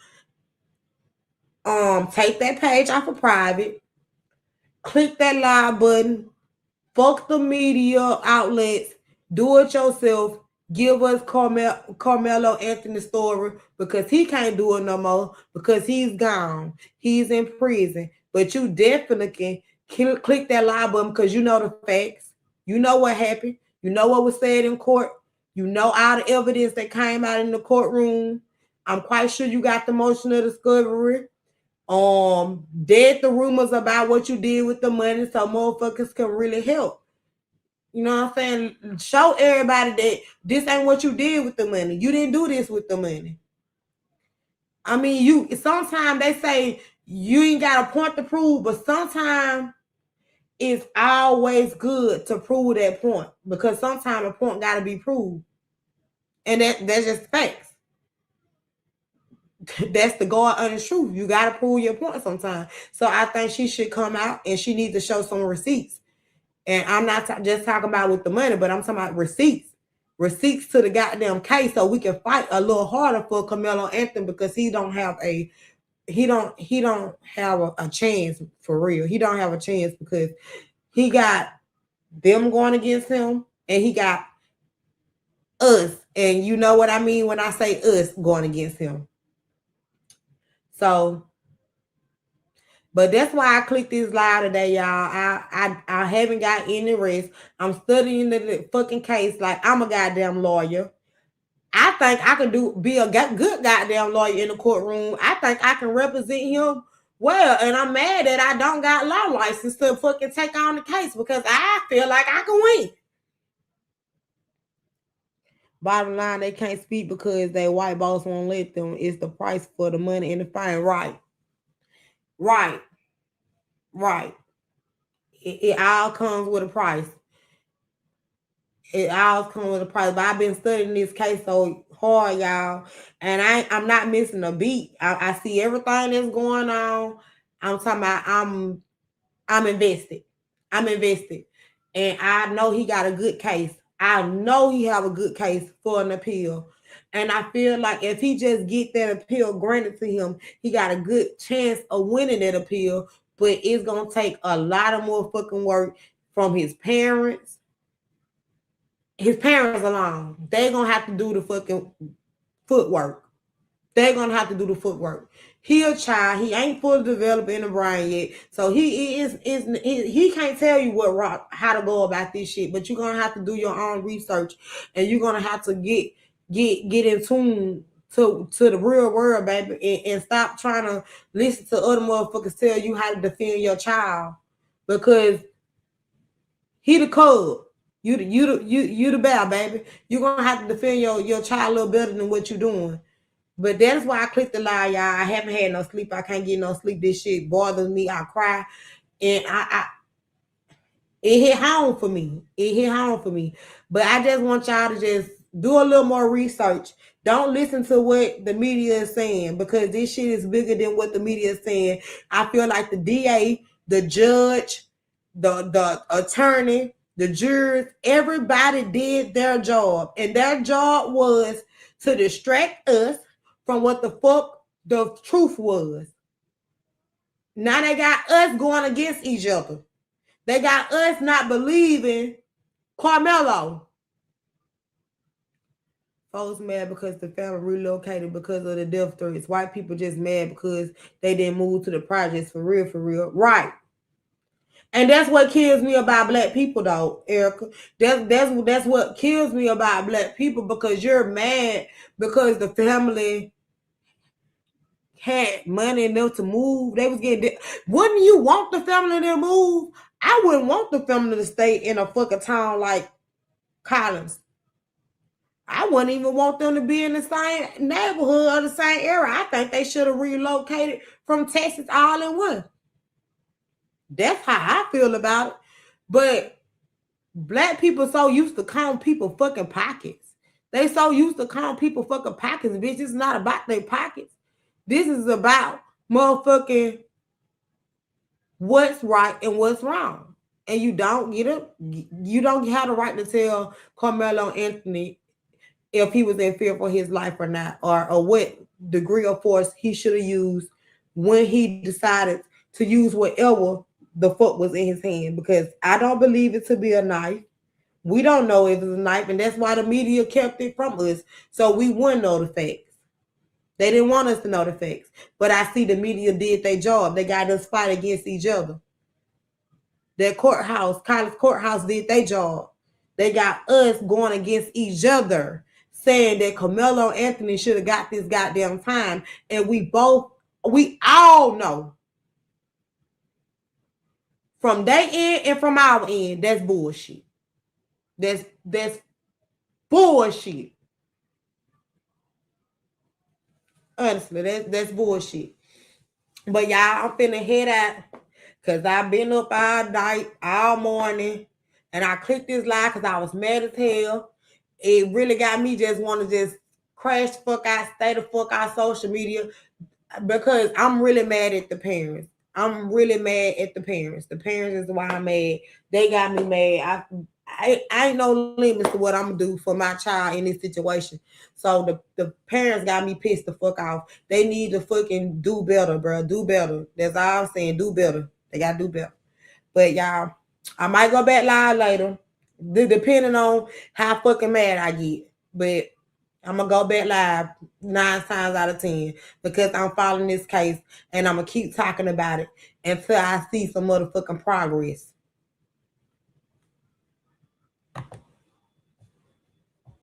take that page off of private, click that live button, fuck the media outlets, do it yourself. Give us Carmelo Anthony's story, because he can't do it no more, because he's gone. He's in prison. But you definitely can click that live button, because you know the facts. You know what happened. You know what was said in court. You know all the evidence that came out in the courtroom. I'm quite sure you got the motion of discovery. Dead the rumors about what you did with the money, so motherfuckers can really help. You know what I'm saying? Show everybody that this ain't what you did with the money. You didn't do this with the money. I mean, sometimes they say you ain't got a point to prove, but sometimes it's always good to prove that point, because sometimes a point got to be proved. And that's just facts. That's the God honest truth. You got to prove your point sometimes. So I think she should come out and she needs to show some receipts. And I'm not just talking about with the money, but I'm talking about receipts to the goddamn case, so we can fight a little harder for Carmelo Anthony, because he don't have a chance for real. He don't have a chance, because he got them going against him, and he got us, and you know what I mean when I say us going against him. So, but that's why I clicked this live today, y'all. I haven't got any rest. I'm studying the fucking case like I'm a goddamn lawyer. I think I can be a good goddamn lawyer in the courtroom. I think I can represent him well, and I'm mad that I don't got law license to fucking take on the case, because I feel like I can win. Bottom line, they can't speak because their white boss won't let them. It's the price for the money and the fine. Right. It all comes with a price. But I've been studying this case so hard, y'all, and I'm not missing a beat. I see everything that's going on. I'm talking about I'm invested. And I know he got a good case. I know he have a good case for an appeal. And I feel like if he just get that appeal granted to him, he got a good chance of winning that appeal. But it's going to take a lot of more fucking work from his parents. His parents alone. They're going to have to do the fucking footwork. He a child. He ain't fully developed in the brain yet. So he can't tell you how to go about this shit. But you're going to have to do your own research. And you're going to have to get in tune to the real world, baby, and stop trying to listen to other motherfuckers tell you how to defend your child, because he the cub, you the bear, baby. You're gonna have to defend your child a little better than what you're doing. But that's why I clicked the lie, y'all. I haven't had no sleep. I can't get no sleep. This shit bothers me. I cry, and It hit home for me. It hit home for me. But I just want y'all to just do a little more research. Don't listen to what the media is saying, because this shit is bigger than what the media is saying. I feel like the DA, the judge, the attorney, the jurors, everybody did their job. And their job was to distract us from what the fuck the truth was. Now they got us going against each other. They got us not believing Carmelo. Folks mad because the family relocated because of the death threats. White people just mad because they didn't move to the projects for real, for real. Right. And that's what kills me about black people, though, Erica. That's what kills me about black people, because you're mad because the family had money enough to move. They was getting. Wouldn't you want the family to move? I wouldn't want the family to stay in a fucking town like Collins. I wouldn't even want them to be in the same neighborhood or the same area. I think they should have relocated from Texas all in one. That's how I feel about it. But black people so used to count people fucking pockets. They so used to count people fucking pockets, bitch. It's not about their pockets. This is about motherfucking what's right and what's wrong. And you don't get it. You don't have the right to tell Carmelo Anthony if he was in fear for his life or not, or what degree of force he should have used when he decided to use whatever the fuck was in his hand, because I don't believe it to be a knife. We don't know if it's a knife, and that's why the media kept it from us, so we wouldn't know the facts. They didn't want us to know the facts, but I see the media did their job. They got us fight against each other. That courthouse, College Courthouse, did their job. They got us going against each other, saying that Carmelo Anthony should have got this goddamn time, and we all know from their end and from our end, that's bullshit. That's bullshit. Honestly, that's bullshit. But y'all, I'm finna head out because I've been up all night, all morning, and I clicked this live because I was mad as hell. It really got me just want to just crash the fuck out, stay the fuck out social media, because I'm really mad at the parents. I'm really mad at the parents. The parents is why I'm mad. They got me mad. I ain't no limits to what I'm gonna do for my child in this situation. So the parents got me pissed the fuck off. They need to fucking do better, bro. Do better. That's all I'm saying. Do better. They gotta do better. But y'all, I might go back live later, depending on how fucking mad I get. But I'm gonna go back live 9 times out of 10 because I'm following this case, and I'm gonna keep talking about it until I see some motherfucking progress.